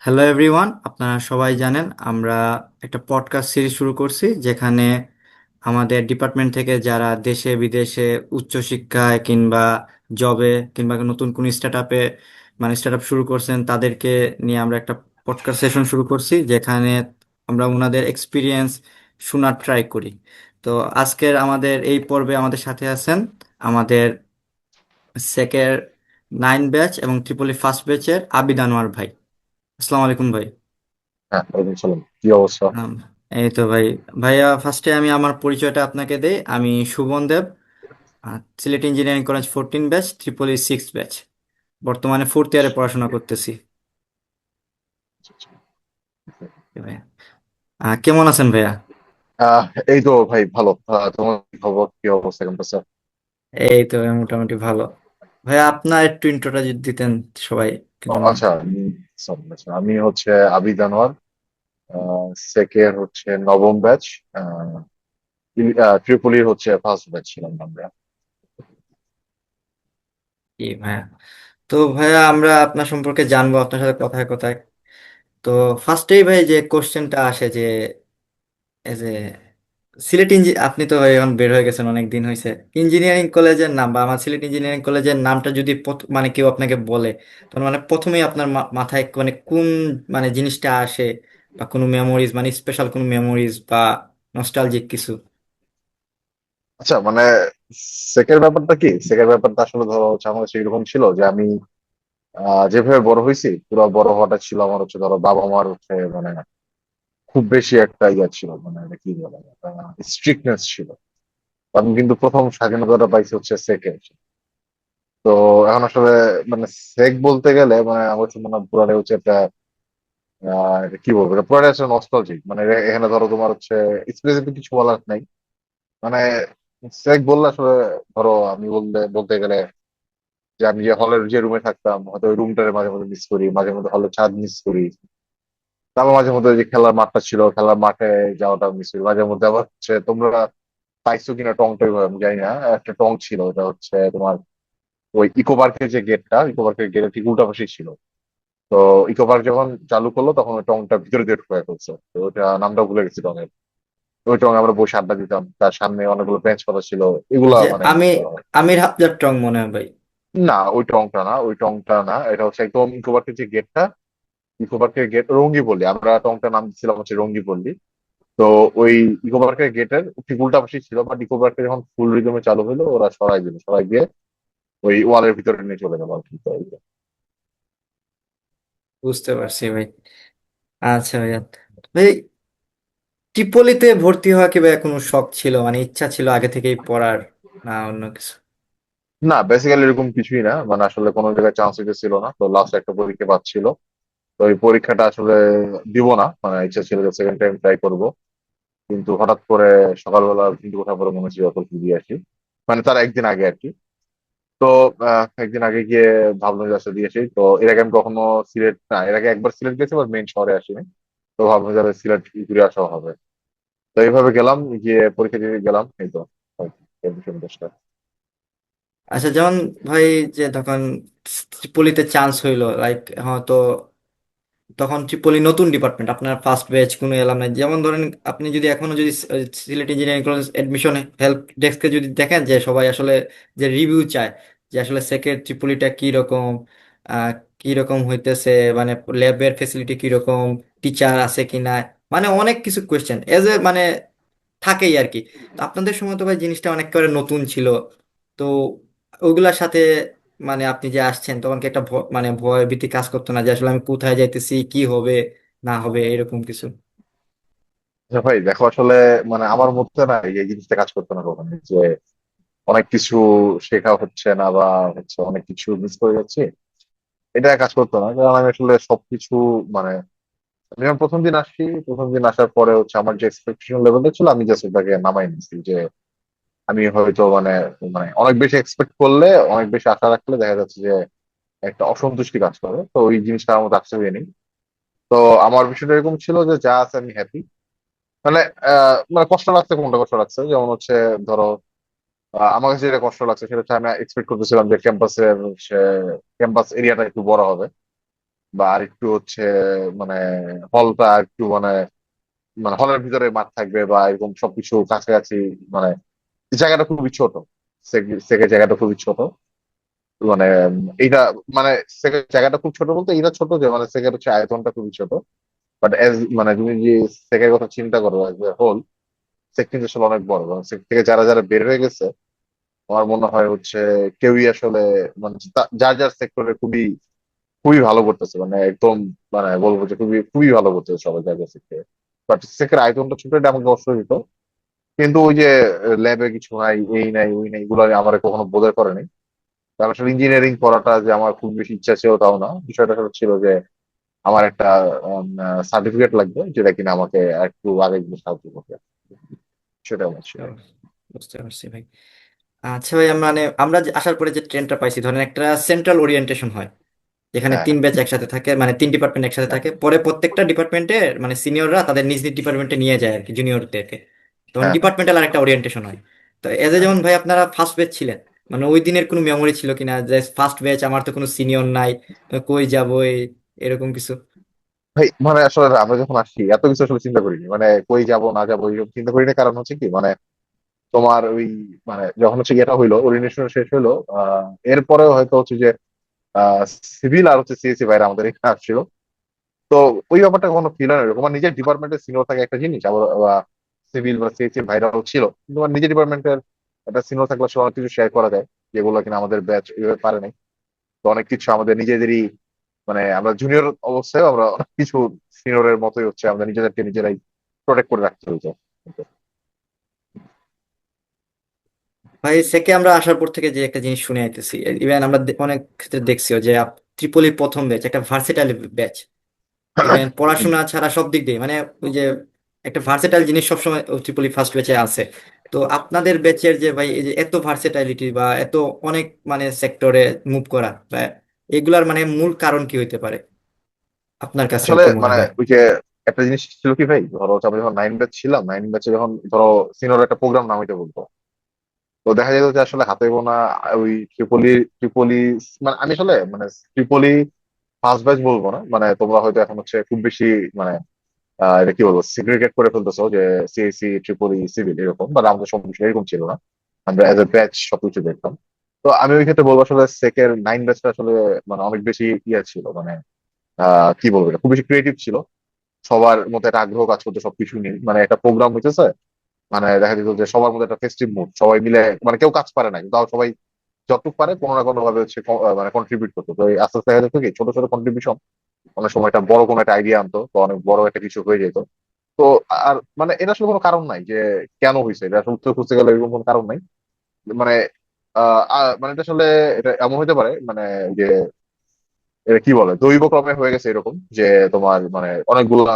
Hello everyone, আপনারা সবাই জানেন আমরা একটা পডকাস্ট সিরিজ শুরু করছি যেখানে আমাদের ডিপার্টমেন্ট থেকে যারা দেশে বিদেশে উচ্চশিক্ষায় কিংবা জবে কিংবা নতুন কোন স্টার্ট আপ শুরু করছেন তাদেরকে নিয়ে আমরা একটা পডকাস্ট সেশন শুরু করছি যেখানে আমরা ওনাদের এক্সপিরিয়েন্স শোনার ট্রাই করি। তো আজকের আমাদের এই পর্বে আমাদের সাথে আছেন আমাদের সেকের 9 ব্যাচ এবং ট্রিপলি ফার্স্ট ব্যাচের আবিদ আনোয়ার ভাই। আসসালামু আলাইকুম ভাই। হ্যাঁ, ওয়ালাইকুম সালাম। কি অবস্থা? আম, এই তো ভাই। ভাইয়া ফার্স্টে আমি আমার পরিচয়টা আপনাকে দেই। আমি Suban Dev, Sylhet engineering college 14 batch, ট্রিপলি 6 ব্যাচ, বর্তমানে ফোর্থ ইয়ারে পড়াশোনা করতেছি। এই ভাইয়া, কেমন আছেন ভাইয়া? আহ এই তো ভাই, ভালো। তোমার কি খবর, কি অবস্থা ক্যাম্পাসে? এই তো ভাইয়া, মোটামুটি ভালো। ভাইয়া আপনার একটু ইন্ট্রোটা যদি দিতেন সবাই জন্য। আচ্ছা, sorry, আচ্ছা, আমি হচ্ছে আবিদ আনোয়ার। সেকের হচ্ছে নবম ব্যাচ। ট্রিপলির হচ্ছে ফার্স্ট ব্যাচ ছিলাম আমরা। কি ভাইয়া, তো ভাইয়া আমরা আপনার সম্পর্কে জানবো আপনার সাথে কথায় কথায়। তো ফার্স্টেই ভাই যে কোশ্চেনটা আসে যে এজ এ সিলেট আপনি তো এখন বের হয়ে গেছেন, অনেক দিন হয়েছে। ইঞ্জিনিয়ারিং কলেজের নাম বা আমার সিলেট ইঞ্জিনিয়ারিং কলেজের নামটা যদি মানে কেউ আপনাকে বলে, তখন মানে প্রথমেই আপনার মাথায় মানে কোন মানে জিনিসটা আসে, বা কোনো মেমোরিজ মানে স্পেশাল কোনো মেমোরিজ বা নস্টালজিক কিছু? আচ্ছা, মানে সেকের ব্যাপারটা কি, সেকের ব্যাপারটা আসলে ধরো হচ্ছে আমাদের সেরকম ছিল যে আমি যেভাবে বড় হয়েছি, পুরো বড় হওয়াটা ছিল আমার হচ্ছে ধরো বাবা মার হচ্ছে মানে খুব বেশি একটা ইয়ে ছিল, মানে এটা কি বলে, স্ট্রিক্টনেস ছিল। আমি কিন্তু প্রথম স্বাধীনতাটা পাইছি হচ্ছে সেকে। তো এখন আসলে মানে সেক বলতে গেলে মানে আমার কাছে মনে হয় পুরাটাই হচ্ছে একটা এটা কি বলবো, এটা পুরাটাই হচ্ছে নস্টালজিক। মানে এখানে ধরো তোমার হচ্ছে স্পেসিফিক কিছু বলার নাই। মানে সেক বললে আসলে ধরো আমি বলতে বলতে গেলে যে আমি যে হলের যে রুমে থাকতাম, হয়তো ওই রুমটারে মাঝে মধ্যে মিস করি, মাঝে মধ্যে হলের ছাদ মিস করি। তারপর মাঝে মধ্যে ওই যে খেলার মাঠটা ছিল, খেলার মাঠে যাওয়াটা মিস করি মাঝে মধ্যে। আবার হচ্ছে তোমরা পাইছো কিনা টংটা, আমি জানি না, একটা টং ছিল, ওটা হচ্ছে তোমার ওই ইকো পার্কের যে গেটটা, ইকো পার্কের গেটের ঠিক উল্টা পাশেই ছিল। তো ইকো পার্ক যখন চালু করলো তখন ওই টংটা ভিতরে দিয়ে ঢুকে ফেলছে, তো ওটা নামটা ভুলে গেছি টঙের। ওই টং আমরা বসে আড্ডা দিতাম, তার সামনে অনেকগুলো বেঞ্চ পাতা ছিল, এগুলা যে মানে আমি মিস করা হয়। আমির হামজার টং মনে হয় ভাই। না, ওই টংটা না, ওই টংটা না, এটা হচ্ছে একদম ইকো পার্কের যে গেটটা, ইকো পার্কের গেট রঙ্গি পল্লী, আমরা টংটার নাম দিচ্ছিলাম হচ্ছে রঙ্গি পল্লী। তো ওই ইকো পার্কের গেটের ঠিক উল্টা পাশে ছিল, বাট ইকো পার্কে যখন ফুল রিদমে চালু হলো ওরা সরাই দিল, সরাই দিয়ে ওই ওয়ালের ভিতরে নিয়ে চলে গেল আর কি। তো বুঝতে পারছি ভাই। আচ্ছা ভাইয়া, ভাই ট্রিপলিতে ভর্তি হওয়া কি ভাই কোনো শখ ছিল, মানে ইচ্ছা ছিল আগে থেকেই পড়ার, না অন্য কিছু? না, বেসিক্যালি এরকম কিছুই না, মানে আসলে কোনো জায়গায় চান্স ছিল না, তো লাস্ট একটা পরীক্ষা পাচ্ছিল। তো এই পরীক্ষাটা আসলে দিব না, মানে ইচ্ছা ছিল যে সেকেন্ড টাইম ট্রাই করব। কিন্তু হঠাৎ করে সকালবেলা কিন্তু ওঠার পরে মনে হচ্ছে অত দিয়ে আসি, মানে তার একদিন আগে আর কি। তো একদিন আগে গিয়ে ভাবলাম যে আসলে দিয়েছি। তো এর আগে আমি কখনো সিলেট না, এর আগে একবার সিলেট গেছি, আবার মেইন শহরে আসিনি। তো ভাবলাম যে সিলেট ঘুরে আসা হবে। তো এইভাবে গেলাম, গিয়ে পরীক্ষা দিয়ে গেলাম, এই তো আর কি, এই বিষয়টা দোষটা। আচ্ছা, যেমন ভাই যে তখন ট্রিপলিতে চান্স হইলো, লাইক হয়তো তখন ট্রিপলি নতুন ডিপার্টমেন্ট, আপনার ফার্স্ট ব্যাচ কোনো এলাম নাই, যেমন ধরেন আপনি যদি এখনো যদি Sylhet engineering college admission help ডেস্কে যদি দেখেন যে সবাই আসলে যে রিভিউ চায় যে আসলে সেকেন্ড ট্রিপলিটা কি রকম, আহ, কি রকম হইতেছে, মানে ল্যাবের ফেসিলিটি কি রকম, টিচার আছে কিনা, মানে অনেক কিছু কোয়েশ্চেন এজ এ মানে থাকেই আর কি। তো আপনাদের সময় তো ভাই জিনিসটা অনেক করে নতুন ছিল। তো ওইগুলার সাথে মানে আপনি যে আসছেন তখন কি একটা মানে ভয় ভীতি কাজ করতো না যে আসলে আমি কোথায় যাইতেছি, কি হবে না হবে এরকম কিছু? আচ্ছা ভাই, দেখো আসলে মানে আমার মধ্যে না এই জিনিসটা কাজ করতো না কখনো, যে অনেক কিছু শেখা হচ্ছে না বা হচ্ছে অনেক কিছু মিস করে যাচ্ছে, এটা কাজ করতো না। কারণ আমি আসলে সবকিছু মানে আমি যখন প্রথম দিন আসি, প্রথম দিন আসার পরে হচ্ছে আমার যে এক্সপেকটেশন লেভেলটা ছিল আমি জাস্ট ওটাকে নামাই নিচ্ছি। যে আমি হয়তো মানে মানে অনেক বেশি এক্সপেক্ট করলে, অনেক বেশি আশা রাখলে দেখা যাচ্ছে যে একটা অসন্তুষ্টি কাজ করে, তো ওই জিনিসটা আমার মধ্যে আসতে হয়নি। তো আমার বিষয়টা এরকম ছিল যে যা আছে আমি হ্যাপি। মানে মানে কষ্ট লাগছে, কোনটা কষ্ট লাগছে যেমন হচ্ছে ধরো আমার কাছে যেটা কষ্ট লাগছে সেটা হচ্ছে আমি এক্সপেক্ট করতেছিলাম যে ক্যাম্পাসের ক্যাম্পাস এরিয়াটা একটু বড় হবে। বা আর একটু হচ্ছে মানে হলটা একটু মানে মানে হলের ভিতরে মাঠ থাকবে বা এরকম সবকিছু কাছাকাছি, মানে জায়গাটা খুবই ছোট। সেকেন্ড জায়গাটা খুবই ছোট, মানে এইটা মানে জায়গাটা খুব ছোট বলতে এটা ছোট যে মানে সেকেন্ড হচ্ছে আয়তনটা খুবই ছোট। বাট এজ মানে তুমি যে সেকের কথা চিন্তা করো হোল, সেক কিন্তু আসলে অনেক বড়, এবং সেক থেকে যারা যারা বের হয়ে গেছে আমার মনে হয় হচ্ছে কেউই আসলে মানে যার যার সেক্টরে খুবই খুবই ভালো করতেছে, মানে একদম মানে বলবো যে খুবই খুবই ভালো করতেছে সবাই যার যার সেক্টরে। বাট সেকের আয়তনটা ছোট, এটা আমাকে কষ্ট দিত। কিন্তু ওই যে ল্যাবে কিছু নাই, এই নাই ওই নাই, এগুলো আমার কখনো বোধের করেনি। কারণ আসলে ইঞ্জিনিয়ারিং পড়াটা যে আমার খুব বেশি ইচ্ছা ছিল তাও না, বিষয়টা আসলে ছিল যে আমার একটা সার্টিফিকেট লাগবে যেটা কিনা আমাকে একটু আগে গিয়ে সাহায্য করবে, সেটা আমার ছিল। বুঝতে পারছি ভাই। আচ্ছা ভাই, মানে আমরা যে আসার পরে যে ট্রেনটা পাইছি, ধরেন একটা সেন্ট্রাল ওরিয়েন্টেশন হয় যেখানে হ্যাঁ, তিন ব্যাচ একসাথে থাকে, মানে তিন ডিপার্টমেন্ট একসাথে হ্যাঁ, থাকে, পরে প্রত্যেকটা ডিপার্টমেন্টের মানে সিনিয়ররা তাদের নিজ নিজ ডিপার্টমেন্টে নিয়ে যায় আর কি জুনিয়রদেরকে। তখন হ্যাঁ, হ্যাঁ, ডিপার্টমেন্টাল আর একটা ওরিয়েন্টেশন হয়। তো এজ এ হ্যাঁ। যেমন ভাই আপনারা ফার্স্ট ব্যাচ ছিলেন, মানে ওই দিনের কোনো মেমোরি ছিল কিনা যে ফার্স্ট ব্যাচ, আমার তো কোনো সিনিয়র নাই, কই যাবো এরকম কিছু? ভাই মানে আসলে আমরা যখন আসছি এত কিছু আসলে চিন্তা করিনি, মানে কই যাব না যাবো এরকম চিন্তা করিনি। কারণ হচ্ছে কি মানে তোমার ওই মানে যখন হচ্ছে ইয়েটা হইলো, ওরিয়েন্টেশন শেষ হইলো, এরপরেও হয়তো হচ্ছে যে সিভিল আর হচ্ছে সিএসসি বাইরে আমাদের এখানে আসছিল। তো ওই ব্যাপারটা কোনো ফিল হয় না। তোমার নিজের ডিপার্টমেন্টের সিনিয়র থাকে একটা জিনিস, আবার সিভিল বা সিএসসি ভাইরাও ছিল, কিন্তু তোমার নিজের ডিপার্টমেন্টের একটা সিনিয়র থাকলে আসলে অনেক কিছু শেয়ার করা যায়, যেগুলো কিনা আমাদের ব্যাচ এইভাবে পারে নাই। তো অনেক কিছু আমাদের নিজেদেরই মানে আমরা জুনিয়র অবস্থায় আমরা অনেক কিছু সিনিয়রের মতোই হচ্ছে আমরা নিজেদেরকে নিজেরাই প্রোটেক্ট করে রাখতে হয়েছে। ভাই সেকে আমরা আসার পর থেকে যে একটা জিনিস শুনে আইতেছি, ইভেন আমরা অনেক ক্ষেত্রে দেখছিও যে ত্রিপলির প্রথম ব্যাচ একটা ভার্সেটাইল ব্যাচ। ইভেন পড়াশোনা ছাড়া সব দিক দিয়ে মানে ওই যে একটা ভার্সেটাইল জিনিস সবসময় ত্রিপলি ফার্স্ট ব্যাচে আছে। তো আপনাদের ব্যাচের যে ভাই এই যে এত ভার্সেটাইলিটি বা এত অনেক মানে সেক্টরে মুভ করা বা এগুলার মানে মূল কারণ কি হইতে পারে আপনার কাছে আসলে কি মনে মানে হয়? ওই যে একটা জিনিস ছিল কি ভাই, ধরো হচ্ছে আমরা যখন নাইন ব্যাচ ছিলাম, নাইন ব্যাচে যখন ধরো সিনিয়র একটা প্রোগ্রাম নামাইতে বলতো, তো দেখা যেত যে আসলে হাতে গোনা ওই ট্রিপলি ট্রিপলি মানে আমি আসলে মানে ট্রিপলি ফার্স্ট ব্যাচ বলবো না, মানে তোমরা হয়তো এখন হচ্ছে খুব বেশি মানে এটা কি বলবো সিগ্রিগেট করে ফেলতেছো যে সিএসসি ট্রিপলি সিভিল এরকম, বাট আমাদের সব বিষয় এরকম ছিল না। আমরা এজ এ ব্যাচ সবকিছু দেখতাম। তো আমি ওই ক্ষেত্রে বলবো আসলে সেকের নাইন ব্যাচটা আসলে মানে অনেক বেশি ইয়ে ছিল, মানে কি বলবো এটা খুব বেশি ক্রিয়েটিভ ছিল। সবার মধ্যে একটা আগ্রহ কাজ করতো সবকিছু নিয়ে, মানে একটা প্রোগ্রাম হইতেছে, মানে দেখা যেত যে সবার মধ্যে একটা ফেস্টিভ মুড, সবাই মিলে মানে কেউ কাজ পারে না কিন্তু তাও সবাই যতটুকু পারে কোনো না কোনো ভাবে হচ্ছে মানে কন্ট্রিবিউট করতো। তো এই আস্তে আস্তে দেখা যেত কি ছোট ছোট কন্ট্রিবিউশন অনেক সময় একটা বড় কোনো একটা আইডিয়া আনতো, তো অনেক বড় একটা কিছু হয়ে যেত। তো আর মানে এটা আসলে কোনো কারণ নাই যে কেন হয়েছে, এটা আসলে উত্তর খুঁজতে গেলে এরকম কোনো কারণ নাই। মানে মানে এটা আসলে এটা এমন হতে পারে মানে যে এটা কি বলে দৈব ক্রমে হয়ে গেছে এরকম যে তোমার মানে অনেকগুলা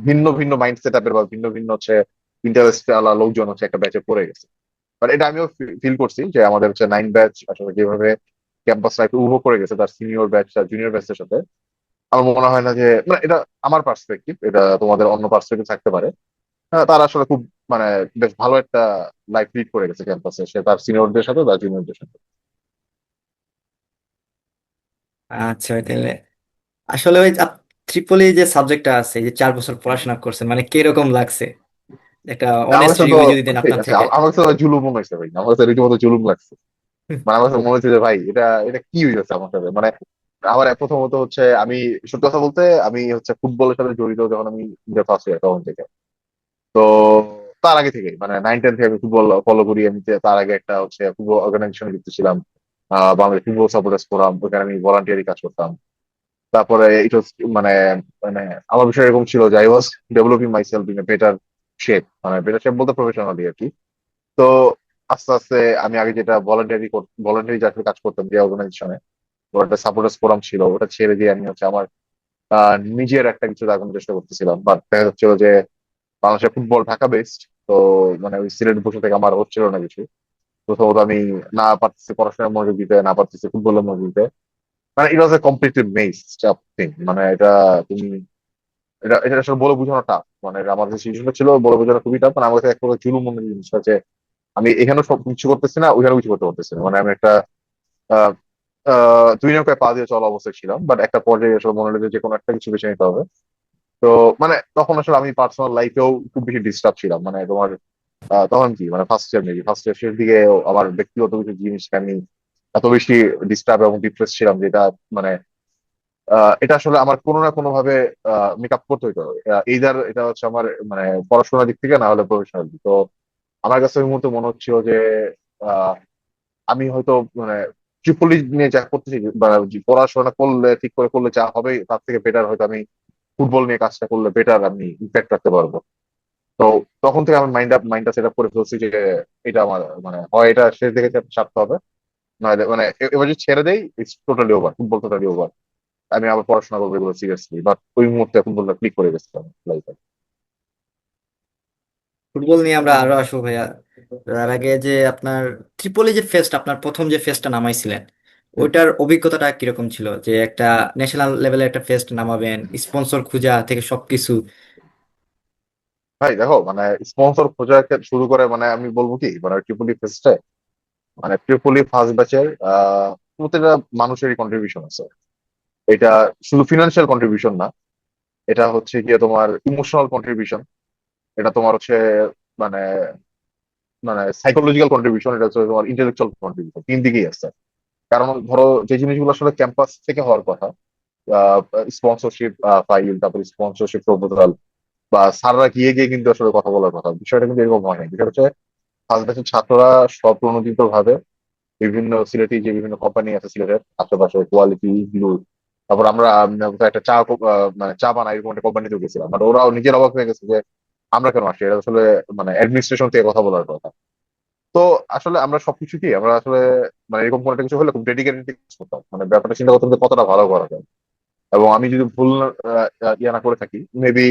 ভিন্ন ভিন্ন মাইন্ড সেট আপের বা ভিন্ন ভিন্ন হচ্ছে ইন্টারেস্ট আলা লোকজন হচ্ছে একটা ব্যাচে পড়ে গেছে। বাট এটা আমিও ফিল করছি যে আমাদের হচ্ছে নাইন ব্যাচ আসলে যেভাবে ক্যাম্পাস লাইফে উপভোগ করে গেছে তার সিনিয়র ব্যাচ আর জুনিয়র ব্যাচের সাথে, আমার মনে হয় না যে মানে এটা আমার পার্সপেক্টিভ, এটা তোমাদের অন্য পার্সপেক্টিভ থাকতে পারে। তারা আসলে খুব মানে বেশ ভালো একটা লাইফ লিড করে গেছে ক্যাম্পাসে, সে তার সিনিয়রদের সাথে বা জুনিয়রদের সাথে। আচ্ছা ভাই, তাহলে আসলে ওই ত্রিপলি যে সাবজেক্টটা আছে, এই যে 4 বছর পড়াশোনা করছেন, মানে কিরকম লাগছে? একটা আমার অনেস্ট কাছে তো রিভিউ যদি দেন ঠিক আপনার আছে, থেকে। আমার কাছে তো জুলুম মনে হয়েছে ভাই, আমার কাছে রীতিমতো জুলুম লাগছে। মানে আমার কাছে মনে হচ্ছে যে ভাই এটা এটা কি হয়েছে আমার সাথে, মানে আমার প্রথমত হচ্ছে আমি সত্যি কথা বলতে আমি হচ্ছে ফুটবলের সাথে জড়িত যখন আমি ফার্স্ট ইয়ার তখন থেকে। তো তার আগে থেকে মানে নাইন টেন থেকে আমি ফুটবল ফলো করি। আমি তার আগে একটা হচ্ছে ফুটবল অর্গানাইজেশনে যুক্ত ছিলাম, বাংলাদেশ ফুটবল সাপোর্টার্স ফোরাম, ওখানে আমি ভলান্টিয়ারি কাজ করতাম। তারপরে এটা মানে মানে আমার বিষয় এরকম ছিল যে I was developing my self in a better shape, মানে বেটার শেপ বলতে প্রফেশনালি আর কি। তো আস্তে আস্তে আমি আগে যেটা ভলান্টারি যাকে কাজ করতাম যে অর্গানাইজেশনে, ওর একটা সাপোর্টার্স ফোরাম ছিল, ওটা ছেড়ে দিয়ে আমি হচ্ছে আমার নিজের একটা কিছু দাঁড়ানোর চেষ্টা করতেছিলাম। বাট দেখা যাচ্ছিল যে বাংলাদেশের ফুটবল ঢাকা বেসড, তো মানে ওই সিলেট বসে থেকে আমার হচ্ছিল না কিছু। প্রথমত আমি না পারতেছি পড়াশোনার মনোযোগ দিতে, না পারতেছি ফুটবলের মনোযোগ দিতে, মানে ইট ওয়াজ এ কমপ্লিটলি মেজড আপ থিং। মানে এটা তুমি এটা এটা আসলে বলে বোঝানো টাফ, মানে এটা আমার যে সিচুয়েশনটা ছিল বলে বোঝানো খুবই টাফ। মানে আমার কাছে এক প্রকার জুলুম মনে হয় জিনিসটা যে আমি এখানেও সব কিছু করতেছি না, ওইখানেও কিছু করতে পারতেছি না, মানে আমি একটা দুই নৌকায় পা দিয়ে চলা অবস্থায় ছিলাম, বাট একটা পর্যায়ে আসলে মনে হলো যে কোনো একটা কিছু বেছে নিতে হবে। তো মানে তখন আসলে আমি পার্সোনাল লাইফেও খুব বেশি ডিস্টার্ব ছিলাম, মানে তোমার তখন কি মানে first year, maybe first year শেষের দিকে আমার ব্যক্তিগত কিছু জিনিস আমি এত বেশি ডিস্টার্ব এবং ডিপ্রেস ছিলাম, যেটা মানে এটা আসলে আমার কোনো না কোনো ভাবে মেকআপ করতে হইতো। এইদার এটা হচ্ছে আমার মানে পড়াশোনার দিক থেকে, না হলে প্রফেশনাল দিক। তো আমার কাছে ওই মুহূর্তে মনে হচ্ছিল যে আহ, আমি হয়তো মানে ট্রিপলি নিয়ে যা করতেছি বা যে পড়াশোনা করলে ঠিক করে করলে যা হবে তার থেকে বেটার হয়তো আমি ফুটবল নিয়ে কাজটা করলে বেটার আমি ইম্প্যাক্ট রাখতে পারবো। তো তখন থেকে আমার মাইন্ডটা সেট আপ করে ফেলছি যে এটা আমার মানে হয় এটা শেষ দিকে ছাড়তে হবে, নাহলে মানে এবার যদি ছেড়ে দেই it's totally over, football totally over. আমি আবার পড়াশোনা করবো এগুলো সিরিয়াসলি, বাট ওই মুহূর্তে ফুটবলটা ক্লিক করে গেছিলাম লাইফে। ফুটবল নিয়ে আমরা আরো আসবো ভাইয়া। তার আগে যে আপনার ত্রিপলি যে ফেস্ট, আপনার প্রথম যে ফেস্টটা নামাইছিলেন, ওইটার অভিজ্ঞতাটা কিরকম ছিল? যে একটা ন্যাশনাল লেভেলের একটা ফেস্ট নামাবেন, স্পন্সর খোঁজা থেকে সবকিছু। ভাই দেখো, মানে স্পন্সর খোঁজা শুরু করে, মানে আমি বলবো কি মানে ট্রিপলি ফেস্টে মানে ট্রিপলি ফার্স্ট ব্যাচের প্রতিটা মানুষেরই কন্ট্রিবিউশন আছে। এটা শুধু ফিনান্সিয়াল কন্ট্রিবিউশন না, এটা হচ্ছে গিয়ে তোমার ইমোশনাল কন্ট্রিবিউশন, এটা তোমার হচ্ছে মানে মানে সাইকোলজিক্যাল কন্ট্রিবিউশন, এটা হচ্ছে তোমার ইন্টেলেকচুয়াল কন্ট্রিবিউশন, তিন দিকেই আছে। কারণ ধরো যে জিনিসগুলো আসলে ক্যাম্পাস থেকে হওয়ার কথা, স্পন্সরশিপ ফাইল, তারপর স্পন্সরশিপ প্রপোজাল বা স্যাররা গিয়ে গিয়ে কিন্তু আসলে কথা বলার কথা, বিষয়টা কিন্তু এরকম হয় না। বিষয়টা হচ্ছে ফার্স্ট ব্যাচের ছাত্ররা স্বপ্রণোদিত ভাবে বিভিন্ন সিলেটি যে বিভিন্ন কোম্পানি আছে সিলেটের আশেপাশে, কোয়ালিটি ব্লু, তারপর আমরা একটা মানে চা বানাই এরকম একটা কোম্পানিতে গেছিলাম, বাট ওরাও নিজের অবাক হয়ে গেছে যে আমরা কেন আসছি, এটা আসলে মানে অ্যাডমিনিস্ট্রেশন থেকে কথা বলার কথা। তো আসলে আমরা সবকিছু কি আমরা আসলে মানে এরকম কোনো একটা কিছু হলে খুব ডেডিকেটেড করতাম, মানে ব্যাপারটা চিন্তা করতাম যে কতটা ভালো করা যায়। এবং আমি যদি ভুল ইয়া না করে থাকি মেবি,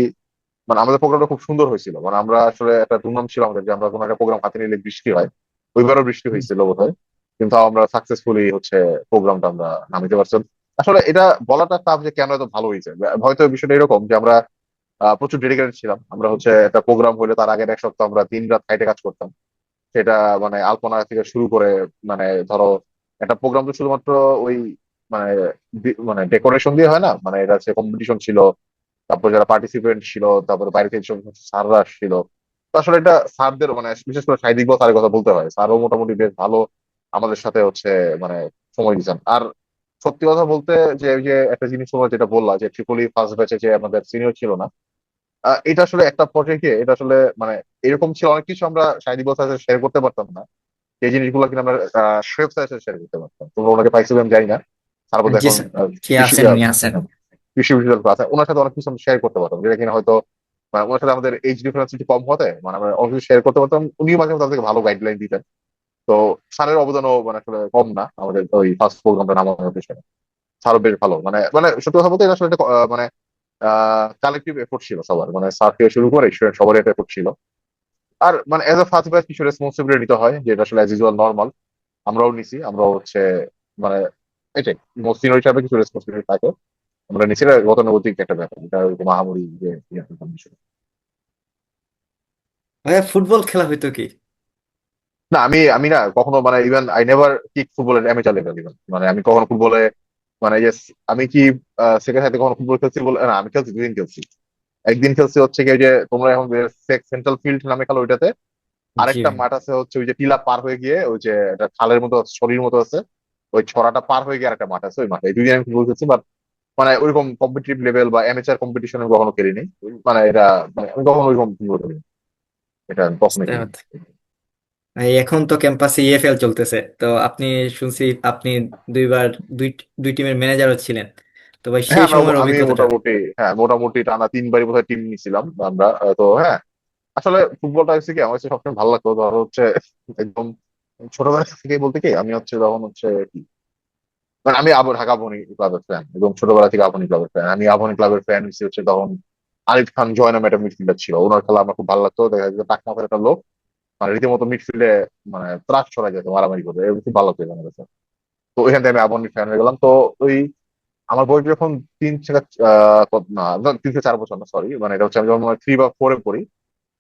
মানে আমাদের প্রোগ্রামটা খুব সুন্দর হয়েছিল, মানে আমরা আসলে একটা দুর্নাম ছিল আমাদের যে আমরা কোনো একটা প্রোগ্রাম হাতে নিলে বৃষ্টি হয়। ওইবারও বৃষ্টি হয়েছিল বোধহয়, কিন্তু আমরা সাকসেসফুলি হচ্ছে প্রোগ্রামটা আমরা নামাইতে পারছি। আসলে এটা বলাটা টাফ যে কেন এত ভালো হয়েছে। হয়তো বিষয়টা এরকম যে আমরা প্রচুর ডেডিকেটেড ছিলাম। আমরা হচ্ছে একটা প্রোগ্রাম হলে তার আগের এক সপ্তাহ আমরা দিন রাত খাইটে কাজ করতাম। সেটা মানে আলপনা থেকে শুরু করে, মানে ধরো একটা প্রোগ্রাম তো শুধুমাত্র ওই মানে মানে ডেকোরেশন দিয়ে হয় না, মানে এটা হচ্ছে কম্পিটিশন ছিল, তারপর যারা পার্টিসিপেন্ট ছিল, তারপরে বাইরে থেকে সব স্যাররা আসছিল। তো আসলে এটা স্যারদের মানে বিশেষ করে সাহিত্যিক স্যারের কথা বলতে হয়, স্যারও মোটামুটি বেশ ভালো আমাদের সাথে হচ্ছে মানে সময় দিচ্ছেন। আর সত্যি কথা বলতে যে ওই যে একটা জিনিস তোমরা যেটা বললা যে ট্রিপলি ফার্স্ট ব্যাচে যে আমাদের সিনিয়র ছিল না, এটা আসলে একটা পর্যায়ে গিয়ে এটা আসলে মানে এরকম ছিল অনেক কিছু আমরা সাহিত্যিক স্যারের শেয়ার করতে পারতাম না। এই জিনিসগুলো কিন্তু আমরা শোয়েব স্যারের সাথে শেয়ার করতে পারতাম। তোমরা ওনাকে পাইছিলে আমি জানি না, তার মধ্যে জি এখন স্যার, কে আছেন, উনি আছেন। বিশ্ববিদ্যালয় আছে, ওনার সাথে অনেক কিছু আমরা শেয়ার করতে পারতাম, যেটা কিনা হয়তো মানে ওনার সাথে আমাদের এজ ডিফারেন্স একটু কম হতে মানে আমরা অনেক কিছু শেয়ার করতে পারতাম। উনিও মাঝে মধ্যে আমাদেরকে ভালো গাইডলাইন দিতেন। তো স্যারের অবদানও মানে আসলে কম না আমাদের ওই ফার্স্ট প্রোগ্রামটা নামানোর পেছনে। স্যারও বেশ ভালো, মানে মানে সত্যি কথা বলতে এটা আসলে একটা মানে কালেকটিভ এফোর্ট ছিল সবার, মানে স্যার থেকে শুরু করে স্টুডেন্ট সবারই একটা এফোর্ট ছিল। আর মানে এজ এ ফার্স্ট ব্যাচ কিছু রেসপন্সিবিলিটি নিতে হয়, যেটা আসলে অ্যাজ ইউজুয়াল নর্মাল, আমরাও নিছি। আমরাও হচ্ছে মানে এটাই সিনিয়র হিসাবে কিছু রেসপন্সিবিলিটি থাকে, আমরা নিচে গতানুগতিক একটা ব্যাপার, এটা ওই মহামারী যে ইয়ে একটা বিষয়। ভাইয়া ফুটবল খেলা হইতো কি? না, আমি আমি না কখনো মানে ইভেন আই নেভার কিক ফুটবলের অ্যামেচার লেভেল ইভেন, মানে আমি কখনো ফুটবলে মানে ইয়েস আমি কি সেকেন্ড হাইতে কখনো ফুটবল খেলছি বলে না, আমি খেলছি দুদিন খেলছি। একদিন খেলছি হচ্ছে কি ওই যে তোমরা এখন সেন্ট্রাল ফিল্ড নামে খেলো ওইটাতে, জি আরেকটা ভাই। মাঠ আছে হচ্ছে ওই যে টিলা পার হয়ে গিয়ে ওই যে একটা খালের মতো শরীর মতো আছে, ওই ছড়াটা পার হয়ে গিয়ে আরেকটা মাঠ আছে, ওই মাঠে এই দুই দিন আমি ফুটবল খেলছি। বাট মানে ওইরকম কম্পিটিটিভ লেভেল বা অ্যামেচার কম্পিটিশন আমি কখনো খেলিনি। মানে এটা মানে আমি কখনো ওইরকম ফুটবল খেলিনি, এটা আমি কখনোই বুঝতে খেলিনি। পারছি। এই এখন তো ক্যাম্পাসে ইএফএল চলতেছে, তো আপনি শুনছি আপনি দুইবার দুই দুই টিমের ম্যানেজারও ছিলেন, তো ভাই হ্যাঁ সেই সময়ের আমি অভিজ্ঞতাটা। মোটামুটি, হ্যাঁ মোটামুটি টানা তিনবারই বোধহয় টিম নিছিলাম আমরা। তো হ্যাঁ, আসলে ফুটবলটা হচ্ছে কি আমার কাছে সবসময় ভালো লাগতো। ধরো হচ্ছে একদম ছোটবেলা থেকে বলতে কি আমি হচ্ছে তখন হচ্ছে কি মানে আমি ঢাকা আবাহনী ক্লাবের ফ্যান, এবং ছোটবেলা থেকে আবাহনী ক্লাবের ফ্যান। আমি আবাহনী ক্লাবের ফ্যান হচ্ছে হচ্ছে তখন আরিফ খান জয় নামে একটা মিডফিল্ডার ছিল, ওনার খেলা আমার খুব ভালো লাগতো। দেখা যেত টাক মাথার একটা লোক, মানে রীতিমতো মিডফিল্ডে মানে ত্রাস ছড়া যেত, মারামারি করে, এগুলো খুব ভালো লাগতো আমার কাছে। তো ওইখান থেকে আমি আবাহনী ফ্যান হয়ে গেলাম। তো ওই আমার বয়স যখন তিন থেকে না না, 3 থেকে 4 বছর না, সরি, মানে এটা হচ্ছে আমি যখন 3 বা 4-এ পড়ি,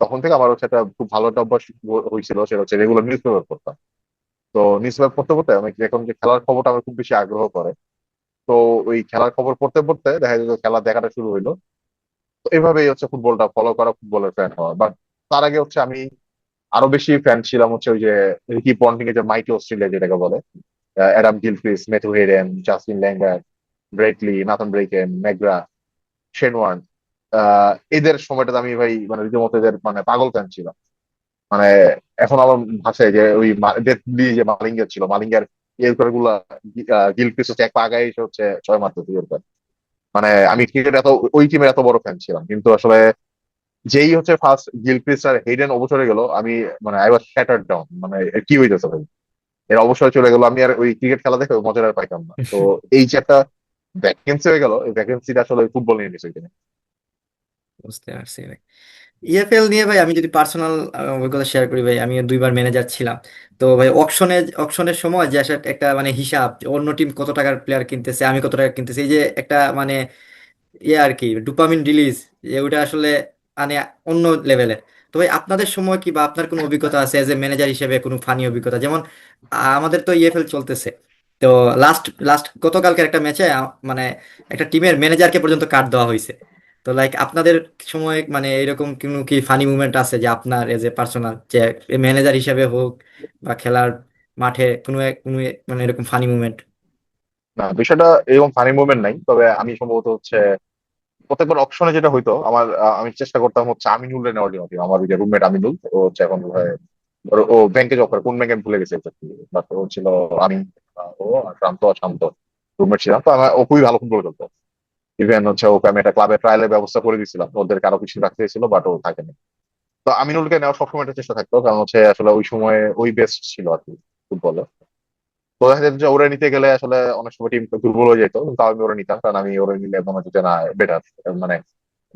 তখন থেকে আমার হচ্ছে একটা খুব ভালো একটা অভ্যাস হয়েছিল, সেটা হচ্ছে রেগুলার নিউজ পেপার পড়তাম। তো নিউজ পেপার পড়তে পড়তে আমি এখন যে খেলার খবরটা আমার খুব বেশি আগ্রহ করে। তো ওই খেলার খবর পড়তে পড়তে দেখা যেত খেলা দেখাটা শুরু হইলো। তো এইভাবেই হচ্ছে ফুটবলটা ফলো করা, ফুটবলের ফ্যান হওয়া। বাট তার আগে হচ্ছে আমি আরো বেশি ফ্যান ছিলাম হচ্ছে ওই যে রিকি পন্টিং এর যে মাইটি অস্ট্রেলিয়া যেটাকে বলে, Adam Gilchrist, Matthew Hayden, Justin Langer, Brett Lee, Nathan Bracken, McGrath, Shane Warne. এদের সময়টাতে আমি ভাই মানে রীতিমতো এদের মানে পাগল ফ্যান ছিলাম। মানে এখন আমার ভাষায় যে ওই ডেথলি যে মালিঙ্গার ছিল, মালিঙ্গার ইয়ের গুলা গিলক্রিস্ট হচ্ছে এক পা আগায় এসে হচ্ছে ছয় মারতো দুইয়ের পর। মানে আমি ক্রিকেট এত ওই টিমের এত বড় ফ্যান ছিলাম, কিন্তু আসলে যেই হচ্ছে ফার্স্ট গিলক্রিস্ট আর হেডেন অবসরে গেল, আমি মানে আই ওয়াজ শ্যাটার্ড ডাউন। মানে কি হইতেছে ভাই, এর অবসরে চলে গেল, আমি আর ওই ক্রিকেট খেলা দেখে ওই মজাটা আর পাইতাম না। তো এই যে একটা ভ্যাকেন্সি হয়ে গেল, এই ভ্যাকেন্সিটা আসলে ফুটবল নিয়ে নিছে এখানে। বুঝতে পারছি ভাই। ইএফএল নিয়ে ভাই আমি যদি পার্সোনাল অভিজ্ঞতা শেয়ার করি ভাই, আমি দুইবার ম্যানেজার ছিলাম। তো ভাই অকশনের সময় যে আসলে একটা মানে হিসাব, যে অন্য টিম কত টাকার প্লেয়ার কিনতেছে, আমি কত টাকা কিনতেছি, এই যে একটা মানে ইয়ে আর কি ডোপামিন রিলিজ, যে ওটা আসলে মানে অন্য লেভেলের। তো ভাই আপনাদের সময় কি বা আপনার কোনো অভিজ্ঞতা আছে এজ এ ম্যানেজার হিসেবে, কোনো ফানি অভিজ্ঞতা? যেমন আমাদের তো ইএফএল চলতেছে। তো লাস্ট লাস্ট গতকালকের একটা ম্যাচে মানে একটা টিমের ম্যানেজারকে পর্যন্ত কাট দেওয়া হয়েছে। তো লাইক আপনাদের সময় মানে এরকম কোনো কি ফানি মুভমেন্ট আছে যে আপনার এজ এ পার্সোনাল, যে ম্যানেজার হিসেবে হোক বা খেলার মাঠে মানে এরকম ফানি মুভমেন্ট? না, বিষয়টা এরকম ফানি মুভমেন্ট নাই, তবে আমি সম্ভবত হচ্ছে প্রত্যেকবার অপশনে যেটা হইতো আমার, আমি চেষ্টা করতাম হচ্ছে আমিনুল রে নেওয়ার জন্য। আমার ওই যে রুমমেট আমিনুল, ও হচ্ছে এখন বোধহয় ও ব্যাংকে জব করে, কোন ব্যাংকে ভুলে গেছে exactly। বাট ও ছিল, আমি, ও আর শান্ত রুমমেট ছিলাম। তো ও খুবই ভালো ফুটবল খেলতো। ইভেন হচ্ছে ওকে আমি একটা ক্লাবে ট্রায়ালের ব্যবস্থা করে দিয়েছিলাম, ওদের কারো কিছু রাখতে ছিল, বাট ও থাকেনি। তো আমিনুলকে নেওয়ার সবসময় একটা চেষ্টা থাকতো, কারণ হচ্ছে আসলে ওই সময় ওই বেস্ট ছিল আর কি ফুটবলে। তো দেখা যেত যে ওরা নিতে গেলে আসলে অনেক সময় টিম দুর্বল হয়ে যেত, কিন্তু আমি ওরা নিতাম, কারণ আমি ওরা নিলে মনে হতো যে না, বেটার। মানে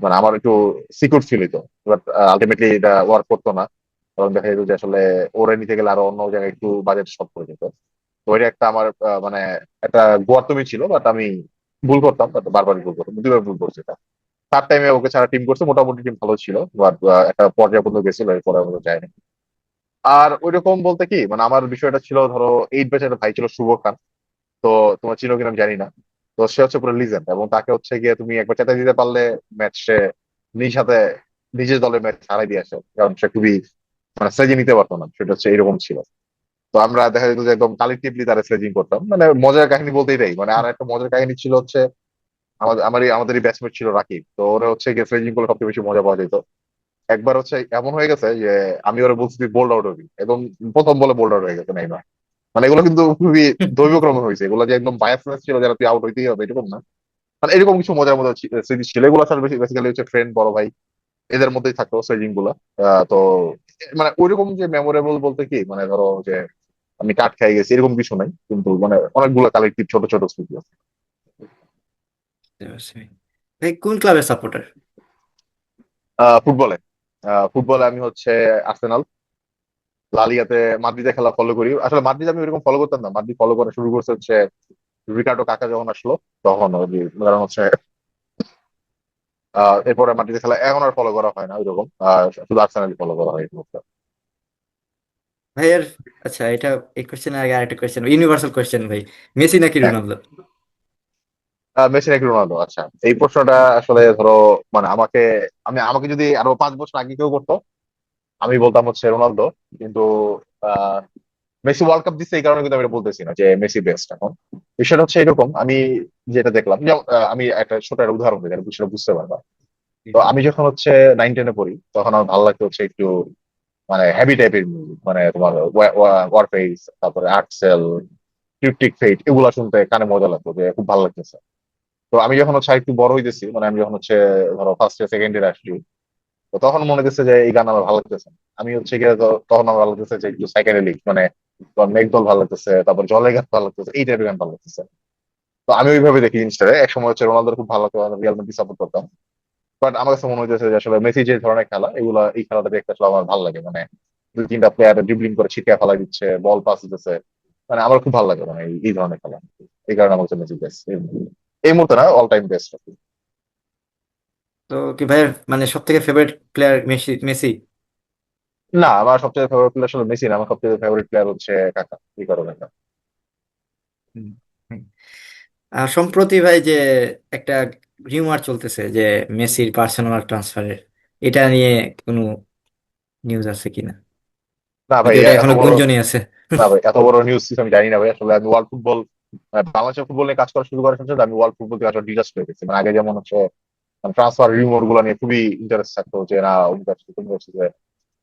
মানে আমার একটু সিকিউর ফিল হইতো। বাট আলটিমেটলি এটা ওয়ার্ক করতো না, কারণ দেখা যেত যে আসলে ওরা নিতে গেলে আরো অন্য জায়গায় একটু বাজেট শর্ট পড়ে যেত। তো ওইটা একটা আমার মানে একটা গোয়ার্তমি ছিল, বাট আমি ভুল করতাম, বাট বারবার ভুল করতাম, দুবার ভুল করছি এটা। তার টাইমে ওকে ছাড়া টিম করছে, মোটামুটি টিম ভালো ছিল, বাট একটা পর্যায়ে পর্যন্ত গেছিল, এরপরে আমাদের যায়নি। আর ওইরকম বলতে কি মানে আমার বিষয়টা ছিল, ধরো এইট ব্যাচের ভাই ছিল শুভ খান। তো তোমার চিনো কিনা আমি জানি না। তো সে হচ্ছে পুরো লিজেন্ড, এবং তাকে হচ্ছে গিয়ে তুমি একবার চেতাই দিতে পারলে ম্যাচ সে নিজ হাতে নিজের দলের ম্যাচ হারাই দিয়ে আসে, কারণ সে খুবই মানে স্লেজিং নিতে পারতো না, সেটা হচ্ছে এরকম ছিল। তো আমরা দেখা যেত যে একদম কালেক্টিভলি তারা স্লেজিং করতাম। মানে মজার কাহিনী বলতে এটাই। মানে আর একটা মজার কাহিনী ছিল হচ্ছে আমাদেরই ব্যাচমেট ছিল রাকিব। তো ওরা হচ্ছে গিয়ে স্লেজিং করলে সবচেয়ে বেশি মজা পাওয়া যেত। একবার হচ্ছে এমন হয়ে গেছে যে আমি ওরা বলছি তুই বোল্ড আউট হবি, এবং প্রথম বলে বোল্ড আউট হয়ে গেছে না। মানে এগুলো কিন্তু খুবই দৈবক্রমে হয়েছে, এগুলো যে একদম বায়াসনেস ছিল যারা তুই আউট হইতেই হবে এরকম না। মানে এরকম কিছু মজার মজার স্মৃতি ছিল, এগুলো আসলে বেসিক্যালি হচ্ছে ফ্রেন্ড, বড় ভাই, এদের মধ্যেই থাকতো সেজিং গুলা। তো মানে ওইরকম যে মেমোরেবল বলতে কি মানে ধরো যে আমি কাঠ খাই গেছি এরকম কিছু নাই, কিন্তু মানে অনেকগুলো কালেক্টিভ ছোট ছোট স্মৃতি আছে। বুঝতে পারছি ভাই। ভাই কোন ক্লাবের সাপোর্টার? ফুটবলে, ফুটবলে আমি হচ্ছে আর্সেনাল। লালিগাতে মাদ্রিদে খেলা ফলো করি। আসলে মাদ্রিদ আমি ওইরকম ফলো করতাম না, মাদ্রিদ ফলো করা শুরু করছে হচ্ছে রিকার্ডো কাকা যখন আসলো তখন। ওই যে কারণ হচ্ছে এরপরে মাটিতে খেলা এখন আর ফলো করা হয় না ওইরকম, শুধু আর্সেনাল ফলো করা হয় এই মুহূর্তে। ভাইয়ের আচ্ছা, এটা এই কোশ্চেন আগে আরেকটা কোশ্চেন, ইউনিভার্সাল কোশ্চেন ভাই, মেসি নাকি হ্যাঁ, রোনালদো? মেসি নাকি রোনালদো? আচ্ছা, এই প্রশ্নটা আসলে ধরো মানে আমাকে যদি আরো 5 বছর আগে কেউ করতো, আমি বলতাম হচ্ছে রোনালদো। কিন্তু আহ মেসি ওয়ার্ল্ড কাপ দিচ্ছে, এই কারণে কিন্তু আমি এটা বলতেছি না যে মেসি বেস্ট এখন। বিষয়টা হচ্ছে এরকম, আমি যেটা দেখলাম আমি একটা ছোট একটা উদাহরণ দিই, বিষয়টা বুঝতে পারবা। তো আমি যখন হচ্ছে 9-10-এ পড়ি, তখন আমার ভালো লাগতো হচ্ছে একটু মানে হেভি টাইপের মিউজিক, মানে তোমার ওয়ারফেস, তারপরে আর্টসেল, ক্রিপ্টিক ফেট, এগুলা শুনতে কানে মজা লাগতো, যে খুব ভালো লাগতেছে। তো আমি যখন হচ্ছে একটু বড় হইতেছি, মানে আমি যখন হচ্ছে ধরো ফার্স্ট ইয়ার সেকেন্ড ইয়ার আসছি, তো তখন মনে হচ্ছে যে এই গান আমার ভালো লাগতেছে না। আমি হচ্ছে গিয়ে তখন আমার ভালো লাগতেছে যে একটু সাইকেডেলিক, মানে তোমার মেঘদল ভালো লাগতেছে, তারপর জলের গান ভালো লাগতেছে, এই টাইপের গান ভালো লাগতেছে। তো আমি ওইভাবে দেখি জিনিসটা। এক সময় হচ্ছে রোনালদোর খুব ভালো লাগতো, রিয়াল মাদ্রিদ সাপোর্ট করতাম। বাট আমার কাছে মনে হইতেছে যে আসলে মেসি যে ধরনের খেলা, এই খেলাটা দেখতে আসলে আমার ভালো লাগে। মানে দুই তিনটা প্লেয়ার ড্রিবলিং করে ছিটকে ফেলা দিচ্ছে, বল পাস দিতেছে, মানে আমার খুব ভালো লাগে মানে এই ধরনের খেলা। এই কারণে আমার কাছে মেসি বেস্ট, এই মুহূর্তে না, অল টাইম বেস্ট। তো কি ভাইয়ের মানে সব থেকে ফেভারিট প্লেয়ার মেসি? মেসি? না, আমার সবচেয়ে ফেভারিট প্লেয়ার আসলে মেসি না, আমার সবচেয়ে ফেভারিট প্লেয়ার হচ্ছে কাকা, কি করো কাকা। হুম। হুম। আর সম্প্রতি ভাই যে একটা রিউমার চলতেছে যে মেসির পার্সোনাল ট্রান্সফারের, এটা নিয়ে কোনো নিউজ আছে কিনা, না ভাই, নাকি ওটা এত এখনো বড়, গুঞ্জনই আছে? না ভাই এত বড় নিউজ আমি জানি না ভাই। আসলে আমি ওয়ার্ল্ড ফুটবল, বাংলাদেশের ফুটবল নিয়ে কাজ করা শুরু করার সাথে সাথে আমি ওয়ার্ল্ড ফুটবল থেকে আসলে ডিটাচ হয়ে গেছি। মানে আগে যেমন হচ্ছে ট্রান্সফার রিউমার গুলো নিয়ে খুবই ইন্টারেস্ট থাকতো, যে না অমুক আসছে তমুক আসছে।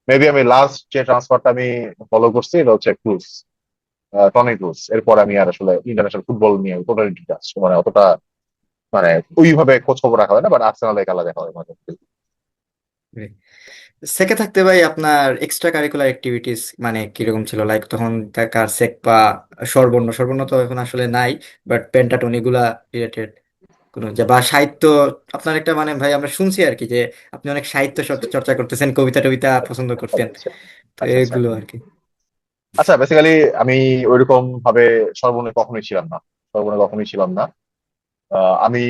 মেবি আমি লাস্ট যে ট্রান্সফারটা আমি ফলো করছি এটা হচ্ছে ক্রুজ, টনি ক্রুজ। এরপর আমি আর আসলে ইন্টারন্যাশনাল ফুটবল নিয়ে টোটালি ডিটাচ, মানে অতটা মানে ওইভাবে খোঁজ খবর রাখা হয় না, বাট আর্সেনালে খেলা দেখা হয় মাঝে মধ্যে। সেকে থাকতে ভাই আপনার এক্সট্রা কারিকুলার অ্যাক্টিভিটিস মানে কিরকম ছিল? লাইক তখন দেখার সেক বা স্বরবর্ণ, স্বরবর্ণ তো এখন আসলে নাই, বাট পেন্টাটন এগুলা রিলেটেড কোনো যে বা সাহিত্য, আপনার একটা মানে ভাই আমরা শুনছি আর কি যে আপনি অনেক সাহিত্য চর্চা করতেছেন, কবিতা টবিতা পছন্দ করতেন, আচ্ছা তো আচ্ছা আচ্ছা। এগুলো আর কি। আচ্ছা বেসিক্যালি আমি ওইরকম ভাবে সর্বনে কখনোই ছিলাম না, সর্বনে কখনোই ছিলাম না। আমি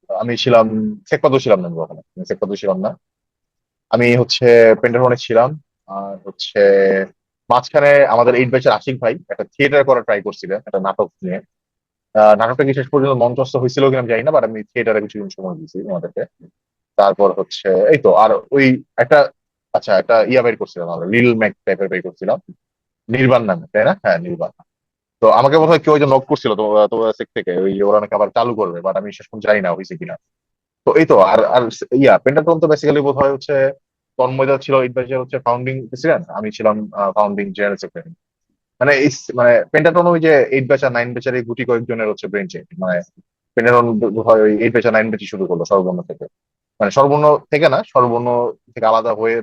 আমি ছিলাম সেকপাদও ছিলাম না, আমি কখনো সেকপাদও ছিলাম না। আমি হচ্ছে পেন্টাগনে ছিলাম। আর হচ্ছে মাঝখানে আমাদের 8 ব্যাচের আশিক ভাই একটা থিয়েটার করার ট্রাই করছিলেন, একটা নাটক নিয়ে। নাটকটা কি শেষ পর্যন্ত মঞ্চস্থ হয়েছিল কিনা আমি জানি না, বাট আমি থিয়েটারে কিছুদিন সময় দিয়েছি আমাদেরকে। তারপর হচ্ছে এই তো আর ওই একটা, আচ্ছা একটা ইয়া বের করছিলাম আমরা, লিল ম্যাক টাইপের বের করছিলাম, নির্বাণ নামে, তাই না? হ্যাঁ নির্বাণ। তো আমাকে বোধহয় কেউ নক করছিল তো, তোমার সেক থেকে ওই যে ওরা নাকি আবার চালু করবে, বাট আমি শেষ পর্যন্ত জানি না হয়েছে কিনা। তো এই তো আর আর ইয়া পেন্টাটন তো বেসিক্যালি বোধ হয় হচ্ছে তন্ময়দা ছিল ইটবাজার হচ্ছে ফাউন্ডিং প্রেসিডেন্ট, আমি ছিলাম ফাউন্ডিং জেনারেল সেক্রেটারি। মানে এই মানে পেন্টাটন ওই যে 8 ব্যাচ আর 9 ব্যাচের এই গুটি কয়েকজনের হচ্ছে ব্রেঞ্চে, মানে পেন্টাটন হয় ওই 8 ব্যাচ আর 9 ব্যাচই শুরু করলো সর্বর্ণ থেকে। মানে সর্বর্ণ থেকে না, সর্বর্ণ থেকে আলাদা হয়ে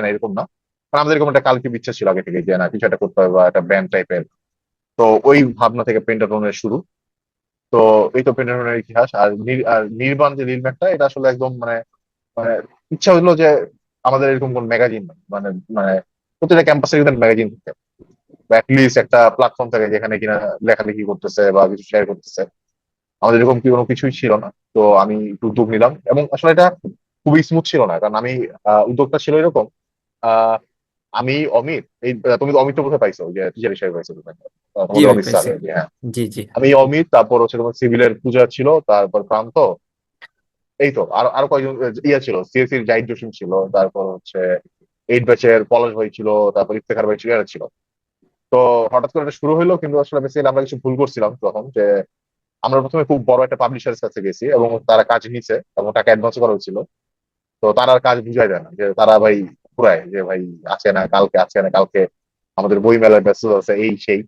না এরকম না। মানে আমাদের এরকম একটা কালকে ইচ্ছা ছিল আগে থেকে যে না কিছু একটা করতে হবে বা একটা ব্যান্ড টাইপের। তো ওই ভাবনা থেকে পেন্টাটনের শুরু। তো এই তো পেন্টাটনের ইতিহাস। আর নির্বাণ যে নির্মাণটা এটা আসলে একদম মানে মানে ইচ্ছা হইলো যে আমাদের এরকম কোন ম্যাগাজিন মানে মানে প্রতিটা ক্যাম্পাসে কিন্তু ম্যাগাজিন থাকে, বা লিস্ট একটা প্ল্যাটফর্ম থাকে যেখানে কিনা লেখালেখি করতেছে বা কিছু শেয়ার করতেছে। আমাদের এরকম কি কোনো কিছুই ছিল না। তো আমি একটু উদ্যোগ নিলাম, এবং আসলে এটা খুবই স্মুথ ছিল না, কারণ আমি উদ্যোগটা ছিল এরকম। আহ আমি অমিত এই, তুমি তো অমিত কোথায় পাইছো, ওই যে টিচার হিসেবে পাইছো তুমি, জি তোমাদের ভাই অমিত স্যার। পাইছি। হ্যাঁ, জি জি। আমি অমিত, তারপর হচ্ছে তোমার সিভিলের পূজা ছিল, তারপর প্রান্ত, এই তো আর আরো কয়েকজন ইয়া ছিল, সিএসসির জাহিদ জসিম ছিল, তারপর হচ্ছে 8 ব্যাচের পলাশ ভাই ছিল, তারপর ইফতেখার ভাই ছিল, এরা ছিল। তো হঠাৎ করে এটা শুরু হইলো, কিন্তু আসলে বেসিক্যালি আমরা কিছু ভুল করছিলাম তখন, যে আমরা প্রথমে খুব বড় একটা পাবলিশারের কাছে গেছি এবং তারা কাজ নিছে এবং টাকা অ্যাডভান্স করা হয়েছিল। তো তারা আর কাজ বুঝাই দেয় না, যে তারা ভাই পুরায় যে ভাই আছে না কালকে, আছে না কালকে, আমাদের বই মেলার ব্যস্ত আছে এই সেই।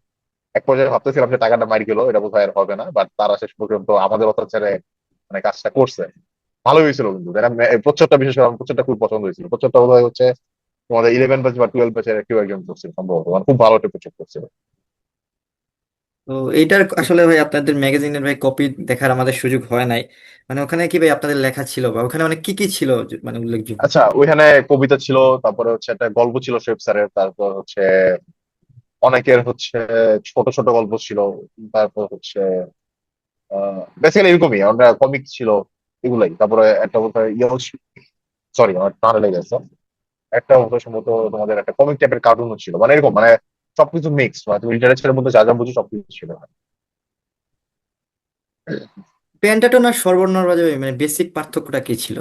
এক পর্যায়ে ভাবতেছিলাম যে টাকাটা মারি গেলো, এটা বোধহয় আর হবে না, বাট তারা শেষ পর্যন্ত আমাদের কথা ছেড়ে মানে কাজটা করছে। ভালো হয়েছিল কিন্তু এটা প্রচ্ছদটা, বিশেষ করে আমার প্রচ্ছদটা খুব পছন্দ হয়েছিল। প্রচ্ছদটা বোধহয় হচ্ছে তোমাদের 11 ব্যাচ বা 12 ব্যাচের কেউ একজন করছিল সম্ভবত, মানে খুব ভালো একটা প্রচ্ছদ করছিল। তো এইটার আসলে ভাই আপনাদের ম্যাগাজিনের ভাই কপি দেখার আমাদের সুযোগ হয় নাই, মানে ওখানে কি ভাই আপনাদের লেখা ছিল বা ওখানে মানে কি কি ছিল মানে উল্লেখযোগ্য? আচ্ছা ওইখানে কবিতা ছিল, তারপরে হচ্ছে একটা গল্প ছিল শোয়েব স্যারের, তারপর হচ্ছে অনেকের হচ্ছে ছোট ছোট গল্প ছিল, তারপর হচ্ছে বেসিক্যালি এরকমই আমরা কমিক ছিল, এগুলাই। তারপরে একটা বোধহয় ইয়েও, সরি আমার টানে লেগে গেছে, একটা বোধহয় সম্ভবত তোমাদের একটা কমিক টাইপের কার্টুনও ছিল, মানে এরকম মানে সবকিছু মিক্স, মানে তুমি লিটারেচারের মধ্যে যা যা বুঝো সবকিছু ছিল। পেন্টাটন আর স্বরবর্ণের মাঝে মানে বেসিক পার্থক্যটা কি ছিল?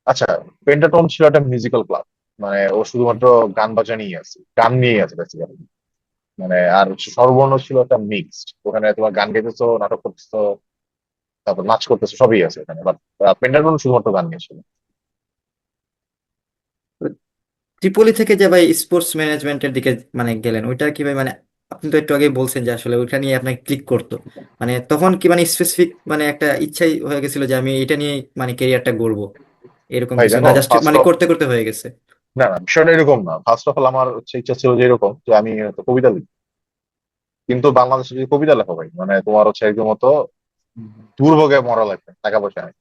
আচ্ছা, পেন্টাটন ছিল একটা মিউজিক্যাল ক্লাব, মানে ও শুধুমাত্র গান বাজনা নিয়ে আছে, গান নিয়ে আছে বেসিক্যালি। মানে আর হচ্ছে স্বরবর্ণ ছিল একটা মিক্সড, ওখানে তোমার গান গাইতেছো, নাটক করতেছো, তারপর নাচ করতেছো, সবই আছে এখানে। বাট পেন্টাটন শুধুমাত্র গান নিয়ে ছিল। ত্রিপলি থেকে যে ভাই স্পোর্টস ম্যানেজমেন্টের দিকে মানে গেলেন, ওইটা কি ভাই মানে আপনি তো একটু আগে বলছেন যে আসলে ওইটা নিয়ে আপনাকে ক্লিক করতো, মানে তখন কি মানে স্পেসিফিক মানে একটা ইচ্ছাই হয়ে গেছিল যে আমি এটা নিয়ে মানে ক্যারিয়ারটা গড়বো, এরকম ভাই কিছু দেখো না জাস্ট ফার্স্ট মানে অফ, করতে করতে হয়ে গেছে? না না বিষয়টা এরকম না। ফার্স্ট অফ অল আমার হচ্ছে ইচ্ছা ছিল যে এরকম যে আমি তো কবিতা লিখি, কিন্তু বাংলাদেশে যদি কবিতা লেখো ভাই মানে তোমার হচ্ছে একদম মতো দুর্ভোগে মরা লাগবে, টাকা পয়সা নেই।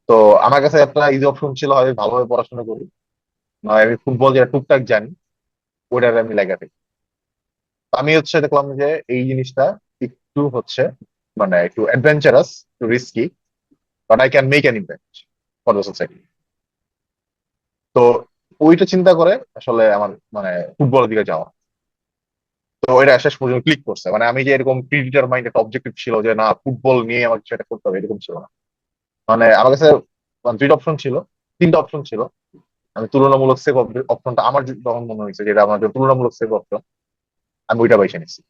তো আমার কাছে একটা ইজি অপশন ছিল, হয় ভালোভাবে পড়াশোনা করি, নয় আমি ফুটবল যেটা টুকটাক জানি ওইটার আমি লেখা থাকি। তো আমি হচ্ছে দেখলাম যে এই জিনিসটা একটু হচ্ছে মানে একটু অ্যাডভেঞ্চারাস, একটু risky, but I can make an impact for the society. তো ওইটা চিন্তা করে আসলে আমার মানে ফুটবলের দিকে যাওয়া। তো এটা শেষ পর্যন্ত ক্লিক করছে, মানে আমি যে এরকম প্রিডিটারমাইন্ড একটা অবজেক্টিভ ছিল যে না ফুটবল নিয়ে আমার কিছু একটা করতে হবে, এরকম ছিল না। মানে আমার কাছে মানে দুইটা অপশন ছিল, তিনটা অপশন ছিল। আমি তুলনামূলক সেফ অপশনটা আমার যখন মনে হয়েছে যেটা আমার জন্য তুলনামূলক সেফ অপশন, আমি ওইটা বেছে নিচ্ছি।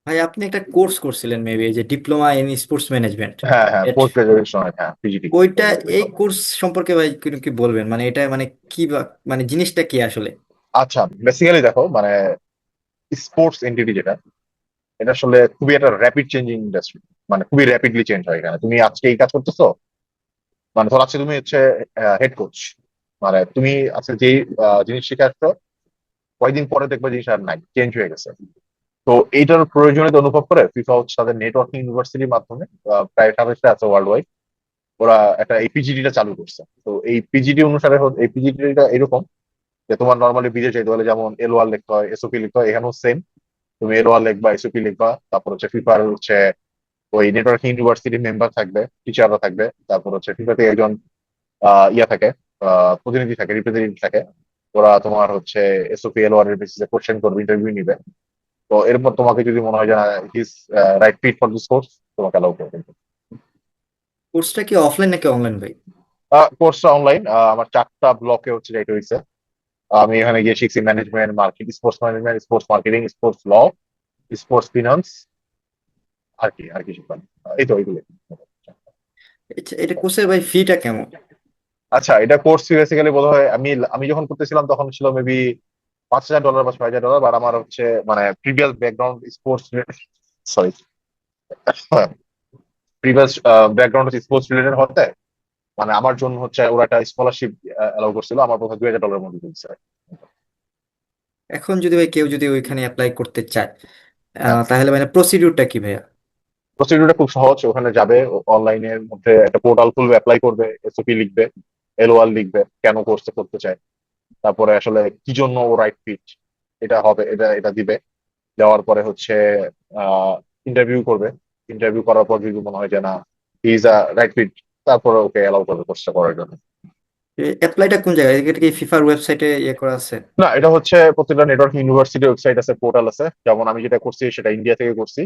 ভাই আপনি একটা কোর্স করছিলেন মেবি, যে ডিপ্লোমা ইন স্পোর্টস ম্যানেজমেন্ট। হ্যাঁ হ্যাঁ, পোস্ট গ্রাজুয়েশন, হ্যাঁ পিজিটি। ওইটা, এই কোর্স সম্পর্কে ভাই কি কি বলবেন, মানে এটা মানে কি মানে জিনিসটা কি আসলে? আচ্ছা, বেসিক্যালি দেখো মানে স্পোর্টস এন্টিটি যেটা, এটা আসলে খুবই একটা র্যাপিড চেঞ্জিং ইন্ডাস্ট্রি। মানে খুবই র্যাপিডলি চেঞ্জ হয় এখানে। তুমি আজকে এই কাজ করতেছো, মানে ধর আজকে তুমি হচ্ছে হেড কোচ, মানে তুমি আজকে যেই জিনিস শিখে আসছো, কয়েকদিন পরে দেখবে জিনিস আর নাই, চেঞ্জ হয়ে গেছে। তো এইটার প্রয়োজনীয়তা অনুভব করে ফিফা হচ্ছে তাদের নেটওয়ার্কিং ইউনিভার্সিটির মাধ্যমে প্রায় 27টা আছে ওয়ার্ল্ড ওয়াইড, ওরা একটা এই পিজিডিটা চালু করছে। তো এই পিজিডি অনুসারে এই পিজিডিটা এরকম যে তোমার নর্মালি বিদেশে যেতে হলে যেমন এলওয়ার লিখতে হয়, এসওপি লিখতে হয়, এখানেও সেম। তুমি এলওয়ার লিখবা, এসওপি লিখবা, তারপর হচ্ছে ফিফার হচ্ছে ওই নেটওয়ার্কিং ইউনিভার্সিটির মেম্বার থাকবে, টিচাররা থাকবে, তারপর হচ্ছে ফিফা থেকে একজন ইয়া থাকে, প্রতিনিধি থাকে, রিপ্রেজেন্টেটিভ থাকে। ওরা তোমার হচ্ছে এসওপি এলওয়ার এর বেসিসে কোশ্চেন করবে, ইন্টারভিউ নিবে। তো এরপর তোমাকে যদি মনে হয় যে his right fit for this course, তোমাকে অ্যালাউ করবে। কোর্সটা কি অফলাইন নাকি অনলাইন ভাই? কোর্সটা অনলাইন। আমার 4টা ব্লকে হচ্ছে যাইতে হয়েছে। আমি এখানে গিয়ে শিখছি management, sports management, sports marketing, sports law, sports finance, আর কি শিখলাম, এই তো এইগুলো। এটা কোর্সের ভাই ফিটা কেমন? আচ্ছা, এটা কোর্স বেসিক্যালি বোধ হয় আমি আমি যখন করতেছিলাম তখন ছিল মেবি $5,000 বা $6,000। বাট আমার হচ্ছে মানে previous background sports, sorry, previous background sports related হতে মানে আমার জন্য হচ্ছে ওরা একটা স্কলারশিপ অ্যালাউ করছিল, আমার বোধ হয় $2,000 মধ্যে দিচ্ছে। এখন যদি ভাই কেউ যদি ওইখানে অ্যাপ্লাই করতে চায়, হ্যাঁ, তাহলে মানে প্রসিডিউরটা কি ভাইয়া? প্রসিডিউরটা খুব সহজ। ওখানে যাবে, অনলাইনের মধ্যে একটা পোর্টাল খুলবে, অ্যাপ্লাই করবে, এসওপি লিখবে, এলওআর লিখবে, কেন কোর্সে করতে চায়, তারপরে আসলে কি জন্য ও রাইট ফিট এটা হবে, এটা এটা দিবে। দেওয়ার পরে হচ্ছে ইন্টারভিউ করবে। ইন্টারভিউ করার পর যদি মনে হয় যে না ইজ আ রাইট ফিট, তারপরে ওকে অ্যালাউ করবে কোর্সটা করার জন্য। অ্যাপ্লাইটা কোন জায়গায়, এটা কি ফিফার ওয়েবসাইটে ইয়ে করা আছে? না, এটা হচ্ছে প্রত্যেকটা নেটওয়ার্ক ইউনিভার্সিটি ওয়েবসাইট আছে, পোর্টাল আছে। যেমন আমি যেটা করছি সেটা ইন্ডিয়া থেকে করছি।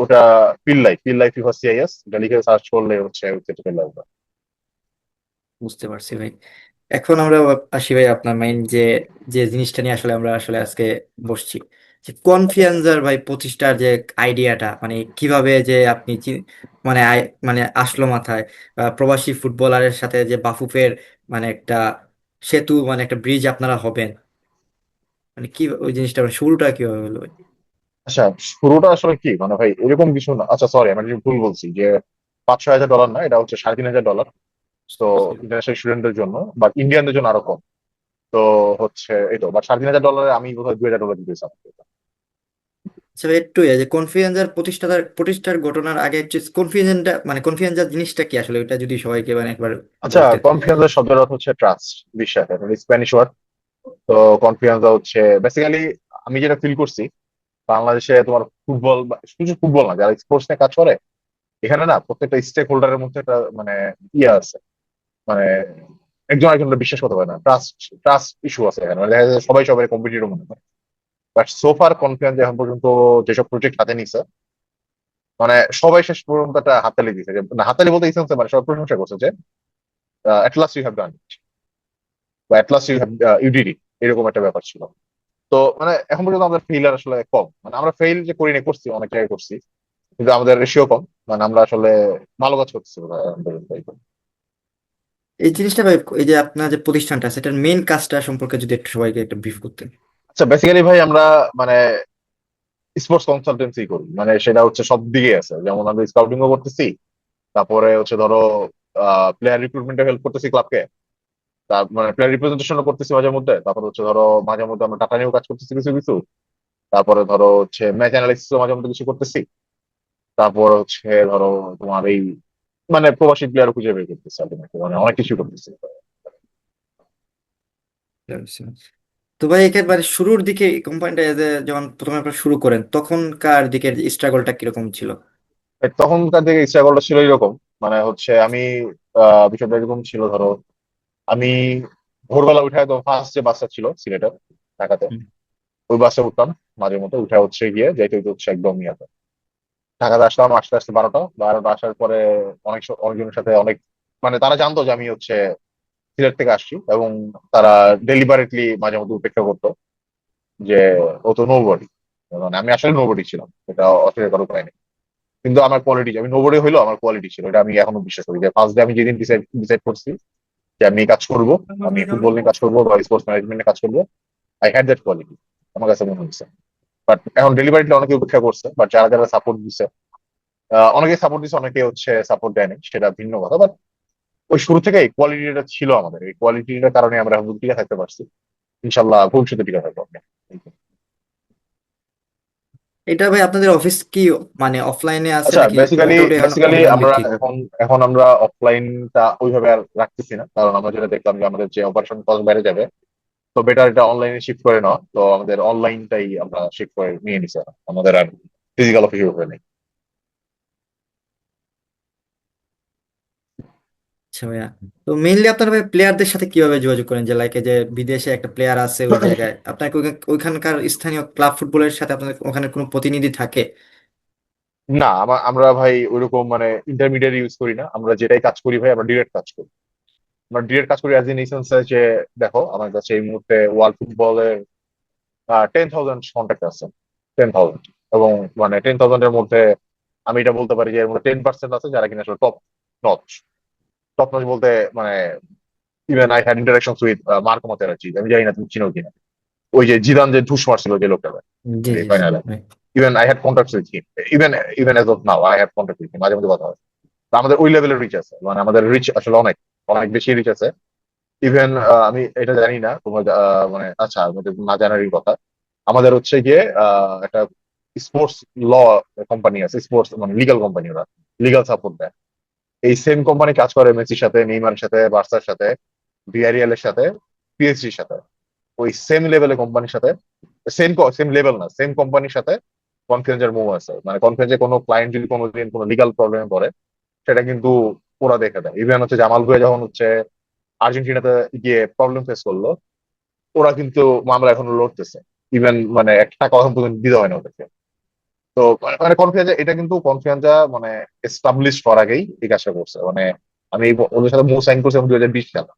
ওটা পিল লাইফ ফিফা সিআইএস, এটা লিখে সার্চ করলে হচ্ছে ওয়েবসাইটে পেয়ে যাবে। বুঝতে পারছি ভাই। এখন আমরা আসি ভাই আপনার মাইন্ড যে, যে জিনিসটা নিয়ে আসলে আমরা আসলে আজকে বসছি, যে কনফিয়েন্সার ভাই প্রতিষ্ঠার যে আইডিয়াটা, মানে কিভাবে যে আপনি মানে মানে আসলো মাথায়, প্রবাসী ফুটবলারের সাথে যে বাফুফের মানে একটা সেতু, মানে একটা ব্রিজ আপনারা হবেন, মানে কি ওই জিনিসটা, মানে শুরুটা কিভাবে হলো ভাই? আচ্ছা, শুরুটা আসলে কি মানে ভাই এরকম কিছু না। আচ্ছা সরি, আমি একটু ভুল বলছি যে $5,000-6,000 না, এটা হচ্ছে $3,500। তো ইন্টারন্যাশনাল স্টুডেন্টদের জন্য, বাট ইন্ডিয়ানদের জন্য আরো কম। তো হচ্ছে এই তো, বাট $3,500 আমি বোধহয় $2,000 দিতেছি আমাকে। আচ্ছা ভাই, একটু যে কনফিডেন্সার প্রতিষ্ঠার ঘটনার আগে কনফিডেন্সটা, মানে কনফিডেন্সার জিনিসটা কি আসলে, ওটা যদি সবাইকে মানে একবার আচ্ছা, বলতেন। কনফিডেন্স শব্দের অর্থ হচ্ছে ট্রাস্ট, বিশ্বাস, স্প্যানিশ ওয়ার্ড। তো কনফিডেন্স হচ্ছে বেসিক্যালি আমি যেটা ফিল করছি, বাংলাদেশে তোমার ফুটবল শুধু ফুটবল না, যারা স্পোর্টস নিয়ে কাজ করে এখানে না প্রত্যেকটা স্টেক হোল্ডারের মধ্যে একটা মানে ইয়ে আছে, মানে একজন আরেকজনকে বিশ্বাস করতে পারে না, ট্রাস্ট ট্রাস্ট ইস্যু আছে এখানে। মানে দেখা যায় যে সবাই সবাই কম্পিটিটর মনে করে। বাট সোফার কনফিডেন্স এখন পর্যন্ত যেসব প্রজেক্ট হাতে নিছে, মানে সবাই শেষ পর্যন্ত একটা হাততালি দিছে, যে না হাততালি বলতে ইসেন্স মানে সবাই প্রশংসা করছে যে at last you have done it, বা at last you have you did it, এরকম একটা ব্যাপার ছিল। তো মানে এখন পর্যন্ত আমাদের ফেইলার আসলে কম, মানে আমরা ফেইল যে করিনি, করছি অনেক জায়গায় করছি, কিন্তু আমাদের রেশিও কম। মানে আমরা আসলে ভালো কাজ করতেছি বোধ হয় এখন পর্যন্ত, এই তো। এই জিনিসটা ভাই, এই যে আপনার যে প্রতিষ্ঠানটা, সেটার মেইন কাজটা সম্পর্কে যদি একটু সবাইকে একটা ব্রিফ করতেন। আচ্ছা, বেসিক্যালি ভাই আমরা মানে স্পোর্টস কনসালটেন্সি করি, মানে সেটা হচ্ছে সব দিকে আছে। যেমন আমরা স্কাউটিং ও করতেছি, তারপরে হচ্ছে ধরো প্লেয়ার রিক্রুটমেন্টে হেল্প করতেছি ক্লাবকে, তার মানে প্লেয়ার রিপ্রেজেন্টেশনও করতেছি মাঝে মধ্যে। তারপর হচ্ছে ধরো মাঝে মধ্যে আমরা টাকা নিয়েও কাজ করতেছি কিছু কিছু। তারপরে ধরো হচ্ছে ম্যাচ অ্যানালাইসিসও মাঝে মধ্যে কিছু করতেছি। তারপর হচ্ছে ধরো তোমার এই মানে প্রবাসী প্লেয়ার খুঁজে বের করতেছি ultimately, মানে অনেক কিছু করতেছি। তো ভাই একেবারে শুরুর দিকে কোম্পানিটা যখন প্রথমে আপনারা শুরু করেন, তখনকার দিকের স্ট্রাগলটা কিরকম ছিল? তখনকার দিকে স্ট্রাগলটা ছিল এরকম মানে হচ্ছে আমি বিষয়টা এরকম ছিল ধরো, আমি ভোরবেলা উঠে একদম ফার্স্ট যে বাসটা ছিল সিলেটের, ঢাকাতে, হুম। ওই বাসে উঠতাম মাঝে মধ্যে, উঠে হচ্ছে গিয়ে যাইতে হইতে হচ্ছে একদম ইয়াতে ঢাকাতে আসলাম, আসতে আসতে 12টা আসার পরে অনেকজনের সাথে অনেক, মানে তারা জানতো যে আমি হচ্ছে সিলেট থেকে আসছি, এবং তারা ডেলিবারেটলি মাঝে মধ্যে উপেক্ষা করতো যে ও তো নোবডি, মানে আমি আসলে নোবডি ছিলাম, এটা অস্বীকার করার উপায় নেই। কিন্তু আমার কোয়ালিটি, আমি নোবডি হইলো আমার কোয়ালিটি ছিল, এটা আমি এখনো বিশ্বাস করি। যে ফার্স্ট ডে আমি যেদিন ডিসাইড ডিসাইড করছি যে আমি এই কাজ করবো, আমি ফুটবল নিয়ে কাজ করবো বা স্পোর্টস ম্যানেজমেন্ট নিয়ে কাজ করবো, আই হ্যাড দ্যাট কোয়ালিটি, আমার কাছে মনে হচ্ছে। বাট এখন ডেলিভারিটা অনেকে উপেক্ষা করছে, বাট যারা যারা সাপোর্ট দিচ্ছে, অনেকে সাপোর্ট দিচ্ছে, অনেকে হচ্ছে সাপোর্ট দেয়নি, সেটা ভিন্ন কথা। বাট ওই শুরু থেকে এই কোয়ালিটিটা ছিল আমাদের, এই কোয়ালিটিটার কারণে আমরা এখন টিকে থাকতে পারছি, ইনশাল্লাহ ভবিষ্যতে টিকে থাকবো আমরা। এটা ভাই আপনাদের অফিস কি মানে অফলাইনে আছে আচ্ছা, নাকি বেসিক্যালি মোটামুটি এখন বেসিক্যালি অনলাইন আমরা ভিত্তিক? এখন এখন আমরা অফলাইনটা ওইভাবে আর রাখতেছি না, কারণ আমরা যেটা দেখলাম যে আমাদের যে অপারেশন কস্ট বেড়ে যাবে, তো বেটার এটা অনলাইনে শিফট করে নেওয়া। তো আমাদের অনলাইনটাই আমরা শিফট করে নিয়ে নিছি এখন। আমাদের আর ফিজিক্যাল অফিস উপরে নেই। আচ্ছা ভাইয়া, তো মেইনলি আপনারা ভাই প্লেয়ারদের সাথে কিভাবে যোগাযোগ করেন? যে লাইক যে বিদেশে একটা প্লেয়ার আছে ওই জায়গায়, আপনাকে ওইখানকার স্থানীয় ক্লাব ফুটবলের সাথে আপনাদের ওখানে কোনো প্রতিনিধি থাকে? না, আমরা ভাই ওইরকম মানে ইন্টারমিডিয়েট ইউজ করি না, আমরা যেটাই কাজ করি ভাই আমরা ডিরেক্ট কাজ করি। আমরা ডিরেক্ট কাজ করি অ্যাজ ইন এই সেন্সে যে দেখো আমার কাছে এই মুহূর্তে ওয়ার্ল্ড ফুটবলের 10,000 কন্ট্যাক্ট আছে, 10,000। এবং মানে 10,000 এর মধ্যে আমি এটা বলতে পারি যে এর মধ্যে 10% আছে যারা কিনা আসলে টপ নচ। টপ নচ বলতে মানে even I had interaction with Marco Materazzi, আমি জানি না তুমি চিনো কিনা, ওই যে জিদান যে ঢুস মারছিল যে লোকটা জি জি জি ফাইনালে। ভাই। Even I had contact with him, even even as of now I had contact with him, মাঝে মধ্যে কথা হয়। তো আমাদের ওই লেভেলের রিচ আছে, মানে আমাদের রিচ আসলে অনেক অনেক বেশি রিচ আছে। ইভেন আমি এটা জানি না তোমার মানে আচ্ছা আমাদের না জানারই কথা, আমাদের হচ্ছে গিয়ে একটা স্পোর্টস ল কোম্পানি আছে, স্পোর্টস মানে লিগাল কোম্পানি, ওরা লিগাল সাপোর্ট দেয়। এই সেম কোম্পানি কাজ করে মেসির সাথে, নেইমারের সাথে, বার্সার সাথে, ভিয়ারিয়াল এর সাথে, পিএসজির সাথে। ওই সেম লেভেলের কোম্পানির সাথে, সেম সেম লেভেল না, সেম কোম্পানির সাথে কনফিডেন্সের মুভ আছে। মানে কনফিডেন্সে কোনো ক্লায়েন্ট যদি কোনোদিন কোনো লিগাল প্রবলেমে পড়ে, সেটা কিন্তু ওরা দেখে দেয়। ইভেন হচ্ছে জামাল ভুঁইয়া যখন হচ্ছে আর্জেন্টিনাতে গিয়ে প্রবলেম ফেস করলো, ওরা কিন্তু মামলা এখনো লড়তেছে। ইভেন মানে একটা কথা পর্যন্ত দিতে হয় না ওদেরকে। তো মানে কনফিডেন্স, এটা কিন্তু কনফিডেন্স মানে এস্টাবলিশ হওয়ার আগেই এই কাজটা করছে। মানে আমি ওদের সাথে মো সাইন করছিলাম 2020 সালে,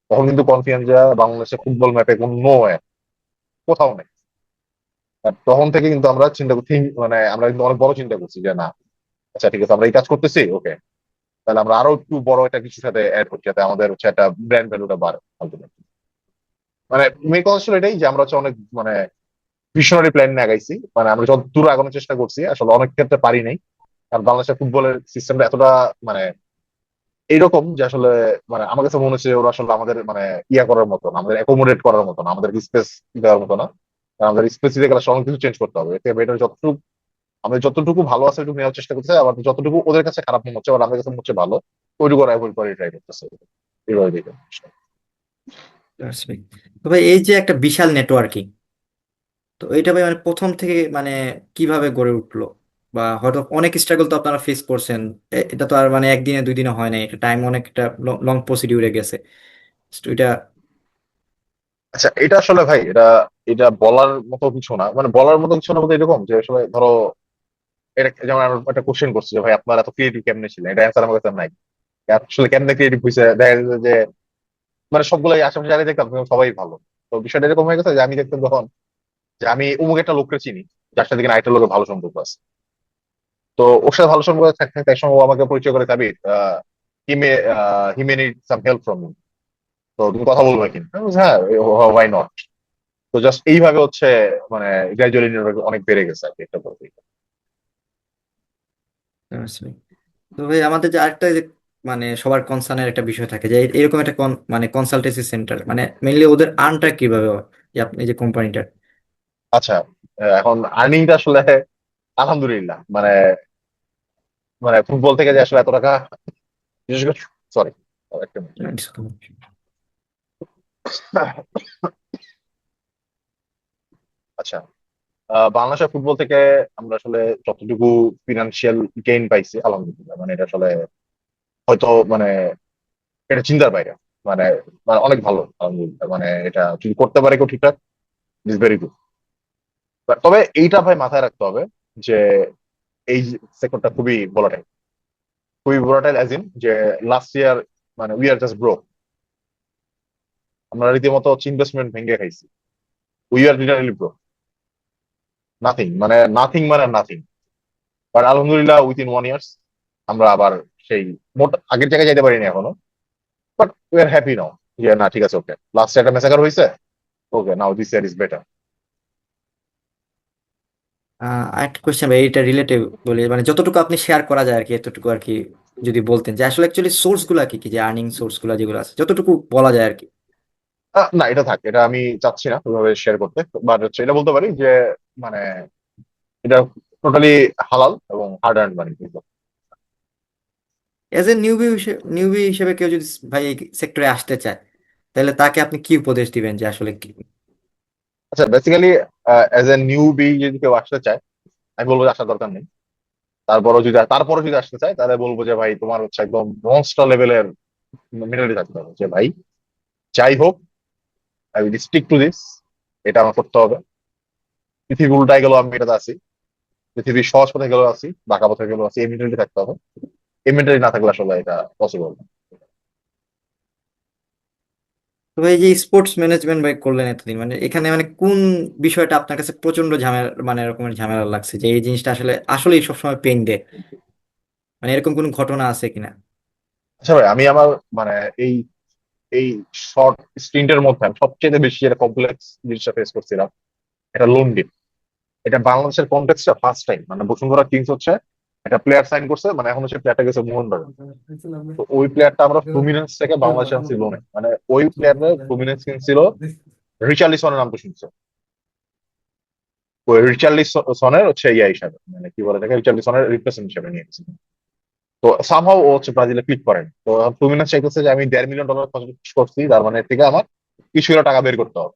তখন কিন্তু কনফিডেন্স বাংলাদেশের ফুটবল ম্যাপে কোনো কোথাও নেই। আর তখন থেকে কিন্তু আমরা চিন্তা করছি, মানে আমরা কিন্তু অনেক বড় চিন্তা করছি যে না, আচ্ছা ঠিক আছে আমরা এই কাজ করতেছি, ওকে, তাহলে আমরা আরো একটু বড় একটা কিছুর সাথে অ্যাড করছি, যাতে আমাদের হচ্ছে একটা ব্র্যান্ড ভ্যালুটা বাড়ে ultimately। মানে মেন কথা ছিল এটাই যে আমরা হচ্ছে অনেক মানে ভিশনারি প্ল্যান নিয়ে আগাইছি, মানে আমরা যত দূর আগানোর চেষ্টা করছি আসলে অনেক ক্ষেত্রে পারি নাই। কারণ বাংলাদেশের ফুটবলের সিস্টেমটা এতটা মানে এইরকম যে আসলে মানে আমার কাছে মনে হচ্ছে ওরা আসলে আমাদের মানে ইয়া করার মতো না, আমাদের অ্যাকোমোডেট করার মতো না, আমাদের স্পেস দেওয়ার মতো না। কারণ আমাদের স্পেস দিতে গেলে অনেক কিছু চেঞ্জ করতে হবে। এতে বেটার যতটুকু আমাদের যতটুকু ভালো আছে ওইটুকু নেওয়ার চেষ্টা করছে, আবার যতটুকু ওদের কাছে খারাপ মনে হচ্ছে আবার আমাদের কাছে মনে হচ্ছে ভালো, ওইটুকু ওরা অ্যাভয়েড করে ট্রাই করতেছে। এইভাবে দেখে। That's right. তো ভাই এই যে একটা বিশাল নেটওয়ার্কিং, তো এইটা ভাই মানে প্রথম থেকে মানে কিভাবে গড়ে উঠলো? বা হয়তো অনেক স্ট্রাগল তো আপনারা ফেস করছেন, এটা তো আর মানে একদিনে দুই দিনে হয় নাই, এটা টাইম অনেক একটা লং প্রসিডিউরে গেছে। তো এটা আচ্ছা, এটা আসলে ভাই এটা এটা বলার মতো কিছু না, মানে বলার মতো কিছু না বলতে এরকম যে আসলে ধরো এটা যেমন আমি একটা কোশ্চেন করছি যে ভাই আপনারা এত ক্রিয়েটিভ কেমনে ছিলেন, এটা অ্যান্সার আমার কাছে নাই। আসলে কেমনে ক্রিয়েটিভ হয়েছে দেখা যাচ্ছে যে মানে সবগুলাই আশেপাশে যারা দেখতাম সবাই ভালো। তো বিষয়টা এরকম হয়ে গেছে যে আমি দেখতাম তখন যে আমি অমুক একটা লোককে চিনি, যার সাথে কিনা আরেকটা লোকের ভালো সম্পর্ক আছে। তো ওর সাথে ভালো সম্পর্ক থাকতে থাকতে একসময় ও আমাকে পরিচয় করে Tabir, he may he may need some help from you, তো তুমি কথা বলবে কিনা? আমি বলছি, হ্যাঁ, ওয়াই নট। তো জাস্ট এইভাবে হচ্ছে মানে গ্রাজুয়ালি অনেক বেড়ে গেছে আর কি একটা বলতে। আসলে তো ভাই আমাদের যে আরেকটা যে মানে সবার কনসার্নের একটা বিষয় থাকে যে এরকম একটা মানে কনসালটেন্সি সেন্টার, মানে মেইনলি ওদের আর্নটা কিভাবে হয় যে আপনি এই যে কোম্পানিটা? আচ্ছা, এখন আর্নিংটা আসলে আলহামদুলিল্লাহ মানে মানে ফুটবল থেকে যে আসলে এত টাকা, বিশেষ করে সরি একটা মিনিট। আচ্ছা, বাংলাদেশের ফুটবল থেকে আমরা আসলে যতটুকু ফিনান্সিয়াল গেইন পাইছি আলহামদুলিল্লাহ, মানে এটা আসলে হয়তো মানে এটা চিন্তার বাইরে। মানে মানে অনেক ভালো আলহামদুলিল্লাহ। মানে এটা যদি করতে পারে কেউ ঠিকঠাক, ইজ ভেরি গুড। তবে এইটা ভাই মাথায় রাখতে হবে যে এই সেক্টরটা খুবই ভোলাটাইল। খুবই ভোলাটাইল অ্যাজ ইন যে লাস্ট ইয়ার মানে উই আর জাস্ট ব্রোক। আমরা রীতিমতো ইনভেস্টমেন্ট ভেঙে খাইছি। We are literally broke. Nothing মানে নাথিং মানে নাথিং। বাট আলহামদুলিল্লাহ উইথিন 1 ইয়ার্স আমরা আবার সেই মোট আগের জায়গায় যাইতে পারিনি এখনো। বাট উই আর হ্যাপি নাও যে না ঠিক আছে, ওকে লাস্ট একটা মেসাকার হয়েছে, ওকে নাও দিস ইয়ার ইজ বেটার। আরেকটা কোয়েশ্চেন ভাই, এটা রিলেটিভ বলি, মানে যতটুকু আপনি শেয়ার করা যায় আর কি, এতটুকু আর কি যদি বলতেন যে আসলে অ্যাকচুয়ালি সোর্স গুলা কি কি, যে আর্নিং সোর্স গুলা যেগুলো আছে যতটুকু বলা যায় আর কি। না এটা থাক, এটা আমি চাচ্ছি না ওইভাবে শেয়ার করতে। বাট হচ্ছে এটা বলতে পারি যে মানে এটা টোটালি হালাল এবং hard earn money. As a newbie হিসেবে কেউ যদি ভাই এই সেক্টরে আসতে চায়, তাহলে তাকে আপনি কি উপদেশ দিবেন যে আসলে কি? আচ্ছা basically as a newbie যদি কেউ আসতে চায়, আমি বলবো যে আসার দরকার নেই। তারপরও যদি আসতে চায় তাহলে বলবো যে ভাই তোমার হচ্ছে একদম মনস্টার লেভেলের মেন্টালিটি থাকতে হবে যে ভাই যাই হোক I will stick to this. এটা আমার করতে হবে। পৃথিবী উল্টায় গেল আমি এটাতে আছি, পৃথিবী সহজ পথে গেলেও আছি, বাঁকা পথে গেলেও আছি, এই মেন্টালিটি থাকতে হবে। এই মেন্টালিটি না থাকলে আসলে এটা পসিবল না। তো ভাই যে স্পোর্টস ম্যানেজমেন্ট ভাই করলেন এতদিন, মানে এখানে মানে কোন বিষয়টা আপনার কাছে প্রচন্ড ঝামেলা, মানে এরকমের ঝামেলা লাগছে যে এই জিনিসটা আসলে আসলেই সবসময় পেইন দেয়, মানে এরকম কোন ঘটনা আছে কিনা? আচ্ছা ভাই আমি আমার মানে এই এই শর্ট স্প্রিন্টের মধ্যে আমি সবচেয়ে বেশি যেটা কমপ্লেক্স জিনিসটা ফেস করছিলাম, এটা লোন ডিপ। এটা বাংলাদেশের কনটেক্সটে ফার্স্ট টাইম মানে বসুন্ধরা কিংস হচ্ছে একটা প্লেয়ার সাইন করছে, মানে এখন হচ্ছে প্লেয়ারটা গেছে মোহনবাগান। তো ওই প্লেয়ারটা আমরা ফ্লুমিনেন্স থেকে বাংলাদেশে আনছি লোনে। মানে ওই প্লেয়াররা ফ্লুমিনেন্স কিনছিল রিচার্লিসনের নাম তো শুনছো। ওই রিচার্লিসনের হচ্ছে ইয়া হিসাবে মানে কি বলে থাকে, রিচার্লিসনের রিপ্লেসমেন্ট হিসাবে নিয়ে গেছে। তো সামহাও ও হচ্ছে ব্রাজিলে ক্লিক করেন। তো ফ্লুমিনেন্স চাইতেছে যে আমি $1.5 মিলিয়ন খরচ করছি, তার মানে এর থেকে আমার কিছু একটা টাকা বের করতে হবে।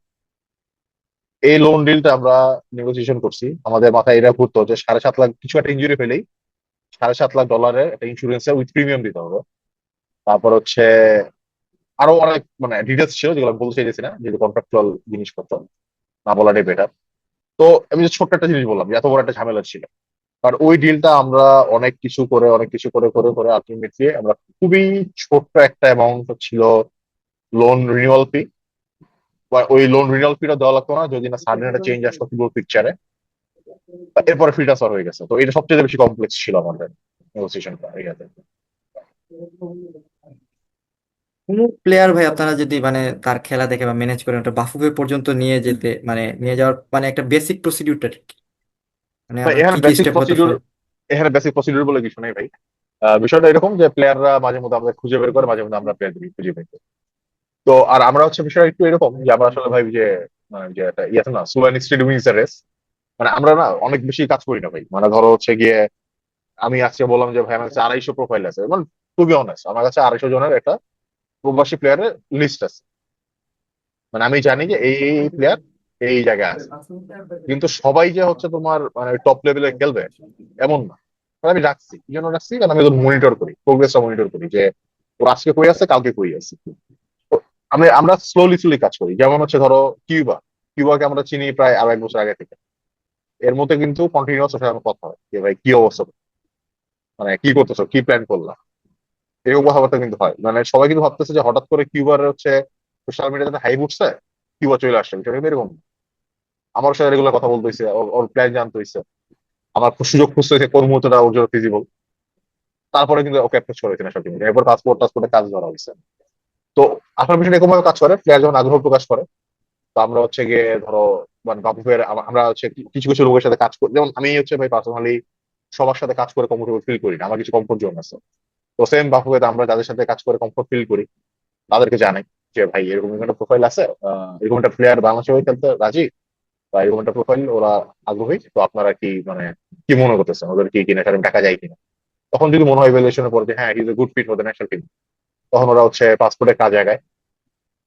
এই লোন ডিলটা আমরা নেগোসিয়েশন করছি। আমাদের মাথায় এটা ঘুরতো যে 7.5 লাখ কিছু একটা ইঞ্জুরি হলেই $7.5 লাখ একটা ইন্স্যুরেন্সে উইথ প্রিমিয়াম দিতে হবে। তারপর হচ্ছে আরো অনেক মানে ডিটেলস ছিল যেগুলো আমি বলতে চাইতেছি না, যেহেতু কন্ট্রাকচুয়াল জিনিসপত্র না বলাটাই বেটার। তো আমি যে ছোট্ট একটা জিনিস বললাম যে এত বড় একটা ঝামেলা ছিল। আর ওই ডিলটা আমরা অনেক কিছু করে করে করে আলটিমেটলি আমরা খুবই ছোট্ট একটা অ্যামাউন্ট ছিল লোন রিনিউয়াল ফি। ওই লোন রিনিউয়াল ফিটা দেওয়া লাগতো না যদি না সাডেন একটা চেঞ্জ আসতো পুরো পিকচারে। এরপরে ফ্রি ট্রান্সফার হয়ে গেছে। তো এটা সবচেয়ে বেশি কমপ্লেক্স ছিল আমাদের নেগোসিয়েশনটা ইয়াতে। কোন প্লেয়ার ভাই আপনারা যদি মানে তার খেলা দেখে বা ম্যানেজ করে ওটা বাফুফে পর্যন্ত নিয়ে যেতে, মানে নিয়ে যাওয়ার মানে একটা বেসিক প্রসিডিউরটা কি, মানে তো আপনার কি এখানে কি বেসিক স্টেপ হয়তো প্রসিডিউর এখানে বেসিক প্রসিডিউর বলে কিছু নেই ভাই। বিষয়টা এরকম যে প্লেয়াররা মাঝে মধ্যে আমাদের খুঁজে বের করে, মাঝে মধ্যে আমরা প্লেয়ারদের খুঁজে বের করি। তো আর আমরা হচ্ছে বিষয়টা একটু এরকম যে আমরা আসলে ভাই যে মানে যে একটা ইয়ে আছে না, slow and steady wins the race. মানে আমরা না অনেক বেশি কাজ করি না ভাই। মানে ধরো হচ্ছে গিয়ে আমি আজকে বললাম যে ভাই আমার কাছে 250 প্রোফাইল আছে, মানে টু বি অনেস্ট আমার কাছে 250 জনের একটা প্রবাসী প্লেয়ারের লিস্ট আছে। মানে আমি জানি যে এই প্লেয়ার এই জায়গায় আছে। কিন্তু সবাই যে হচ্ছে তোমার মানে টপ লেভেলে খেলবে এমন না। মানে আমি রাখছি কি জন্য রাখছি, কারণ আমি ওদের মনিটর করি, প্রোগ্রেসটা মনিটর করি যে ওর আজকে কই আছে কালকে কই আছে। তো আমরা স্লোলি স্লোলি কাজ করি। যেমন হচ্ছে ধরো কিউবা, কিউবাকে আমরা চিনি প্রায় আরো 1 বছর আগে থেকে। এর মধ্যে কিন্তু কন্টিনিউয়াস ওর সাথে আমার কথা হয় যে ভাই কি অবস্থা, মানে কি করতেছো, কি প্ল্যান করলা, এরকম কথাবার্তা কিন্তু হয়। মানে সবাই কিন্তু ভাবতেছে যে হঠাৎ করে কিউবার হচ্ছে সোশ্যাল মিডিয়াতে হাইপ উঠছে, কিউবা চলে আসছে, বিষয়টা কিন্তু এরকম না। আমার সাথে রেগুলার কথা বলতে হয়েছে, ওর প্ল্যান জানতে হয়েছে, আমার সুযোগ খুঁজতে হয়েছে কোন মুহূর্তটা ওর জন্য ফিজিবল। তারপরে কিন্তু ওকে অ্যাপ্রোচ করেছে না সব জিনিস, এরপর টাসপোর্টে কাজ ধরা হয়েছে। তো আপনার বিষয়টা এরকম ভাবে কাজ করে, প্লেয়ার যখন আগ্রহ প্রকাশ করে। তো আমরা হচ্ছে গিয়ে ধরো মানে বাফুফের আমরা হচ্ছে কিছু কিছু লোকের সাথে কাজ করি। যেমন আমি হচ্ছে ভাই পার্সোনালি সবার সাথে কাজ করে কমফোর্টেবল ফিল করি না, আমার কিছু কমফোর্ট জোন আছে। তো সেম বাফুফেতে আমরা যাদের সাথে কাজ করে কমফোর্ট ফিল করি তাদেরকে জানাই যে ভাই এরকম একটা প্রোফাইল আছে, এরকম একটা প্লেয়ার বাংলাদেশে হয়ে খেলতে রাজি, বা এরকম একটা প্রোফাইল ওরা আগ্রহী। তো আপনারা কি মানে কি মনে করতেছেন ওদের কি কিনা সেরকম টাকা যায় কিনা। তখন যদি মনে হয় ভ্যালুয়েশনের পরে যে হ্যাঁ is a good fit for the national team, তখন ওরা হচ্ছে পাসপোর্টের কাজ জায়গায়।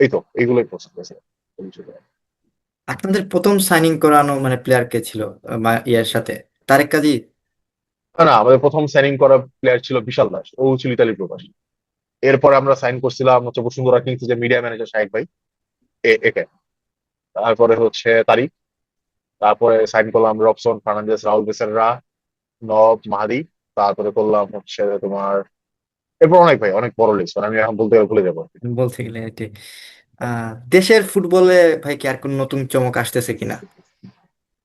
এই তো এইগুলোই প্রসেস। আপনাদের প্রথম সাইনিং করানো মানে প্লেয়ার কে ছিল ইয়ার সাথে? তারেক কাজী? না না, আমাদের প্রথম সাইনিং করা প্লেয়ার ছিল বিশাল দাস, ও ছিল ইতালি প্রবাসী। এরপরে আমরা সাইন করছিলাম হচ্ছে বসুন্ধরা কিংস যে মিডিয়া ম্যানেজার শাহেক ভাই, একে। তারপরে হচ্ছে তারিক। তারপরে সাইন করলাম রবসন ফার্নান্দেজ, রাহুল বেসেনরা, নব, মাহাদি। তারপরে করলাম হচ্ছে তোমার, এরপর অনেক ভাই, অনেক বড় লিস্ট, মানে আমি এখন বলতে গেলে ভুলে যাবো। বলতে গেলে এটি দেশের ফুটবলে ভাই কি আর কোন নতুন চমক আসতেছে কিনা?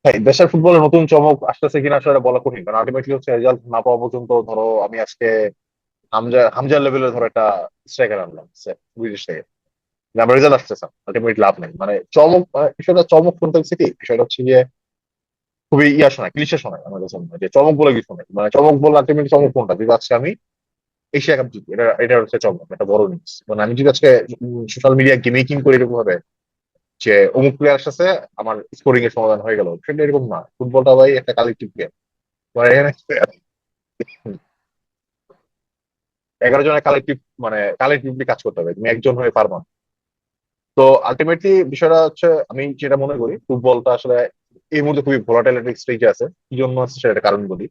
হ্যাঁ, দেশের ফুটবলে নতুন চমক আসতেছে কিনা আসলে বলা কঠিন, কারণ আলটিমেটলি হচ্ছে রেজাল্ট না পাওয়া পর্যন্ত ধরো আমি আজকে হামজা লেভেলের ধরো একটা স্ট্রাইকার আনলাম বিদেশ থেকে, আমার রেজাল্ট আসতেছে আলটিমেটলি লাভ নেই। মানে চমক, বিষয়টা চমক কোনটা হচ্ছে কি, বিষয়টা হচ্ছে গিয়ে খুবই ইয়া শোনায়, ক্লিশে শোনায় আমার কাছে মনে হয় যে চমক বলে কিছু নেই। মানে চমক বলে আলটিমেটলি চমক কোনটা, যদি আজকে আমি এশিয়া কাপ জিতি, এটা হচ্ছে চমক, একটা বড় নিউজ। মানে আমি যদি আজকে সোশ্যাল মিডিয়া গেমিং করি এরকম ভাবে যে অমুক প্লেয়ার আসছে, আমার স্কোরিং এর সমাধান হয়ে গেল, সেটা এরকম না। ফুটবলটা ভাই একটা কালেকটিভ গেম। মানে এখানে 11 জনের কালেকটিভ, মানে কালেকটিভলি কাজ করতে হবে, তুমি একজন হয়ে পারবা না। তো আলটিমেটলি বিষয়টা হচ্ছে, আমি যেটা মনে করি ফুটবলটা আসলে এই মুহূর্তে খুবই ভোলাটাইল একটা স্টেজে আছে। কি জন্য আছে সেটা একটা কারণ বলি।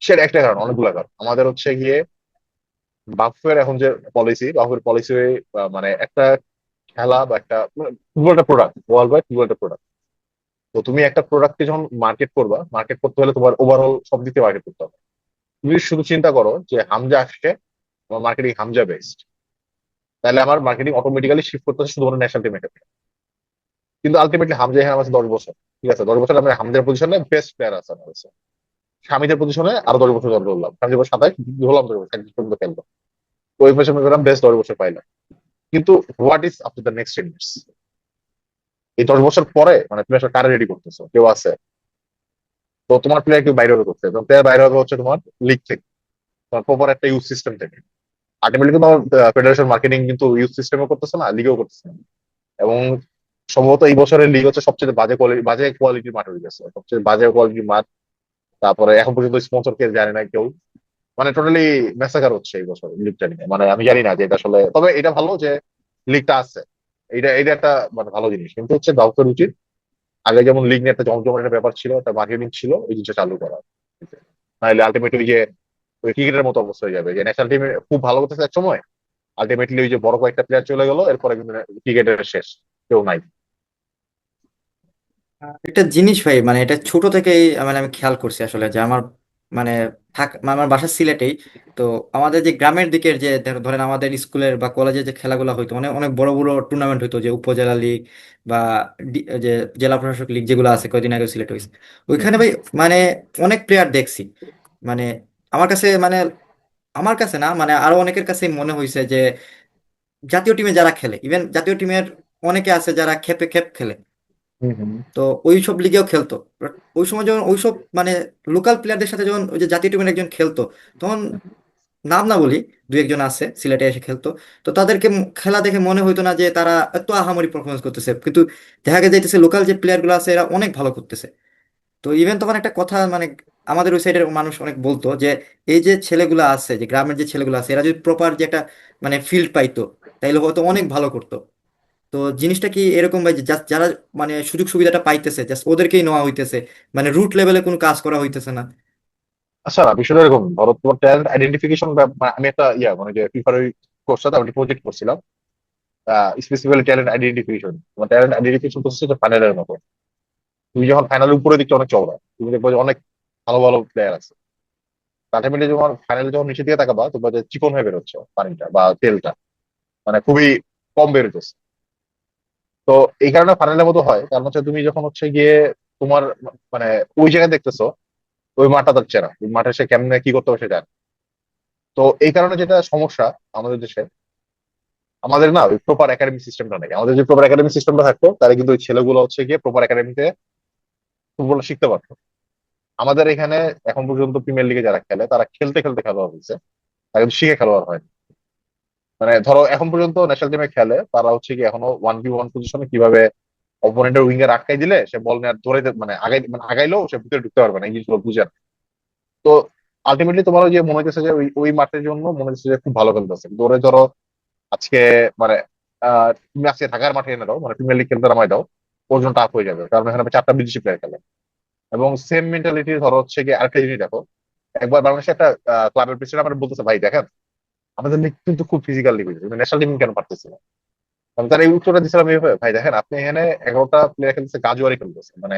সেটা একটা কারণ, অনেকগুলো কারণ। আমাদের হচ্ছে গিয়ে বাফের এখন যে পলিসি, বাফের পলিসি মানে একটা খেলা বা একটা ফুটবল একটা প্রোডাক্ট, ওয়ার্ল্ড ওয়াইড ফুটবল একটা প্রোডাক্ট। তো তুমি একটা প্রোডাক্টকে যখন মার্কেট করবা, মার্কেট করতে হলে তোমার ওভারঅল সব দিকে মার্কেট করতে হবে। তুমি যদি শুধু চিন্তা করো যে হামজা আসছে, আমার মার্কেটিং হামজা বেস্ট, তাহলে আমার মার্কেটিং অটোমেটিক্যালি শিফট করতে হচ্ছে শুধুমাত্র ন্যাশনাল টিমে। কিন্তু আলটিমেটলি হামজা এখানে আছে 10 বছর, ঠিক আছে? 10 বছর আমরা হামজার পজিশনে বেস্ট প্লেয়ার আছে আমার কাছে। স্বামীদের পজিশনে আরো 10 বছর দরকার হলাম, স্বামী 27 হলাম, 10 বছর পর্যন্ত খেলবো। তো ওই পজিশনে পেলাম বেস্ট, 10 বছর পাইলাম। কিন্তু what is after the next 10 years? এই 10 বছর পরে মানে তুমি আসলে কারে রেডি করতেছো, কেউ আছে? তো তোমার প্লেয়ার কেউ বাইরে হবে করতে, প্লেয়ার বাইরে হবে হচ্ছে তোমার লিগ থেকে, তোমার প্রপার একটা ইউথ সিস্টেম থেকে। আলটিমেটলি কিন্তু আমার ফেডারেশন মার্কেটিং কিন্তু ইউথ সিস্টেমও করতেছে না, লিগেও করতেছে না। এবং সম্ভবত এই বছরের লিগ হচ্ছে সবচেয়ে বাজে কোয়ালিটির মাঠ হয়ে গেছে, সবচেয়ে বাজে কোয়ালিটির মাঠ। তারপরে এখন পর্যন্ত স্পন্সর কে জানে না কেউ। মানে টোটালি মেসাকার হচ্ছে এই বছর লিগটা নিয়ে। মানে আমি জানি না যে এটা আসলে, তবে এটা ভালো যে লিগটা আছে। এটা এটা একটা মানে ভালো জিনিস, কিন্তু হচ্ছে দাউদের উচিত আগে যেমন লিগ নিয়ে একটা জমজমাট একটা ব্যাপার ছিল, একটা মার্কেটিং ছিল, ওই জিনিসটা চালু করা। নাহলে আলটিমেটলি যে ওই ক্রিকেটের মতো অবস্থা হয়ে যাবে যে ন্যাশনাল টিমে খুব ভালো করতেছে এক সময়, আলটিমেটলি ওই যে বড় কয়েকটা প্লেয়ার চলে গেল, এরপরে কিন্তু ক্রিকেটের শেষ, কেউ নাই। একটা জিনিস ভাই, মানে এটা ছোট থেকেই মানে আমি খেয়াল করছি আসলে, যে আমার মানে আমার বাসা সিলেটেই। তো আমাদের যে গ্রামের দিকের যে ধরেন আমাদের স্কুলের বা কলেজের যে খেলাগুলো হইতো, অনেক অনেক বড় বড় টুর্নামেন্ট হইতো, যে উপজেলা লিগ বা যে জেলা প্রশাসক লিগ যেগুলো আছে, কয়দিন আগে সিলেট হয়েছে। ওইখানে ভাই মানে অনেক প্লেয়ার দেখছি। মানে আমার কাছে মানে আমার কাছে না, মানে আরো অনেকের কাছে মনে হয়েছে যে জাতীয় টিমে যারা খেলে, ইভেন জাতীয় টিমের অনেকে আছে যারা খেপে খেপ খেলে, হম হম। তো ওই সব লিগেও খেলতো। But ওই সময় যখন ওইসব মানে লোকাল প্লেয়ারদের সাথে যখন ওই যে জাতীয় টিমের একজন খেলতো, তখন নাম না বলি, দু একজন আছে সিলেটে এসে খেলতো, তো তাদেরকে খেলা দেখে মনে হইতো না যে তারা এত আহামরি পারফরমেন্স করতেছে, কিন্তু দেখা যাইতেছে লোকাল যে প্লেয়ার গুলো আছে এরা অনেক ভালো করতেছে। তো ইভেন তখন একটা কথা মানে আমাদের ওই সাইডের মানুষ অনেক বলতো যে এই যে ছেলেগুলো আছে, যে গ্রামের যে ছেলেগুলো আছে, এরা যদি প্রপার যে একটা মানে ফিল্ড পাইতো, তাইলে হয়তো অনেক ভালো করতো। তো জিনিসটা কি এরকম ভাই, যে just যারা মানে সুযোগ সুবিধাটা পাইতেছে জাস্ট ওদেরকেই নেওয়া হইতেছে, মানে রুট লেভেলে কোনো কাজ করা হইতেছে না? আচ্ছা, বিষয়টা এরকম, ধরো তোমার ট্যালেন্ট আইডেন্টিফিকেশন, আমি একটা মানে যে ফিফার ওই কোর্সটা আমি প্রজেক্ট করছিলাম, স্পেসিফিক্যালি ট্যালেন্ট আইডেন্টিফিকেশন। তোমার ট্যালেন্ট আইডেন্টিফিকেশন প্রসেস হচ্ছে ফাইনালের মতো। তুমি যখন ফাইনালের উপরে দিকটা অনেক চওড়া, তুমি দেখবে যে অনেক ভালো ভালো প্লেয়ার আছে। আলটিমেটলি যখন ফাইনালে যখন নিচে দিয়ে তাকাবা, তোমার যে চিকন হয়ে বেরোচ্ছে পানিটা বা তেলটা, মানে খুবই কম বেরোতেছে। তো এই কারণে ফাইনালের মতো হয়, কারণ হচ্ছে তুমি যখন হচ্ছে গিয়ে তোমার মানে ওই জায়গায় দেখতেছো, ওই মাঠটা তার চেনা, ওই মাঠে সে কেমনে কি করতে হবে সে জানে। তো এই কারণে যেটা সমস্যা আমাদের দেশে, আমাদের না ওই প্রপার একাডেমিক সিস্টেমটা নেই। আমাদের যদি প্রপার একাডেমিক সিস্টেমটা থাকতো, তাহলে কিন্তু ওই ছেলেগুলো হচ্ছে গিয়ে প্রপার একাডেমিতে ফুটবল শিখতে পারতো। আমাদের এখানে এখন পর্যন্ত প্রিমিয়ার লিগে যারা খেলে, তারা খেলতে খেলতে খেলোয়াড় হয়েছে, তারা কিন্তু শিখে খেলোয়াড় হয়। মানে ধরো এখন পর্যন্ত ন্যাশনাল টিমে খেলে, তারা হচ্ছে কি এখনো 1v1 পজিশনে কিভাবে অপোনেন্টের উইঙ্গার আটকাই দিলে সে বল নেওয়ার ধরে মানে আগাইলেও সে ভিতরে ঢুকতে পারবে না, এই জিনিসগুলো বুঝে না। তো আলটিমেটলি তোমার ওই যে মনে হচ্ছে যে ওই ওই মাঠের জন্য মনে হচ্ছে যে খুব ভালো খেলতেছে, কিন্তু ওরে ধরো আজকে মানে তুমি আজকে ঢাকার মাঠে এনে দাও, মানে প্রিমিয়ার লিগ খেলতে নামাই দাও, ওর জন্য টাফ হয়ে যাবে, কারণ এখানে 4টা বিদেশি প্লেয়ার খেলে। এবং সেম মেন্টালিটি ধরো হচ্ছে কি আরেকটা জিনিস দেখো, একবার বাংলাদেশে একটা ক্লাবের প্রেসিডেন্ট আমার বলতেছে, ভাই দেখেন আমাদের লিগ কিন্তু খুব ফিজিক্যাল লিগ হয়েছে, ন্যাশনাল টিম কেন পারতেছে না? আমি তার এই উত্তরটা দিচ্ছিলাম এইভাবে, ভাই দেখেন আপনি এখানে 11টা প্লেয়ার খেলতেছে, গাজুয়ারি খেলতেছে, মানে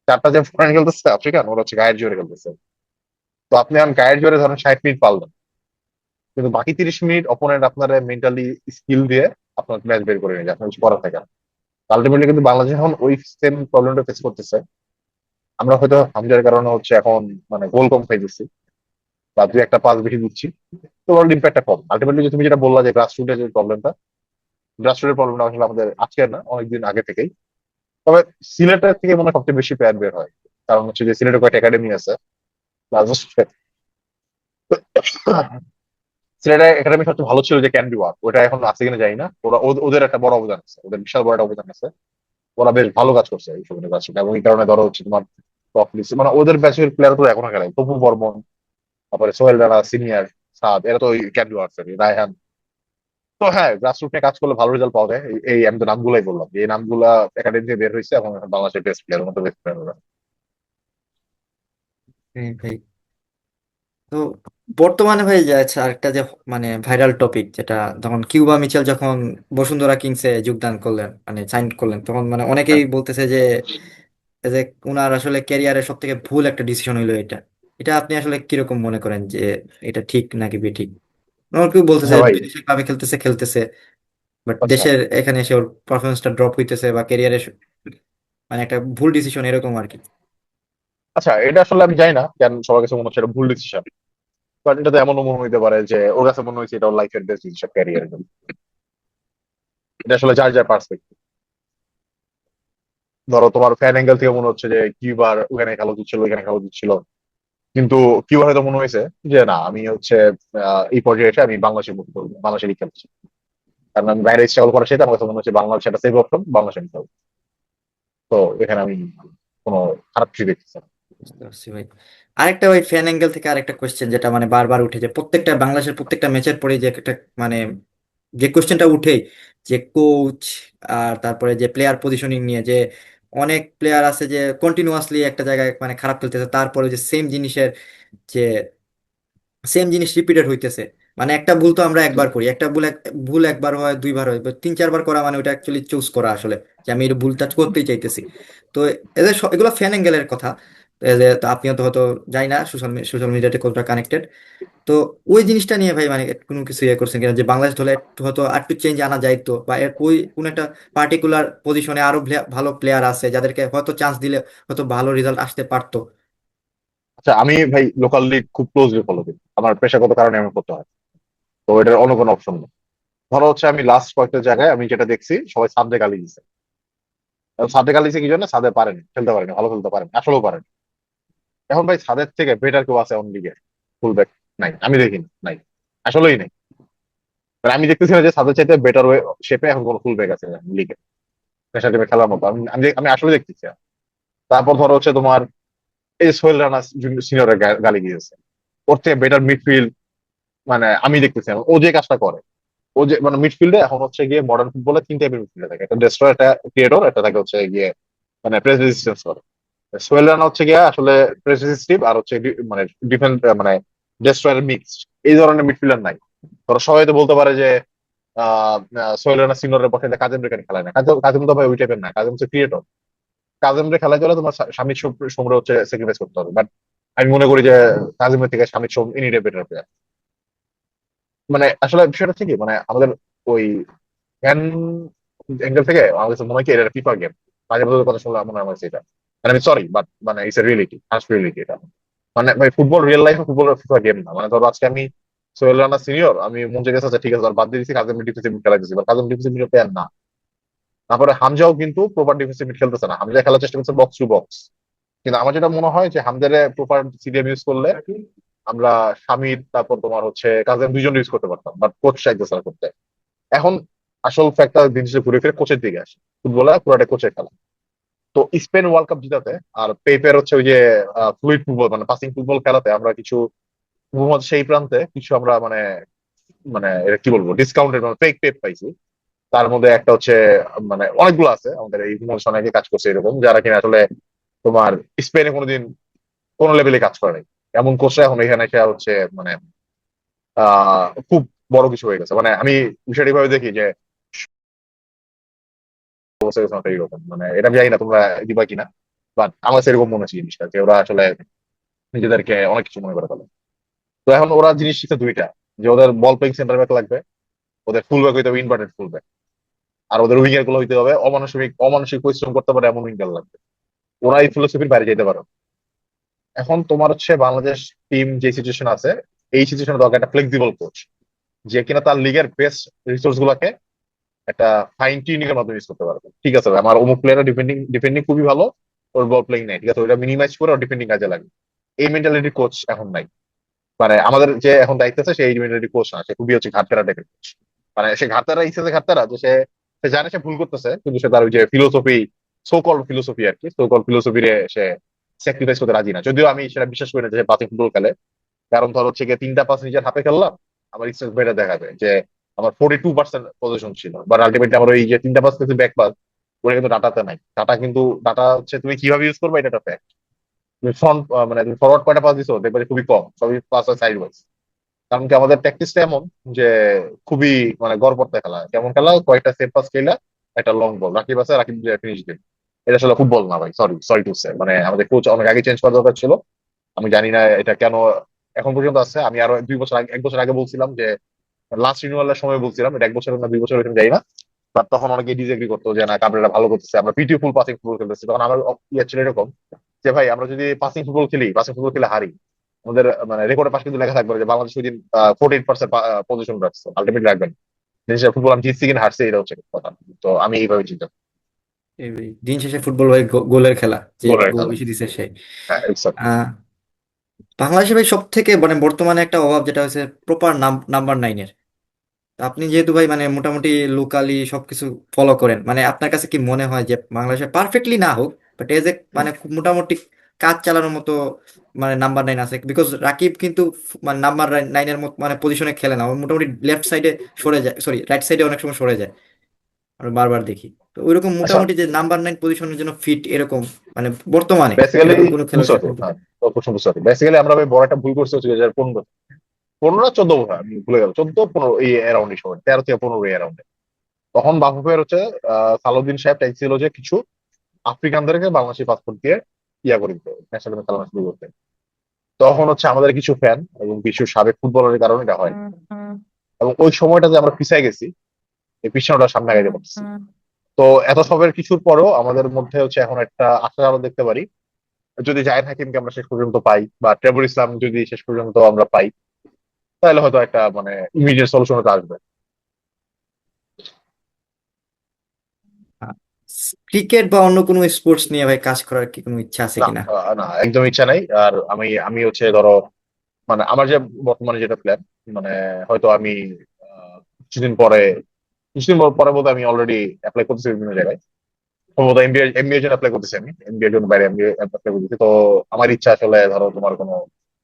4টা যে ফরেন খেলতেছে আফ্রিকান, ওরা হচ্ছে গায়ের জোরে খেলতেছে। তো আপনি এখন গায়ের জোরে ধরেন 60 মিনিট পারলেন, কিন্তু বাকি 30 মিনিট অপোনেন্ট আপনার মেন্টালি স্কিল দিয়ে আপনার ম্যাচ বের করে নিয়ে যায়, আপনার কিছু করার থাকে না। আলটিমেটলি কিন্তু বাংলাদেশ এখন ওই সেম প্রবলেমটা ফেস করতেছে। আমরা হয়তো হামজার কারণে হচ্ছে এখন মানে গোল কম খাইতেছি, বা দুই একটা পাস বেশি দিচ্ছি, তো ওর ইম্প্যাক্টটা কম। আলটিমেটলি তুমি যেটা বললা যে গ্রাসরুটের যে প্রবলেমটা, গ্রাসরুটের প্রবলেমটা আসলে আমাদের আজকের না, অনেকদিন আগে থেকেই। তবে সিলেটের থেকে মনে হয় সবচেয়ে বেশি প্লেয়ার বের হয়, কারণ হচ্ছে যে সিলেটের কয়েকটা একাডেমি আছে। সিলেটের একাডেমি সবচেয়ে ভালো ছিল যে ক্যান্ডি ওয়ার্ক, ওটা এখন আছে কিনা জানি না। ওরা ওদের একটা বড় অবদান আছে, ওদের বিশাল বড় একটা অবদান আছে। ওরা বেশ ভালো কাজ করছে এই সময় নির্বাচন, এবং এই কারণে ধরো হচ্ছে তোমার টপ লিস্ট, মানে ওদের ব্যাচের প্লেয়ার তো এখনো খেলে, তপু বর্মন, তারপরে সোহেল রানা সিনিয়র, সাদ, এরা তো ওই ক্যান্ডি ওয়ার্ক, রায়হান। তো হ্যাঁ, গ্রাসরুট নিয়ে কাজ করলে ভালো রেজাল্ট পাওয়া যায়। এই আমি তো নামগুলাই বললাম, এই নামগুলা একাডেমি থেকে বের হয়েছে এবং এখন বাংলাদেশের বেস্ট প্লেয়ার, মতো বেস্ট প্লেয়ার। হ্যাঁ ভাই। তো বর্তমানে হয়ে যাচ্ছে আরেকটা যে মানে ভাইরাল টপিক, যেটা যখন কিউবা মিচেল যখন বসুন্ধরা কিংসে যোগদান করলেন, মানে সাইন করলেন, তখন মানে অনেকেই বলতেছে যে এই যে উনার আসলে ক্যারিয়ারের সব থেকে ভুল একটা ডিসিশন হইলো এটা। এটা আপনি আসলে কিরকম মনে করেন যে এটা ঠিক নাকি বেঠিক? কেউ বলতেছে হ্যাঁ ভাই। বিদেশের ক্লাবে খেলতেছে খেলতেছে, বাট আচ্ছা। দেশের এখানে এসে ওর পারফরমেন্সটা ড্রপ হইতেছে বা ক্যারিয়ারে মানে একটা ভুল ডিসিশন এরকম আর কি। আচ্ছা, এটা আসলে আমি জানি না কেন সবার কাছে মনে হচ্ছে এটা ভুল ডিসিশন, বাট এটা তো এমনও মনে হইতে পারে যে ওর কাছে মনে হয়েছে এটা ওর লাইফের বেস্ট ডিসিশন ক্যারিয়ারের জন্য। এটা আসলে যার যার পার্সপেক্টিভ। ধরো তোমার ফ্যান অ্যাঙ্গেল থেকে মনে হচ্ছে যে কিউবার ওখানে খেলা উচিত ছিল, ওইখানে খেলা উচিত ছিল, কিন্তু কিউবার হয়তো মনে হয়েছে যে না, আমি হচ্ছে এই পর্যায়ে এসে আমি বাংলাদেশের মুক্ত করবো, বাংলাদেশেরই খেলছি। কারণ আমি বাইরে স্ট্রাগল করার সাথে আমার কাছে মনে হচ্ছে বাংলাদেশ একটা সেভ অপশন, বাংলাদেশে নিতে হবে। তো এখানে আমি কোনো খারাপ কিছু দেখতেছি না। বুঝতে পারছি ভাই। আরেকটা ওই ফ্যান অ্যাঙ্গেল থেকে আরেকটা কোশ্চেন যেটা মানে বারবার উঠে, যে প্রত্যেকটা বাংলাদেশের প্রত্যেকটা ম্যাচের পরে যে একটা মানে যে কোশ্চেনটা উঠেই, যে কোচ আর তারপরে যে প্লেয়ার পজিশনিং নিয়ে, যে অনেক প্লেয়ার আছে যে কন্টিনিউয়াসলি একটা জায়গায় মানে খারাপ খেলতেছে, তারপরে যে সেম জিনিসের যে সেম জিনিস রিপিটেড হইতেছে। মানে একটা ভুল তো আমরা একবার করি, একটা ভুল একবার হয়, দুইবার হয়, but তিন চারবার করা মানে ওটা অ্যাকচুয়ালি চুজ করা আসলে, যে আমি এই ভুলটা করতেই চাইতেছি। তো এদের এগুলো ফ্যান অ্যাঙ্গেলের কথা। তো এই যে তো আপনিও তো হয়তো জানি না সোশ্যাল মিডিয়াতে কতটা কানেক্টেড। তো ওই জিনিসটা নিয়ে ভাই মানে কোনো কিছু ইয়ে করছেন কিনা, যে বাংলাদেশ দলে একটু হয়তো একটু চেঞ্জ আনা যাইতো, বা ওই কোন একটা পার্টিকুলার পজিশনে আরো ভালো প্লেয়ার আছে যাদেরকে হয়তো চান্স দিলে হয়তো ভালো রেজাল্ট আসতে পারতো। আচ্ছা, আমি ভাই লোকাল লিগ খুব ক্লোজলি ফলো করি, আমার পেশাগত কারণে আমি করতে হয়। তো এটার অন্য কোনো অপশন নেই। ধরো হচ্ছে আমি লাস্ট কয়েকটা জায়গায় আমি যেটা দেখছি, সবাই সাবজে গালি দিচ্ছে। সাদে গালি দিচ্ছে কি জন্য? সাদে পারেনি, খেলতে পারেনি, ভালো খেলতে পারেনি, আসলেও পারেনি। এখন ভাই সাদের থেকে বেটার কেউ আছে এমন লিগে? ফুল ব্যাক নাই, আমি দেখিনি, নাই, আসলেই নাই। মানে আমি দেখতেছি না যে সাদের চাইতে বেটার ওয়ে শেপে এখন কোন ফুল ব্যাক আছে লিগে, ন্যাশনাল টিমে খেলার মতো। আমি আমি আমি আসলে দেখতেছি না। তারপর ধরো হচ্ছে তোমার এই যে সোহেল রানা সিনিয়রের গালি দিয়েছে, ওর থেকে বেটার মিডফিল্ড মানে আমি দেখতেছি না। ও যে কাজটা করে, ও যে মানে মিডফিল্ডে এখন হচ্ছে গিয়ে মডার্ন ফুটবলে তিন টাইপের মিডফিল্ডে থাকে, একটা ডেস্ট্রয়ার, একটা ক্রিয়েটর, একটা থাকে হচ্ছে গিয়ে মানে প্রেস রেজিস্ট্যান্স করে। সোহেল রানা হচ্ছে গিয়া আসলে প্রেস রেজিস্টিভ, আর হচ্ছে মানে ডিফেন্স মানে ডেস্ট্রয়ার মিক্সড। এই ধরনের মিডফিল্ডার নাই। ধরো সবাই তো বলতে পারে যে সোহেল রানা সিনিয়রের পক্ষে কাজেম রেখানে খেলায় না, কাজেম তো ভাই ওই টাইপের না, কাজেম হচ্ছে ক্রিয়েটর। কাজেমরে খেলাতে হলে তোমার স্বামী সমরে হচ্ছে স্যাক্রিফাইস করতে হবে, বাট আমি মনে করি যে কাজেমের থেকে স্বামী সোম এনি ডে বেটার প্লেয়ার। মানে আসলে বিষয়টা ঠিকই, মানে আমাদের ওই ফ্যান অ্যাঙ্গেল থেকে আমার কাছে মনে হয় কি এটা ফিফা গেম। মাঝে মধ্যে কথা শুনলে মনে হয় আমার কাছে এটা, মানে আমি সরি বাট মানে it's a reality, harsh reality এটা। মানে ভাই ফুটবল রিয়েল লাইফে ফুটবল ফিফা গেম না। মানে ধরো আজকে আমি সোহেল রানা সিনিয়র, আমি মন চেয়ে গেছে আচ্ছা ঠিক আছে আর বাদ দিয়ে দিচ্ছি, কাজেম ডিফেন্সিভ মিড খেলা দিচ্ছি, কাজেম ডিফেন্সিভ মিড প্লেয়ার না। তারপরে হামজাও কিন্তু প্রপার ডিফেন্সিভ মিড খেলতেছে না, হামজা খেলার চেষ্টা করছে বক্স টু বক্স। কিন্তু আমার যেটা মনে হয় যে হামজারে প্রপার সিডিএম ইউজ করলে আমরা শামির, তারপর তোমার হচ্ছে কাজেম দুইজন ইউজ করতে পারতাম, বাট কোচ চাইতেছে না করতে। এখন আসল ফ্যাক্টর দিন শেষে ঘুরে ফিরে কোচের দিকে আসে, ফুটবলে পুরোটা কোচের খেলা। তো স্পেন ওয়ার্ল্ড কাপ জিতাতে আর পেপের হচ্ছে ওই যে ফ্লুইড ফুটবল মানে পাসিং ফুটবল খেলাতে আমরা কিছু উপমহাদেশের সেই প্রান্তে কিছু আমরা মানে মানে এটা কি বলবো ডিসকাউন্টেড মানে ফেক পেপ পাইছি। তার মধ্যে একটা হচ্ছে মানে অনেকগুলো আছে আমাদের এই উপমহাদেশে অনেকে কাজ করছে এরকম, যারা কিনা আসলে তোমার স্পেনে কোনোদিন কোনো লেভেলে কাজ করে নাই। এমন কোচরা এখন এখানে এসে হচ্ছে মানে খুব বড় কিছু হয়ে গেছে। মানে আমি বিষয়টা ভাবে দেখি যে অবস্থা গেছে অনেকটা এরকম। মানে এটা আমি জানি না তোমরা দিবা কিনা, বাট আমার কাছে এরকম মনে হচ্ছে জিনিসটা, যে ওরা আসলে নিজেদেরকে অনেক কিছু মনে করে ফেলে। তো এখন ওরা জিনিস শিখছে দুইটা, যে ওদের বল প্লেইং সেন্টার ব্যাক লাগবে, ওদের ফুল ব্যাক হইতে হবে ইনভার্টেড ফুল ব্যাক, আর ওদের উইঙ্গার গুলো হইতে হবে অমানসিক অমানসিক পরিশ্রম করতে পারে এমন উইঙ্গার লাগবে। ওরা এই ফিলোসফির বাইরে যেতে পারে। এখন তোমার হচ্ছে বাংলাদেশ টিম যে সিচুয়েশন আছে, এই সিচুয়েশনে দরকার একটা ফ্লেক্সিবল কোচ, যে কিনা তার লিগের বেস্ট রিসোর্স গুলাকে একটা ফাইন টিউনিং এর মাধ্যমে ইউজ করতে পারবে। ঠিক আছে ভাই, আমার অমুক প্লেয়ার ডিফেন্ডিং ডিফেন্ডিং খুবই ভালো, ওর বল প্লেইং নাই, ঠিক আছে, ওটা মিনিমাইজ করে ওর ডিফেন্ডিং কাজে লাগে। এই মেন্টালিটি কোচ এখন নাই। মানে আমাদের যে এখন দায়িত্ব আছে সেই মেন্টালিটি কোচ না, সে খুবই হচ্ছে ঘাটতারা টাইপের কোচ। মানে সে ঘাটতারা ইচ্ছে ঘাটতারা, যে সে সে জানে সে ভুল করতেছে, কিন্তু সে তার ওই যে ফিলোসফি, সো কল ফিলোসফি আর কি, সো কল ফিলোসফি সে স্যাক্রিফাইস করতে রাজি না। যদিও আমি সেটা বিশ্বাস করি না যে সে বাতিল ফুটবল খেলে। কারণ ধর হচ্ছে গিয়ে 3টা পাস নিজের হাতে খেললাম, আমার স্ট্রেস বেড়ে দেখাবে যে আমার 42% পজিশন ছিল, বাট আলটিমেটলি আমার ওই যে 3টা পাস কিন্তু ব্যাক পাস, ওটা কিন্তু ডাটাতে নাই। ডাটা কিন্তু ডাটা হচ্ছে তুমি কিভাবে ইউজ করবে, এটা একটা fact। তুমি ফ্রন্ট মানে তুমি ফরওয়ার্ড কয়টা পাস দিছো দেখবে যে খুবই কম, সবই পাস হয় সাইড ওয়াইজ। কারণ কি আমাদের প্র্যাকটিসটা এমন যে খুবই মানে গড়পড়তা খেলা, কেমন খেলা, কয়েকটা সেভ পাস খেলা, একটা লং বল রাকিব আছে, রাকিব ফিনিশ দিন। এটা আসলে ফুটবল না ভাই, সরি সরি টু সে। মানে আমাদের কোচ অনেক আগে চেঞ্জ করা দরকার ছিল। আমি জানি না এটা কেন এখন পর্যন্ত আছে। আমি আরো 2 বছর আগে, 1 বছর আগে বলছিলাম যে লাস্ট রিনিউয়ালের সময় বলছিলাম, এটা 1 বছর না 2 বছর এরকম যাই না, বাট তখন অনেকে ডিসএগ্রি করতো যে না কাবরেরা ভালো করতেছে, আমরা পিটিও ফুল পাসিং ফুটবল খেলতেছি। তখন আমার ইয়ে ছিল এরকম যে ভাই আমরা যদি পাসিং ফুটবল খেলি, পাসিং ফুটবল খেলে হারি, আমাদের মানে রেকর্ডের পাশে কিন্তু লেখা থাকবে যে বাংলাদেশ ওই দিন 48% পজিশন রাখছে, আলটিমেটলি রাখবেন। জিনিসটা ফুটবল আমি জিতছি কিনা হারছে, এটা হচ্ছে কথা। তো আমি এইভাবে চিন্তা করি। এই দিন শেষে ফুটবল ভাই গোলের খেলা, যে গোলের গোল খেলা। বেশি দিছে সে। হ্যাঁ exactly। আহ বাংলাদেশে ভাই সব থেকে মানে বর্তমানে একটা অভাব যেটা হচ্ছে প্রপার নাম্বার নাইনের। আপনি যেহেতু ভাই মানে মোটামুটি লোকালি সবকিছু ফলো করেন, মানে আপনার কাছে কি মনে হয় যে বাংলাদেশে পারফেক্টলি না হোক, বাট এজ এ হুম। মানে খুব মোটামুটি কাজ চালানোর মতো মানে নাম্বার নাইন আছে? বিকজ রাকিব কিন্তু মানে নাম্বার নাইনের মতো মানে পজিশনে খেলে না, ও মোটামুটি লেফট সাইডে সরে যায়, সরি রাইট সাইডে অনেক সময় সরে যায়, আমরা বারবার দেখি। তো ওইরকম আচ্ছা, মোটামুটি যে নাম্বার নাইন পজিশনের জন্য ফিট এরকম মানে বর্তমানে বেসিক্যালি এরকম কোনো বুঝতে খেলোয়াড় পারছি, সম্পর্কে? হ্যাঁ, তোর প্রশ্ন বুঝতে পারছি। বেসিক্যালি আমরা ভাই বড় একটা ভুল করছি হচ্ছে 2015, 15 না 14, আমি ভুলে গেল, 14 15 এই অ্যারাউন্ড সময়, 13 থেকে 15 এই অ্যারাউন্ডে। তখন বাফুফের হচ্ছে সালাউদ্দিন সাহেব চাইছিল যে কিছু আফ্রিকানদেরকে বাংলাদেশি পাসপোর্ট দিয়ে ইয়া করে দিতে, ন্যাশনাল টিমে খেলানো শুরু করতে। তখন হচ্ছে আমাদের কিছু ফ্যান এবং কিছু সাবেক ফুটবলারের কারণে এটা হয়। এবং ওই সময়টা যে আমরা পিছিয়ে গেছি, এই পিছানোটা সামনে আগাইতে পারছি। তো এত সবের কিছুর পরেও আমাদের মধ্যে হচ্ছে এখন একটা আশা আলো দেখতে পারি, যদি জায়েদ হাকিমকে আমরা শেষ পর্যন্ত পাই, বা ট্রেভর ইসলাম যদি শেষ পর্যন্ত আমরা পাই, তাহলে হয়তো একটা মানে ইমিডিয়েট সলিউশন আসবে। ক্রিকেট বা অন্য কোনো স্পোর্টস নিয়ে ভাই কাজ করার কি কোনো ইচ্ছা আছে না, কিনা? না, একদম ইচ্ছা নাই। আর আমি আমি হচ্ছে ধরো মানে আমার যে বর্তমানে যেটা প্ল্যান, মানে হয়তো আমি আহ, কিছুদিন পরে, কিছুদিন পরে বলতে আমি অলরেডি অ্যাপ্লাই করতেছি বিভিন্ন জায়গায়। সম্ভবত এমবিএ এমবিএ জন্য অ্যাপ্লাই করতেছি, আমি এমবিএ জন্য বাইরে এমবিএ অ্যাপ্লাই করতেছি। তো আমার ইচ্ছা আসলে ধরো তোমার কোনো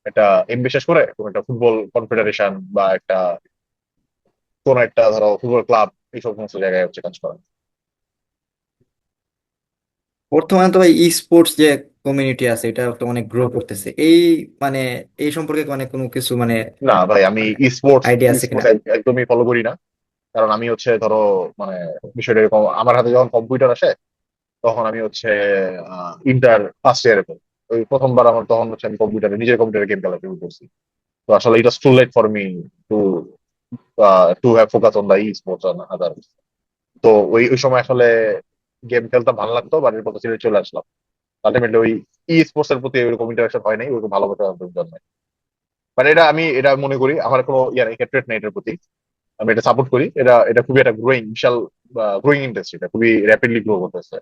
একটা এমবিএ শেষ করে কোনো একটা ফুটবল কনফেডারেশন বা একটা কোন একটা ধরো ফুটবল ক্লাব, এইসব সমস্ত জায়গায় হচ্ছে কাজ করা। বর্তমানে তো ভাই ই স্পোর্টস যে কমিউনিটি আছে এটা তো অনেক গ্রো করতেছে, এই মানে এই সম্পর্কে মানে কোনো কিছু মানে না ভাই, আমি মানে স্পোর্টস আইডিয়া আছে কিনা? স্পোর্টস একদমই ফলো করি না। কারণ আমি হচ্ছে ধরো মানে বিষয়টা এরকম, আমার হাতে যখন কম্পিউটার আসে তখন আমি হচ্ছে ইন্টার ফার্স্ট ইয়ারে পড়ি। ওই প্রথমবার আমার তখন হচ্ছে আমি কম্পিউটারে, নিজের কম্পিউটারে গেম খেলা শুরু করছি। তো আসলে এটা too late for me to to have focus on the esports on other. তো ওই ওই সময় আসলে গেম খেলতে ভালো লাগতো, বাড়ির পথে ছেড়ে চলে আসলাম। আলটিমেটলি ওই ই স্পোর্টস এর প্রতি ওইরকম ইন্টারাকশন হয় নাই, ওইরকম ভালোবাসা জন্মায়। মানে এটা আমি এটা মনে করি আমার কোনো ইয়ার হেট্রেট নেই এটার প্রতি। আমি এটা সাপোর্ট করি। এটা এটা খুবই একটা গ্রোয়িং বিশাল গ্রোয়িং ইন্ডাস্ট্রি, এটা খুবই র্যাপিডলি গ্রো করতেছে।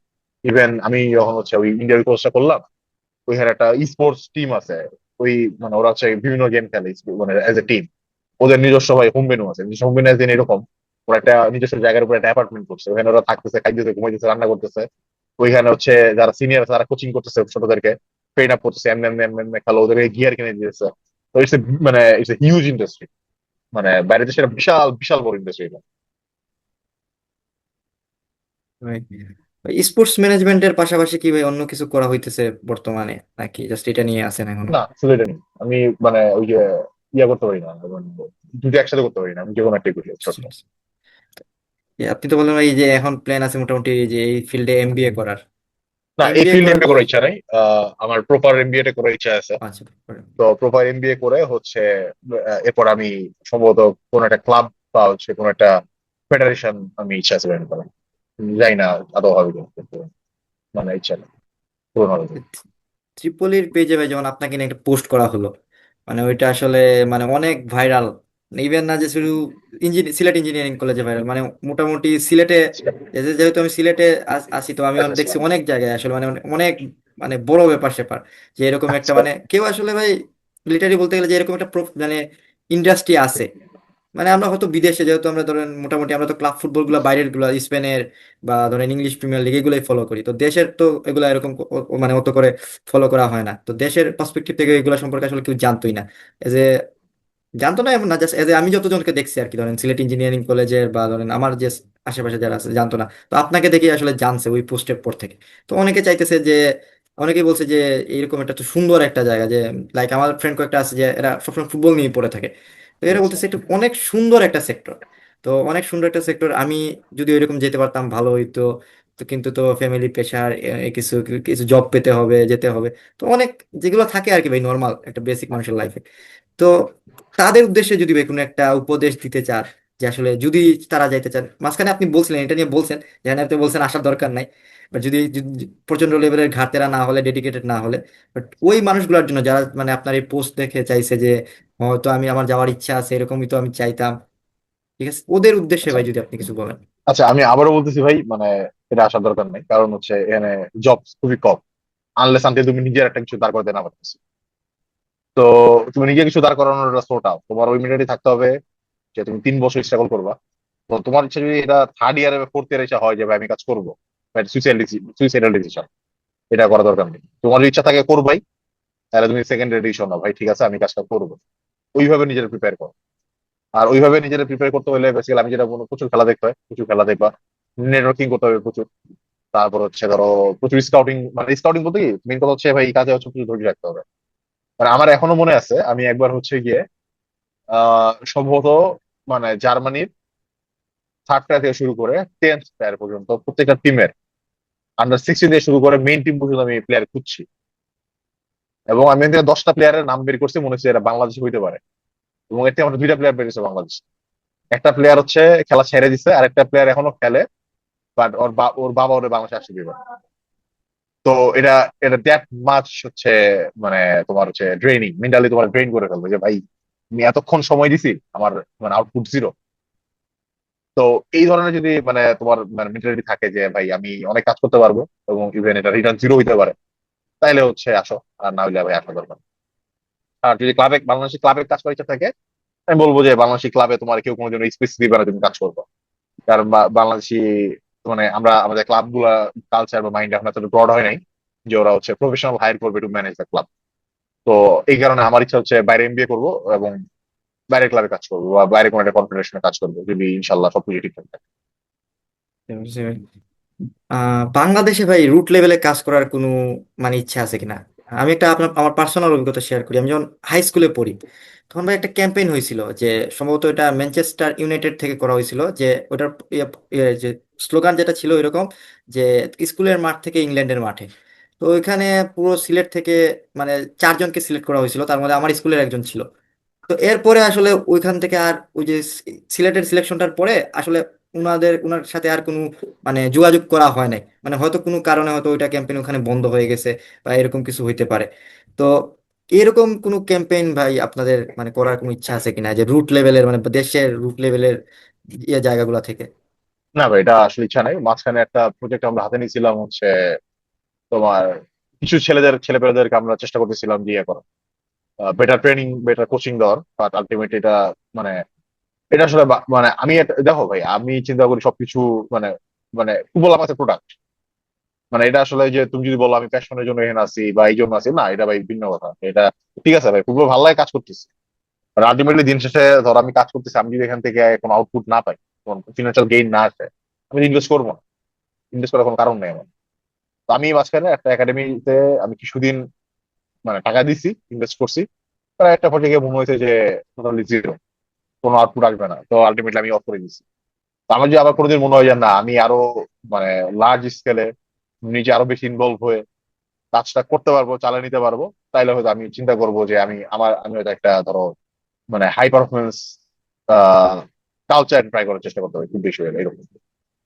ইভেন আমি যখন হচ্ছে ওই ইন্ডিয়ার কোর্সটা করলাম, ওইখানে একটা ই স্পোর্টস টিম আছে। ওই মানে ওরা হচ্ছে বিভিন্ন গেম খেলে মানে এজ এ টিম। ওদের নিজস্ব ভাই হোম মেনু আছে, নিজস্ব হোম মেনু দিন এরকম ওরা একটা নিজস্ব জায়গার উপর একটা অ্যাপার্টমেন্ট করছে, ওখানে ওরা থাকতেছে, খাইতেছে, ঘুমাইতেছে, রান্না করতেছে। ওইখানে হচ্ছে যারা সিনিয়র আছে তারা কোচিং করতেছে ছোটদেরকে, ট্রেন আপ করতেছে, এমনি এমনি এমনি এমনি খেলো, ওদেরকে গিয়ার কিনে দিতেছে। তো ইটস মানে ইটস এ হিউজ ইন্ডাস্ট্রি। মানে বাইরে দেশে এটা বিশাল বিশাল বড় ইন্ডাস্ট্রি এটা। স্পোর্টস ম্যানেজমেন্টের পাশাপাশি কি ভাই অন্য কিছু করা হইতেছে বর্তমানে, নাকি জাস্ট এটা নিয়ে আছেন এখন? না আসলে এটা নেই। আমি মানে ওই যে ইয়া করতে পারি না, দুটো একসাথে করতে পারি না, আমি যে কোনো একটাই করি ছোট। আপনি তো বললেন এই যে এখন প্ল্যান আছে মোটামুটি যে এই ফিল্ডে এমবিএ করার। না, এই এমবিএ ফিল্ড করার এমবিএ পর করার ইচ্ছা নাই। আমার প্রপার এমবিএ টা করার ইচ্ছা আছে। আচ্ছা তো প্রপার এমবিএ করে হচ্ছে এরপর আমি সম্ভবত কোন একটা ক্লাব বা হচ্ছে কোন একটা ফেডারেশন আমি ইচ্ছা আছে জয়েন করার। যাই না আদৌ হবে কিনা, কিন্তু মানে ইচ্ছা নেই, পূরণ হবে কিনা। ত্রিপলির পেজে ভাই যেমন আপনাকে নিয়ে একটা পোস্ট করা হলো, মানে ওইটা আসলে মানে অনেক ভাইরাল। ইভেন না যে শুধু সিলেট ইঞ্জিনিয়ারিং কলেজে ভাইরাল, মানে মোটামুটি সিলেটে যেহেতু আমি সিলেটে আছি, তো আমি দেখছি অনেক জায়গায় আসলে মানে অনেক মানে বড় ব্যাপার স্যাপার যে এরকম একটা আচ্ছা মানে কেউ আসলে ভাই লিটারি বলতে গেলে যে এরকম একটা মানে ইন্ডাস্ট্রি আছে। মানে আমরা হয়তো বিদেশে যেহেতু আমরা ধরেন মোটামুটি আমরা তো ক্লাব ফুটবল গুলো বাইরের গুলো স্পেনের বা ধরেন ইংলিশ প্রিমিয়ার লিগ এগুলোই ফলো করি, তো দেশের তো এগুলো এরকম মানে অত করে ফলো করা হয় না, তো দেশের পার্সপেক্টিভ থেকে এগুলো সম্পর্কে আসলে কেউ জানতোই না। এজ এ জানতো না এমন না, জাস্ট এজ এ আমি যতজনকে দেখছি আর কি, ধরেন সিলেট ইঞ্জিনিয়ারিং কলেজের বা ধরেন আমার যে আশেপাশে যারা আছে জানতো না, তো আপনাকে দেখে আসলে জানছে ওই পোস্টের পর থেকে। তো অনেকে চাইতেছে যে অনেকে বলছে যে এইরকম একটা তো সুন্দর একটা জায়গা যে লাইক আমার ফ্রেন্ড কয়েকটা আছে যে এরা সবসময় ফুটবল নিয়ে পড়ে থাকে, তো এরা আচ্ছা বলতেছে এটা অনেক সুন্দর একটা সেক্টর। তো অনেক সুন্দর একটা সেক্টর, আমি যদি ওইরকম যেতে পারতাম ভালো হইতো। তো কিন্তু তো ফ্যামিলি প্রেশার, কিছু কিছু জব পেতে হবে, যেতে হবে, তো অনেক যেগুলো থাকে আর কি ভাই, নর্মাল একটা বেসিক মানুষের লাইফে। তো তাদের উদ্দেশ্যে যদি ভাই কোনো একটা উপদেশ দিতে চান যে আসলে যদি তারা যাইতে চান, মাঝখানে আপনি বলছিলেন এটা নিয়ে বলছেন, যেখানে আপনি বলছেন আসার দরকার নাই, বাট যদি প্রচন্ড লেভেলের ঘাটতেরা না হলে, ডেডিকেটেড না হলে, বাট ওই মানুষগুলোর জন্য যারা মানে আপনার এই পোস্ট দেখে চাইছে যে হয়তো আমি আমার যাওয়ার ইচ্ছা আছে, এরকমই তো আমি চাইতাম, ঠিক আছে, ওদের উদ্দেশ্যে আচ্ছা ভাই যদি আপনি কিছু বলেন। আচ্ছা, আমি আবারও বলতেছি ভাই, মানে এটা আসার দরকার নেই, কারণ হচ্ছে এখানে জব খুবই কম, আনলেস আনটিল তুমি নিজের একটা কিছু দাঁড় করতে না পারতেছো। তো তুমি নিজে কিছু দাঁড় করানোর সোর্ট আউট, তোমার ওই মেন্টালিটি থাকতে হবে যে তুমি 3 বছর স্ট্রাগল করবা। তো তোমার ইচ্ছা যদি এটা থার্ড ইয়ারে বা ফোর্থ ইয়ারে ইচ্ছা হয় যে ভাই আমি কাজ করবো, সুইসাইডাল ডিসিশন, এটা করা দরকার নেই। তোমার যদি ইচ্ছা থাকে করবাই, তাহলে তুমি সেকেন্ডারি ডিসিশন নাও, ভাই ঠিক আছে আমি কাজটা করবো। ওইভাবে নিজের প্রিপেয়ার করো। আর ওইভাবে নিজের প্রিপেয়ার করতে হলে বেসিক্যালি আমি যেটা বলবো, প্রচুর খেলা দেখতে হয়, প্রচুর খেলা দেখবা, নেটওয়ার্কিং করতে হবে প্রচুর। তারপর হচ্ছে ধরো প্রচুর স্কাউটিং, মানে স্কাউটিং বলতে কি মেন কথা হচ্ছে ভাই এই কাজে হচ্ছে প্রচুর ধৈর্য রাখতে হবে। মানে আমার এখনো মনে আছে আমি একবার হচ্ছে গিয়ে সম্ভবত মানে জার্মানির থার্ড প্লেয়ার থেকে শুরু করে 10th প্লেয়ার পর্যন্ত প্রত্যেকটা টিমের আন্ডার 16 থেকে শুরু করে মেইন টিম পর্যন্ত আমি প্লেয়ার খুঁজছি। এবং আমি এখান থেকে 10টা প্লেয়ারের নাম বের করছি, মনে হচ্ছে এরা বাংলাদেশে হইতে পারে। এবং এর থেকে আমার 2টা প্লেয়ার বেরিয়েছে বাংলাদেশ। একটা প্লেয়ার হচ্ছে খেলা ছেড়ে দিছে, আর একটা প্লেয়ার এখনো খেলে, বাট ওর বাবা ওর বাংলাদেশে আসছে দিবে। তো এটা এটা দ্যাট মাছ হচ্ছে মানে তোমার হচ্ছে ড্রেনিং, মেন্টালি তোমার ড্রেন করে ফেলবে যে ভাই আমি এতক্ষণ সময় দিছি, আমার মানে আউটপুট জিরো। তো এই ধরনের যদি মানে তোমার মানে মেন্টালিটি থাকে যে ভাই আমি অনেক কাজ করতে পারবো এবং ইভেন এটা রিটার্ন জিরো হইতে পারে, তাইলে হচ্ছে আসো। আর না হইলে ভাই আসা দরকার না। আর যদি বাংলাদেশি ক্লাবে কাজ করার ইচ্ছা থাকে, আমি বলবো যে বাংলাদেশি ক্লাবে তোমার কেউ কোনোদিন স্পেস দিবে না তুমি কাজ করবো। কারণ বাংলাদেশি মানে আমরা আমাদের ক্লাব গুলা কালচার বা মাইন্ড এখন এতটা ব্রড হয় নাই যে ওরা হচ্ছে প্রফেশনাল হায়ার করবে টু ম্যানেজ দ্য ক্লাব। তো এই কারণে আমার ইচ্ছা হচ্ছে বাইরে এমবিএ করবো এবং বাইরের ক্লাবে কাজ করবো বা বাইরে কোনো একটা কনফেডারেশনে কাজ করবো, যদি ইনশাল্লাহ সবকিছু ঠিকঠাক থাকে। বাংলাদেশে ভাই রুট লেভেলে কাজ করার কোনো মানে ইচ্ছা আছে কিনা? আমি একটা আপনার আমার পার্সোনাল অভিজ্ঞতা শেয়ার করি। আমি যখন হাই স্কুলে পড়ি তখন ভাই একটা ক্যাম্পেইন হয়েছিল যে সম্ভবত এটা ম্যানচেস্টার ইউনাইটেড থেকে করা হয়েছিল, যে ওটার যে স্লোগান যেটা ছিল এরকম যে স্কুলের মাঠ থেকে ইংল্যান্ডের মাঠে। তো ওইখানে পুরো সিলেট থেকে মানে 4 জনকে সিলেক্ট করা হয়েছিল, তার মধ্যে আমার স্কুলের একজন ছিল। তো এরপরে আসলে ওইখান থেকে আর ওই যে সিলেটের সিলেকশনটার পরে আসলে ওনার সাথে আর কোনো মানে যোগাযোগ করা হয় নাই, মানে হয়তো কোনো কারণে হয়তো ওইটা ক্যাম্পেইন ওখানে বন্ধ হয়ে গেছে বা এরকম কিছু হইতে পারে। তো এরকম কোনো ক্যাম্পেইন ভাই আপনাদের মানে করার কোনো ইচ্ছা আছে কিনা যে রুট লেভেলের মানে দেশের রুট লেভেলের ইয়ে জায়গাগুলো থেকে? না ভাই, এটা আসলে ইচ্ছা নাই। মাঝখানে একটা প্রজেক্ট আমরা হাতে নিয়েছিলাম হচ্ছে তোমার কিছু ছেলেপেলেদেরকে আমরা চেষ্টা করতেছিলাম যে ইয়ে করা, বেটার ট্রেনিং বেটার কোচিং দেওয়ার, বাট আলটিমেটলি এটা মানে এটা আসলে মানে দেখো ভাই আমি চিন্তা করি সবকিছু মানে মানে ফুটবল আমার কাছে প্রোডাক্ট। মানে এটা আসলে যে তুমি যদি বলো আমি প্যাশনের জন্য এখানে আছি বা এই জন্য আছি, না এটা ভাই ভিন্ন কথা। এটা ঠিক আছে ভাই, ফুটবল ভালো লাগে কাজ করতেছি, আলটিমেটলি দিন শেষে ধর আমি কাজ করতেছি, আমি যদি এখান থেকে কোনো আউটপুট না পাই, কোনো ফিনান্সিয়াল গেইন না আসে, আমি ইনভেস্ট করবো না। ইনভেস্ট করার কোনো কারণ নেই আমার। তো আমি মাঝখানে একটা একাডেমিতে আমি কিছুদিন মানে টাকা দিছি, ইনভেস্ট করছি, প্রায় একটা পর্যায়ে গিয়ে মনে হয়েছে যে টোটালি জিরো। কোনো আউটপুট আসবে না, তো আলটিমেটলি আমি অফ করে দিচ্ছি। তো আমার যদি আবার কোনোদিন মনে হয় যে না আমি আরো মানে লার্জ স্কেলে নিজে আরো বেশি ইনভলভ হয়ে কাজটা করতে পারবো, চালিয়ে নিতে পারবো, তাইলে হয়তো আমি চিন্তা করবো যে আমি হয়তো একটা ধরো মানে হাই পারফরমেন্স কালচার ট্রাই করার চেষ্টা করতে হবে, খুব বেশি হলে এরকম।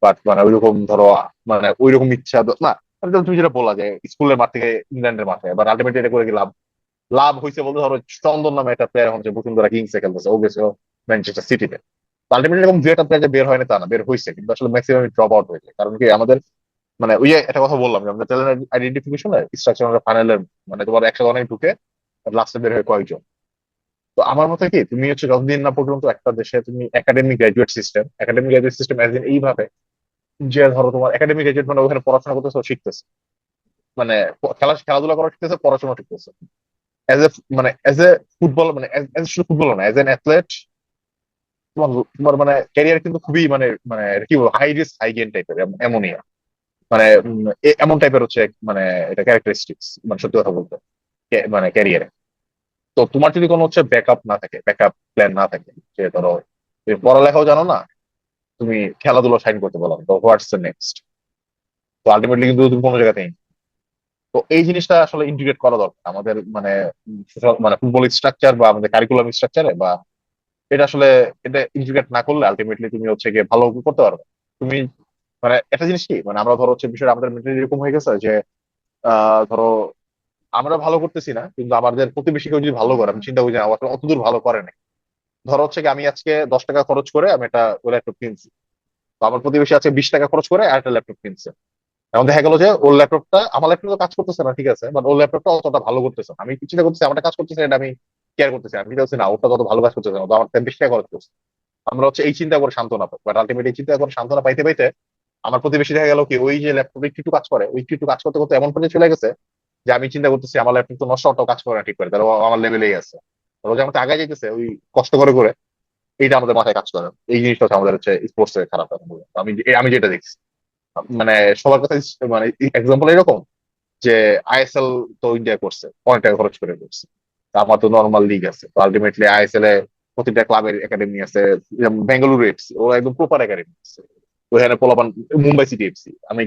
বাট মানে ওইরকম ধরো মানে ওইরকম ইচ্ছা না। মানে তুমি যেটা বললা যে স্কুলের মাঠ থেকে ইংল্যান্ডের মাঠে, বাট আলটিমেটলি এটা করে কি লাভ? লাভ হয়েছে বলতে ধরো চন্দন নামে একটা প্লেয়ার হচ্ছে বসুন্ধরা কিংসে খেলতেছে, ও গেছে ম্যানচেস্টার সিটিতে। আলটিমেটলি এরকম দু একটা প্লেয়ার যে বের হয়নি তা না, বের হয়েছে, কিন্তু আসলে ম্যাক্সিমাম ড্রপ আউট হয়েছে। কারণ কি আমাদের মানে ওই যে একটা কথা বললাম যে আমাদের ট্যালেন্ট আইডেন্টিফিকেশন স্ট্রাকচার ফাইনালের মানে তোমার 100 অনেক ঢুকে লাস্টে বের হয়ে কয়েকজন। তো আমার মতে কি তুমি হচ্ছে যতদিন না পর্যন্ত একটা দেশে তুমি একাডেমিক গ্রাজুয়েট সিস্টেম এইভাবে যে ধরো তোমার একাডেমিক গ্রাজুয়েট মানে ওখানে পড়াশোনা করতেছে, শিখতেছে, মানে খেলাধুলা করা শিখতেছে, পড়াশোনা শিখতেছে, এজ এ মানে এজ এ ফুটবল মানে শুধু ফুটবল না, এজ এন অ্যাথলেট তোমার তোমার মানে ক্যারিয়ার কিন্তু খুবই মানে মানে কি বলবো হাই রিস্ক হাই গেইন টাইপের এমনই মানে এমন টাইপের হচ্ছে মানে এটা ক্যারেক্টারিস্টিক্স মানে সত্যি কথা বলতে মানে ক্যারিয়ারে। তো তোমার যদি কোনো হচ্ছে ব্যাকআপ না থাকে, ব্যাকআপ প্ল্যান না থাকে, যে ধরো তুমি পড়ালেখাও জানো না, তুমি খেলাধুলো সাইন করতে বললাম, তো হোয়াটস দ্য নেক্সট? তো আলটিমেটলি কিন্তু তুমি কোনো জায়গাতেই নেই। তো এই জিনিসটা আসলে ইন্টিগ্রেট করা দরকার আমাদের মানে মানে ফুটবল স্ট্রাকচার বা আমাদের কারিকুলাম স্ট্রাকচারে, বা এটা আসলে এটা ইন্টিগ্রেট না করলে আলটিমেটলি তুমি হচ্ছে গিয়ে ভালো করতে পারবে। তুমি মানে একটা জিনিস কি মানে আমরা ধরো হচ্ছে বিষয়টা আমাদের মেন্টালি এরকম হয়ে গেছে যে ধরো আমরা ভালো করতেছি না, কিন্তু আমাদের প্রতিবেশী কেউ যদি ভালো করে আমি চিন্তা করি যে অতদূর ভালো করে না। ধরো হচ্ছে কি আমি আজকে 10 টাকা খরচ করে আমি একটা ল্যাপটপ কিনছি, তো আমার প্রতিবেশী আছে 20 টাকা খরচ করে আর একটা ল্যাপটপ কিনছে। এখন দেখা গেলো যে ওর ল্যাপটপটা আমার ল্যাপটপ তো কাজ করতেছে না, ঠিক আছে, বাট ওর ল্যাপটপটা অতটা ভালো করতেছে না। আমি চিন্তা করতেছি আমারটা কাজ করতেছে, এটা আমি কেয়ার করতেছি, আমি চিন্তা করছি না ওটা তত ভালো কাজ করতেছে না, তো আমার 20 টাকা খরচ করছে। আমরা হচ্ছে এই চিন্তা করে সান্ত্বনা পাই, বাট আলটিমেটলি এই চিন্তা করে সান্ত্বনা পাইতে পাইতে আমার প্রতিবেশী দেখা গেল কি ওই যে ল্যাপটপে একটু একটু কাজ করে, ওই একটু একটু কাজ করতে করতে এমন পর্যায়ে চলে গেছে যে আমি চিন্তা করতেছি আমার ল্যাপটপ তো নষ্ট, ওটাও কাজ করে না ঠিক করে, তাহলে ও আমার লেভেলেই আছে। ও যে আমাদের আগে যাইতেছে ওই কষ্ট করে করে, এইটা আমাদের মাথায় কাজ করে না। এই জিনিসটা হচ্ছে আমাদের হচ্ছে স্পোর্টস এর খারাপ এখন বলবো। আমি যেটা দেখছি মানে সবার কথা মানে এক্সাম্পল এরকম যে আইএসএল তো ইন্ডিয়া করছে, অনেক টাকা খরচ করে করছে। তা আমার তো নর্মাল লিগ আছে, তো আলটিমেটলি আইএসএল এ প্রতিটা ক্লাবের একাডেমি আছে। যেমন বেঙ্গালুরু এফসি ওরা একদম প্রপার একাডেমি আছে, ওখানে পোলাপান। মুম্বাই সিটি এফসি আমি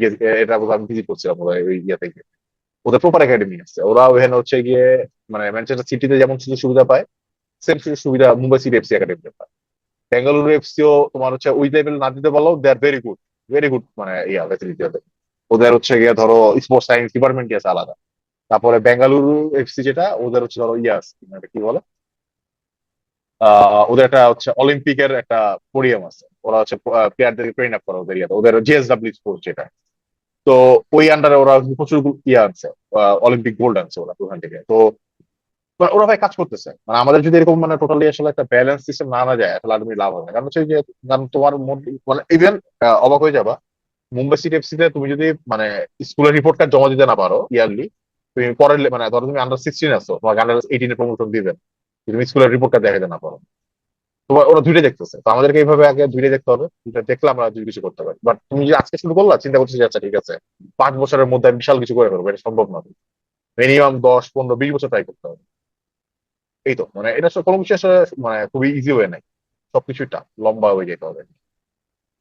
এটা আমি ভিজিট করছিলাম ওই ইয়ে থেকে, ওদের প্রপার একাডেমি আছে। ওরা ওখানে হচ্ছে গিয়ে মানে ম্যানচেস্টার সিটিতে যেমন সুযোগ সুবিধা পায়, সেম সুযোগ সুবিধা মুম্বাই সিটি এফসি একাডেমিতে পায়। বেঙ্গালুরু এফসিও তোমার হচ্ছে ওই লেভেল না দিতে পারলেও দে আর ভেরি গুড মানে ইয়া ফ্যাসিলিটি ওদের। ওদের হচ্ছে গিয়ে ধরো স্পোর্টস সায়েন্স ডিপার্টমেন্ট আছে আলাদা। তারপরে বেঙ্গালুরু এফসি যেটা ওদের হচ্ছে ধরো ইয়ে আছে মানে কি বলে ওদের একটা হচ্ছে অলিম্পিকের একটা পোডিয়াম আছে, ওরা হচ্ছে প্লেয়ারদেরকে ট্রেন আপ করে ওদের ইয়েতে, ওদের জিএসডব্লিউ স্পোর্ট যেটা। তো ওই আন্ডারে ওরা প্রচুর ইয়ে আনছে, অলিম্পিক গোল্ড আনছে ওরা ওখান থেকে। তো মানে ওরা ভাই কাজ করতেছে, মানে আমাদের যদি এরকম মানে টোটালি আসলে একটা ব্যালেন্স সিস্টেম না আনা যায় তাহলে আলটিমেটলি লাভ হবে না। কারণ হচ্ছে যে কারণ তোমার মানে ইভেন অবাক হয়ে যাবা, মুম্বাই সিটি এফসি তে তুমি যদি মানে স্কুলের রিপোর্ট কার্ড জমা দিতে না পারো ইয়ারলি, তুমি পরের মানে ধরো তুমি আন্ডার 16 আছো, তোমাকে আন্ডার 18 এর প্রমোশন দিবেন, তুমি স্কুলের রিপোর্ট কার্ড দেখাতে না পারো। তোমার ওরা দুইটাই দেখতেছে, তো আমাদেরকে এইভাবে আগে দুইটাই দেখতে হবে, দুইটা দেখলে আমরা দুই কিছু করতে পারি। বাট তুমি যে আজকে শুরু করলা চিন্তা করছি যে আচ্ছা ঠিক আছে 5 বছরের মধ্যে আমি বিশাল কিছু করে ফেলবো, এটা সম্ভব না। মিনিমাম 10 15 20 বছর ট্রাই করতে হবে। এই তো মানে এটা আসলে কোনো কিছু আসলে মানে খুবই ইজি ওয়ে নাই, সবকিছুই টাফ, লম্বা হয়ে যেতে হবে।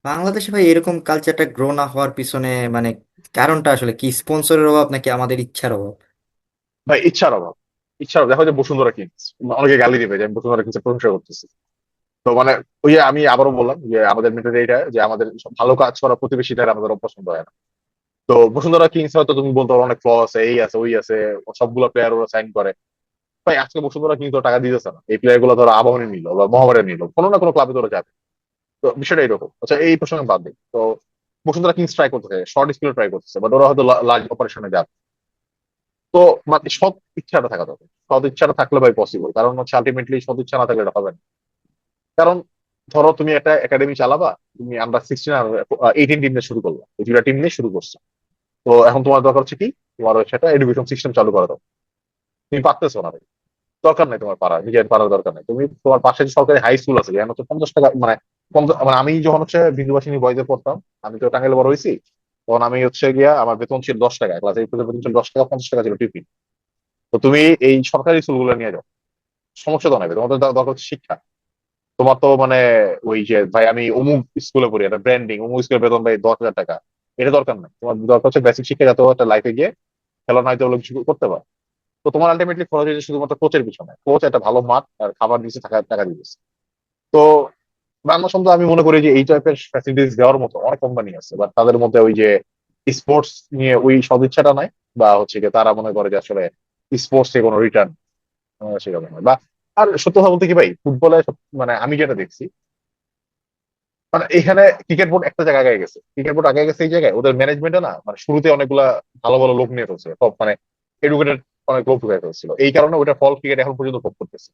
বাংলাদেশে ভাই এরকম কালচারটা গ্রো না হওয়ার পিছনে মানে কারণটা আসলে কি? স্পন্সরের অভাব নাকি আমাদের ইচ্ছার অভাব? ভাই ইচ্ছার অভাব। দেখো যে বসুন্ধরা কিংস, অনেকে গালি দিবে যে আমি বসুন্ধরা কিংসের প্রশংসা করতেছি। তো মানে ওই যে আমি আবারও বললাম যে আমাদের মেটার এটা যে আমাদের সব ভালো কাজ করা প্রতিবেশীদের আমাদের পছন্দ হয় না। তো বসুন্ধরা কিংস হয়তো তুমি বলতে পারো অনেক ফ্ল আছে, এই আছে ওই আছে, সবগুলো প্লেয়ার ওরা সাইন করে। ভাই আজকে বসুন্ধরা কিংস তো টাকা দিতেছে না, এই প্লেয়ার গুলো ধরো আবাহনী নিল বা মোহামেডান নিল, কোনো না কোনো ক্লাবে ধরো যাবে। তো বিষয়টা এরকম। আচ্ছা এই প্রসঙ্গে বাদ দিই তো, বসুন্ধরা কিংস ট্রাই করতেছে, শর্ট স্কুলে ট্রাই করতেছে, বাট ওরা হয়তো লার্জ অপারেশনে যাবে। তো মানে সৎ ইচ্ছাটা থাকা দরকার, সৎ ইচ্ছাটা থাকলে ভাই পসিবল। কারণ হচ্ছে আলটিমেটলি সৎ ইচ্ছা না থাকলে এটা হবে না। কারণ ধরো তুমি একটা একাডেমি চালাবা, তুমি আন্ডার 16 আর 18 টিম দিয়ে শুরু করলো, এই দুটা টিম নিয়ে শুরু করছো। তো এখন তোমার দরকার হচ্ছে কি, তোমার হচ্ছে একটা এডুকেশন সিস্টেম চালু করা দরকার। তুমি পারতেছো না ভাই, দরকার নাই তোমার পাড়া, নিজের পাড়ার দরকার নাই। তুমি তোমার পাশে যে সরকারি হাই স্কুল আছে যেখানে হচ্ছে 50 টাকা মানে মানে আমি যখন হচ্ছে বিন্দুবাসিনী বয়সে পড়তাম, আমি তো টাঙ্গাইলে বড় হয়েছি, তখন আমি হচ্ছে গিয়া আমার বেতন ছিল 10 টাকা, ক্লাস 8 পর্যন্ত বেতন ছিল 10 টাকা, 50 টাকা ছিল টিফিন। তো তুমি এই সরকারি স্কুলগুলো নিয়ে যাও, সমস্যা তো নাই, তোমাদের দরকার হচ্ছে শিক্ষা। তোমার তো মানে ওই যে ভাই আমি অমুক স্কুলে পড়ি, একটা ব্র্যান্ডিং অমুক স্কুলের বেতন ভাই 10,000 টাকা, এটা দরকার নাই। তোমার দরকার হচ্ছে বেসিক শিক্ষা, যাতে একটা লাইফে গিয়ে খেলা নয়তো হলো কিছু করতে পারে। তো তোমার আলটিমেটলি খরচ হয়েছে শুধুমাত্র কোচের পিছনে, কোচ একটা ভালো মাঠ আর খাবার দিচ্ছে, টাকা টাকা দিচ্ছে। তো বাংলা আমি মনে করি যে এই টাইপের ফ্যাসিলিটিস দেওয়ার মতো অনেক কোম্পানি আছে, বাট তাদের মধ্যে ওই যে স্পোর্টস নিয়ে ওই সদিচ্ছাটা নাই, বা হচ্ছে কি তারা মনে করে যে আসলে স্পোর্টস এ কোনো রিটার্ন সেরকম নয়। বা আর সত্য কথা বলতে কি ভাই, ফুটবলে মানে আমি যেটা দেখছি, মানে এখানে ক্রিকেট বোর্ড একটা জায়গায় আগে গেছে, ক্রিকেট বোর্ড আগে গেছে এই জায়গায় ওদের ম্যানেজমেন্টে না, মানে শুরুতে অনেকগুলা ভালো ভালো লোক নিয়ে ফেলছে, সব মানে এডুকেটেড অনেক লোক ঢুকে ফেলছিল, এই কারণে ওটা ফল ক্রিকেট এখন পর্যন্ত ভোগ করতেছে।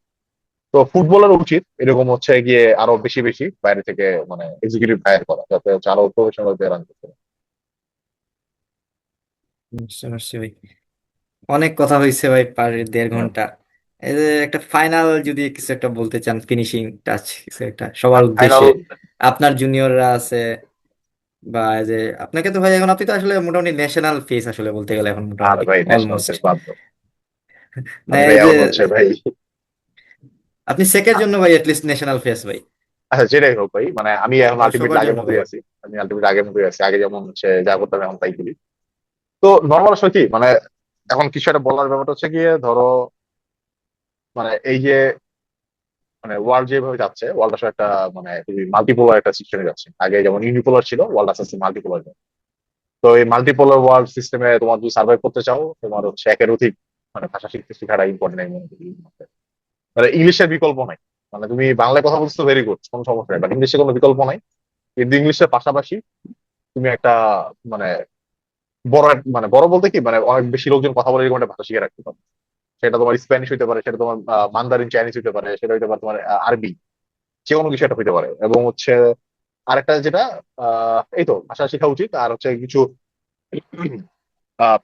তো ফুটবলের উচিত এরকম হচ্ছে গিয়ে আরো বেশি বেশি বাইরে থেকে মানে এক্সিকিউটিভ হায়ার করা, যাতে হচ্ছে আরো প্রফেশনাল রান করতে পারে। বুঝতে পারছি ভাই। অনেক কথা হয়েছে ভাই, পার 1.5 ঘন্টা। এই যে একটা ফাইনাল যদি কিছু একটা বলতে চান, ফিনিশিং টাচ কিছু একটা সবার ফাইনাল। উদ্দেশ্যে, আপনার জুনিয়ররা আছে, বা এই যে আপনাকে তো ভাই এখন, আপনি তো আসলে মোটামুটি ন্যাশনাল ফেস আসলে বলতে গেলে এখন আর মোটামুটি ভাই ন্যাশনাল অলমোস্ট। ফেস বাদ দাও। না আমি এই ভাই যে এখন হচ্ছে ভাই, আপনি সেকের জন্য ভাই অ্যাটলিস্ট ন্যাশনাল ফেস ভাই। আচ্ছা যেটাই হোক ভাই, মানে আমি এখন আলটিমেটলি সবার আগের জন্য ভাই। মতোই আছি। আমি আলটিমেটলি আগের মতোই আছি, আগে যেমন হচ্ছে যা করতাম এখন তাই করি। তো নর্মাল আসলে কি মানে এখন কিছু একটা বলার ব্যাপারটা হচ্ছে গিয়ে ধরো, মানে এই যে মানে ওয়ার্ল্ড যেভাবে যাচ্ছে, ওয়ার্ল্ড আসলে একটা মানে মাল্টিপোলার একটা সিস্টেমে যাচ্ছে। আগে যেমন ইউনিপোলার ছিল, ওয়ার্ল্ড আস্তে আস্তে মাল্টিপোলার। তো এই মাল্টিপোলার ওয়ার্ল্ড সিস্টেমে তোমার যদি সার্ভাইভ করতে চাও, তোমার হচ্ছে একের অধিক মানে ভাষা শিখতে শেখাটা ইম্পর্টেন্ট আমি মনে করি। মানে ইংলিশের বিকল্প নাই। মানে তুমি বাংলায় কথা বলছো ভেরি গুড, কোনো সমস্যা নেই, বাট ইংলিশে কোনো বিকল্প নাই। কিন্তু ইংলিশের পাশাপাশি তুমি একটা মানে মানে বড় বলতে কি মানে অনেক বেশি লোকজন কথা বলে এরকম একটা ভাষা শিখে রাখতে পারো। সেটা তোমার স্প্যানিশ হইতে পারে, সেটা তোমার মান্দারিন চাইনিজ হইতে পারে, সেটা হইতে পারে তোমার আরবি, যে কোনো কিছু একটা হইতে পারে। এবং হচ্ছে আরেকটা যেটা এই তো ভাষা শেখা উচিত, আর হচ্ছে কিছু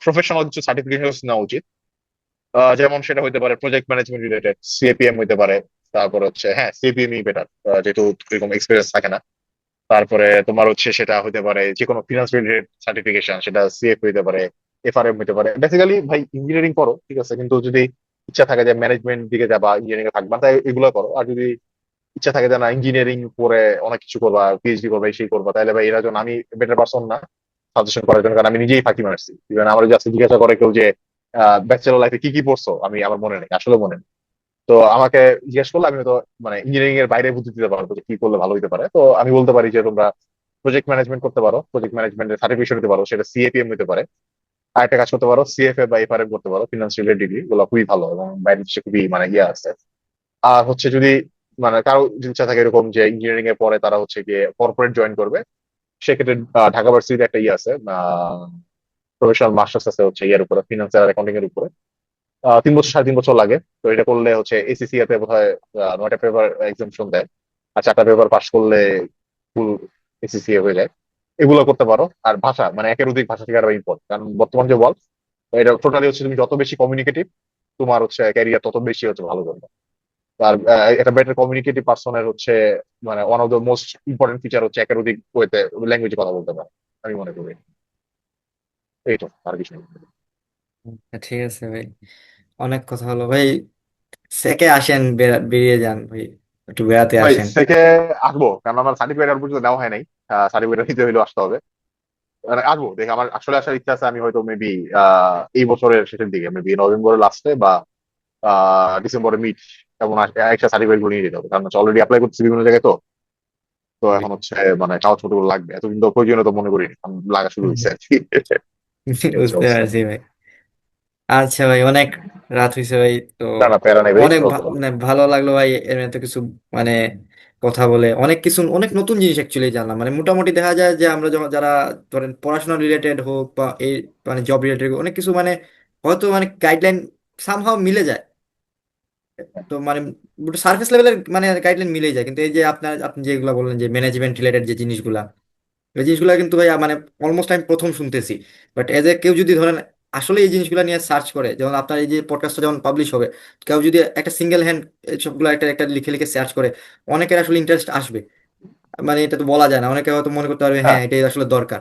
প্রফেশনাল কিছু সার্টিফিকেশন নেওয়া উচিত। যেমন সেটা হইতে পারে প্রজেক্ট ম্যানেজমেন্ট রিলেটেড, সিএপিএম হইতে পারে। তারপর হচ্ছে হ্যাঁ সিএপিএমই বেটার, যেহেতু এরকম এক্সপিরিয়েন্স থাকে না। তারপরে তোমার হচ্ছে সেটা হইতে পারে যে কোনো ফিনান্স রিলেটেড সার্টিফিকেশন, সেটা সিএফ হইতে পারে, এফআরএম হইতে পারে। বেসিক্যালি ভাই ইঞ্জিনিয়ারিং করো ঠিক আছে, কিন্তু যদি ইচ্ছা থাকে যে ম্যানেজমেন্ট দিকে যাবা, ইঞ্জিনিয়ারিং এ থাকবা, তাই এগুলো করো। আর যদি ইচ্ছা থাকে যে না ইঞ্জিনিয়ারিং পরে অনেক কিছু করবা, পিএইচডি করবা, এই সেই করবা, তাহলে ভাই এরা জন্য আমি বেটার পারসন না সাজেশন করার জন্য, কারণ আমি নিজেই ফাঁকি মারছি। ইভেন আমার জাস্ট জিজ্ঞাসা করে কেউ যে ব্যাচেলর লাইফে কি কি পড়ছো, আমি আমার মনে নেই, আসলে মনে নেই। তো আমাকে জিজ্ঞেস করলে আমি তো মানে ইঞ্জিনিয়ারিং এর বাইরে বুদ্ধি দিতে পারবো যে কি করলে ভালো হতে পারে। তো আমি বলতে পারি যে তোমরা প্রজেক্ট ম্যানেজমেন্ট করতে পারো, প্রজেক্ট ম্যানেজমেন্টের সার্টিফিকেশন নিতে পারো, সেটা সিএপিএম হতে পারে। আর একটা কাজ করতে পারো, সিএফএ বা এফআরএম করতে পারো, ফিনান্সিয়াল ডিগ্রি গুলো খুবই ভালো এবং বাইরের দেশে খুবই মানে ইয়ে আছে। আর হচ্ছে যদি মানে কারো যদি ইচ্ছা থাকে এরকম যে ইঞ্জিনিয়ারিং এর পরে তারা হচ্ছে গিয়ে কর্পোরেট জয়েন করবে, সেক্ষেত্রে ঢাকা ভার্সিটিতে একটা ইয়ে আছে, প্রফেশনাল মাস্টার্স আছে হচ্ছে ইয়ার উপরে, ফিনান্স আর অ্যাকাউন্টিং এর উপরে। 3 বছর 3.5 বছর লাগে। তো এটা করলে হচ্ছে এসিসি তে বোধহয় 9টা পেপার এক্সামিশন দেয়, আর 4টা পেপার পাস করলে ফুল এসিসি হয়ে যায়। এগুলো করতে পারো। আর ভাষা মানে একের অধিক ভাষা শেখাটা ইম্পর্টেন্ট, কারণ বর্তমান যে ওয়ার্ল্ড, এটা টোটালি হচ্ছে তুমি যত বেশি কমিউনিকেটিভ, তোমার হচ্ছে ক্যারিয়ার তত বেশি হচ্ছে ভালো করবে। আর একটা বেটার কমিউনিকেটিভ পার্সনের হচ্ছে মানে one of the most important feature হচ্ছে একের অধিক ওয়েতে ল্যাঙ্গুয়েজে কথা বলতে পারে, আমি মনে করি। এই তো, আর কিছু নেই। ঠিক আছে ভাই, অনেক কথা হলো ভাই। সেকে আসেন, বেরিয়ে যান ভাই, একটু বেড়াতে ভাই আসেন। থেকে আসবো, কারণ আমার সার্টিফিকেট আর পর্যন্ত নেওয়া হয় নাই। সার্টিফিকেট নিতে হইলেও আসতে হবে। মানে আসবো দেখে, আমার আসলে আসার ইচ্ছা আছে। আমি হয়তো মেবি এই বছরের শেষের দিকে, মেবি নভেম্বরের লাস্টে বা ডিসেম্বরের মিড, এমন একটা সার্টিফিকেট গুলো নিয়ে যেতে হবে, কারণ অলরেডি অ্যাপ্লাই করছি বিভিন্ন জায়গায়। তো তো এখন হচ্ছে মানে কাগজপত্র গুলো লাগবে, এতদিন তো প্রয়োজনীয় তো মনে করি লাগা শুরু হয়েছে আর কি। এই হচ্ছে বুঝতে অবস্থা। পারছি ভাই। আচ্ছা ভাই, অনেক রাত হয়েছে ভাই তো। না না, প্যারা নেই ভাই, অনেক ওকে বলো। মানে ভালো লাগলো ভাই, এর মধ্যে কিছু মানে কথা বলে অনেক কিছু, অনেক নতুন জিনিস অ্যাকচুয়ালি জানলাম। মানে মোটামুটি দেখা যায় যে আমরা যখন যারা ধরেন পড়াশোনা রিলেটেড হোক বা এই মানে জব রিলেটেড অনেক কিছু মানে হয়তো মানে গাইডলাইন সামহাও মিলে যায়। তো মানে সার্ফেস লেভেলের মানে গাইডলাইন মিলেই যায়, কিন্তু এই যে আপনি যেগুলো বললেন যে ম্যানেজমেন্ট রিলেটেড যে জিনিসগুলা, এই জিনিসগুলো কিন্তু ভাই মানে অলমোস্ট আমি প্রথম শুনতেছি। বাট এজ এ কেউ যদি ধরেন আসলে এই জিনিসগুলো নিয়ে সার্চ করে, যেমন আপনার এই যে পডকাস্টটা যেমন পাবলিশ হবে, কেউ যদি একটা সিঙ্গেল হ্যান্ড সবগুলো একটা একটা লিখে লিখে সার্চ করে, অনেকের আসলে ইন্টারেস্ট আসবে। মানে এটা তো বলা যায় না, অনেকে হয়তো মনে করতে পারবে হ্যাঁ হ্যাঁ, এটাই আসলে দরকার।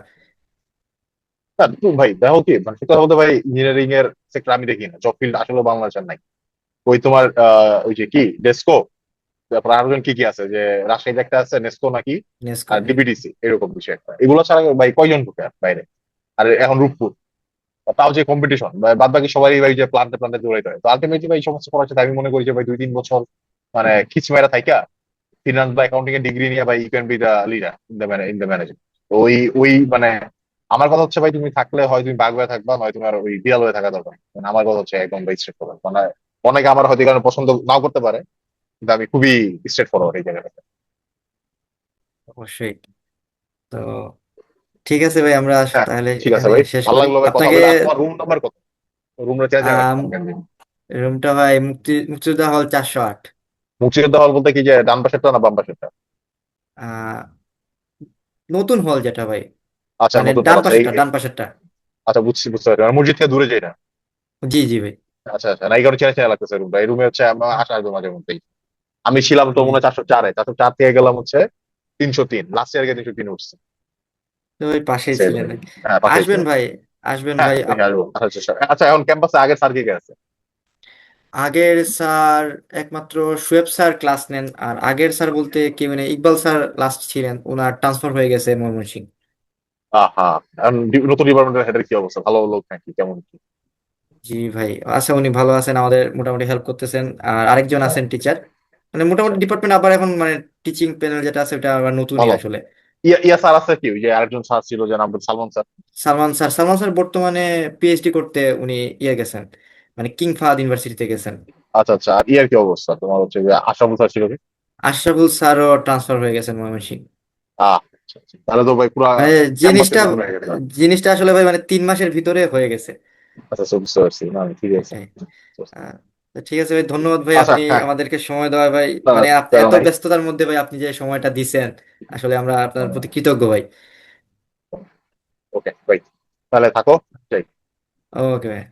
না তো ভাই দেখো কি মানে সত্যি কথা বলতে ভাই, ইঞ্জিনিয়ারিং এর সেক্টর আমি দেখি না, জব ফিল্ড আসলে বাংলাদেশের নাই। ওই তোমার ওই যে কি ডেস্কো, তারপর আরেকজন কি কি আছে যে রাজশাহীতে একটা আছে নেস্কো নাকি, নেসকো আর হ্যাঁ। ডিবিডিসি এরকম কিছু একটা। এগুলো ছাড়া ভাই কয়জন ঢুকে আর বাইরে? আর এখন রূপপুর, তাও যে কম্পিটিশন, বাদ বাকি সবাই ভাই যে প্লান্টে প্লান্টে দৌড়াইতে হয়। তো আলটিমেটলি ভাই এই সমস্ত করার সাথে আমি মনে করি যে ভাই 2-3 বছর মানে খিচ মেরা থাইকা ফিনান্স বা অ্যাকাউন্টিং এর ডিগ্রি নিয়ে ভাই you can be the leader in the management. ওই ওই মানে আমার কথা হচ্ছে ভাই তুমি থাকলে হয় তুমি বাঘ হয়ে থাকবা, নয় তোমার ওই বিড়াল হয়ে থাকা দরকার। মানে আমার কথা হচ্ছে একদম ভাই স্ট্রেট ফরওয়ার্ড। মানে অনেকে আমার হয়তো এই কারণে পছন্দ নাও করতে পারে, কিন্তু আমি খুবই স্ট্রেট ফরওয়ার্ড এই জায়গাটাতে। অবশ্যই। তো ঠিক আছে ভাই, আমরা হ্যাঁ, তাহলে ঠিক আছে এখানে ভাই, শেষ ভালো করি লাগলো ভাই কথা আপনাকে। বলে। আর তোমার রুম নাম্বার কত? রুমটা চেঞ্জ জায়গা আম, আমাকে দিন। রুমটা ভাই মুক্তিযোদ্ধা হল 408। মুক্তিযোদ্ধা হল বলতে কি যে ডান পাশেরটা না বাম পাশেরটা? আহ, নতুন হল যেটা ভাই, আচ্ছা, মানে নতুন হল, ডান আচ্ছা পাশেরটা, ডান পাশেরটা। আচ্ছা বুঝছি, বুঝতে পারছি। মানে মসজিদ থেকে দূরে যাই না? জি জি ভাই। আচ্ছা আচ্ছা, না এই কারণে চেনা চেনা লাগতেছে রুমটা। এই রুমে হচ্ছে আমার আসা আসবে মাঝে মধ্যেই। আমি ছিলাম তো জি। মনে হয় 404-এ, 404 থেকে গেলাম হচ্ছে 303, লাস্ট ইয়ার গিয়ে 303 উঠছে। তো ওই পাশেই আচ্ছা ছিলেন এরকম। নাকি? হ্যাঁ, পাশেই আসবেন ছিলাম। ভাই, আসবেন হ্যাঁ ভাই দেখে আসবো, আসার চেষ্টা। আচ্ছা, এখন ক্যাম্পাসে আগের স্যার কে কে আছে? আগের স্যার একমাত্র শুয়েব স্যার ক্লাস নেন। আর আগের স্যার বলতে কি মানে ইকবাল স্যার লাস্ট ছিলেন, ওনার ট্রান্সফার হয়ে গেছে ময়মনসিংহ। হ্যাঁ, এখন নতুন ডিপার্টমেন্টের হেডের কি অবস্থা? ভালো লোক নাকি, কেমন কি? জি ভাই, আছে, উনি ভালো আছেন, আমাদের মোটামুটি হেল্প করতেছেন। আর আরেকজন হ্যাঁ, আছেন টিচার, মানে আচ্ছা, মোটামুটি ডিপার্টমেন্ট আবার এখন মানে টিচিং প্যানেল যেটা আছে ওটা আবার নতুনই ভালো। আসলে। ইয়া ইয়া স্যার আছে কি, ওই যে আরেকজন স্যার ছিল যে নাম সালমান স্যার? সালমান স্যার বর্তমানে পিএইচডি করতে উনি ইয়ে গেছেন, মানে কিং ফাহাদ ইউনিভার্সিটিতে গেছেন। আচ্ছা আচ্ছা, আর ইয়ার কি অবস্থা তোমার হচ্ছে যে আশরাফুল স্যার ছিল কি? আশরাফুল স্যারও ট্রান্সফার হয়ে গেছেন ময়মনসিংহ। আচ্ছা আচ্ছা, তাহলে তো ভাই পুরা মানে ক্যাম্পাসে জিনিসটা নতুন হয়ে গেছে। জিনিসটা আসলে ভাই মানে 3 মাসের ভিতরে হয়ে গেছে। আচ্ছা, বুঝতে পারছি, না ঠিক আছে। এটাই। আহ, তো ঠিক আছে ভাই, ধন্যবাদ ভাই আচ্ছা, আপনি হ্যাঁ, আমাদেরকে সময় দেওয়া ভাই। না, মানে প্যারা এত নাই। ব্যস্ততার মধ্যে ভাই আপনি যে সময়টা দিছেন, আসলে আমরা আপনার প্রতি কৃতজ্ঞ ভাই। ওকে ভাই, তাহলে থাকো। যাই। ওকে ভাই।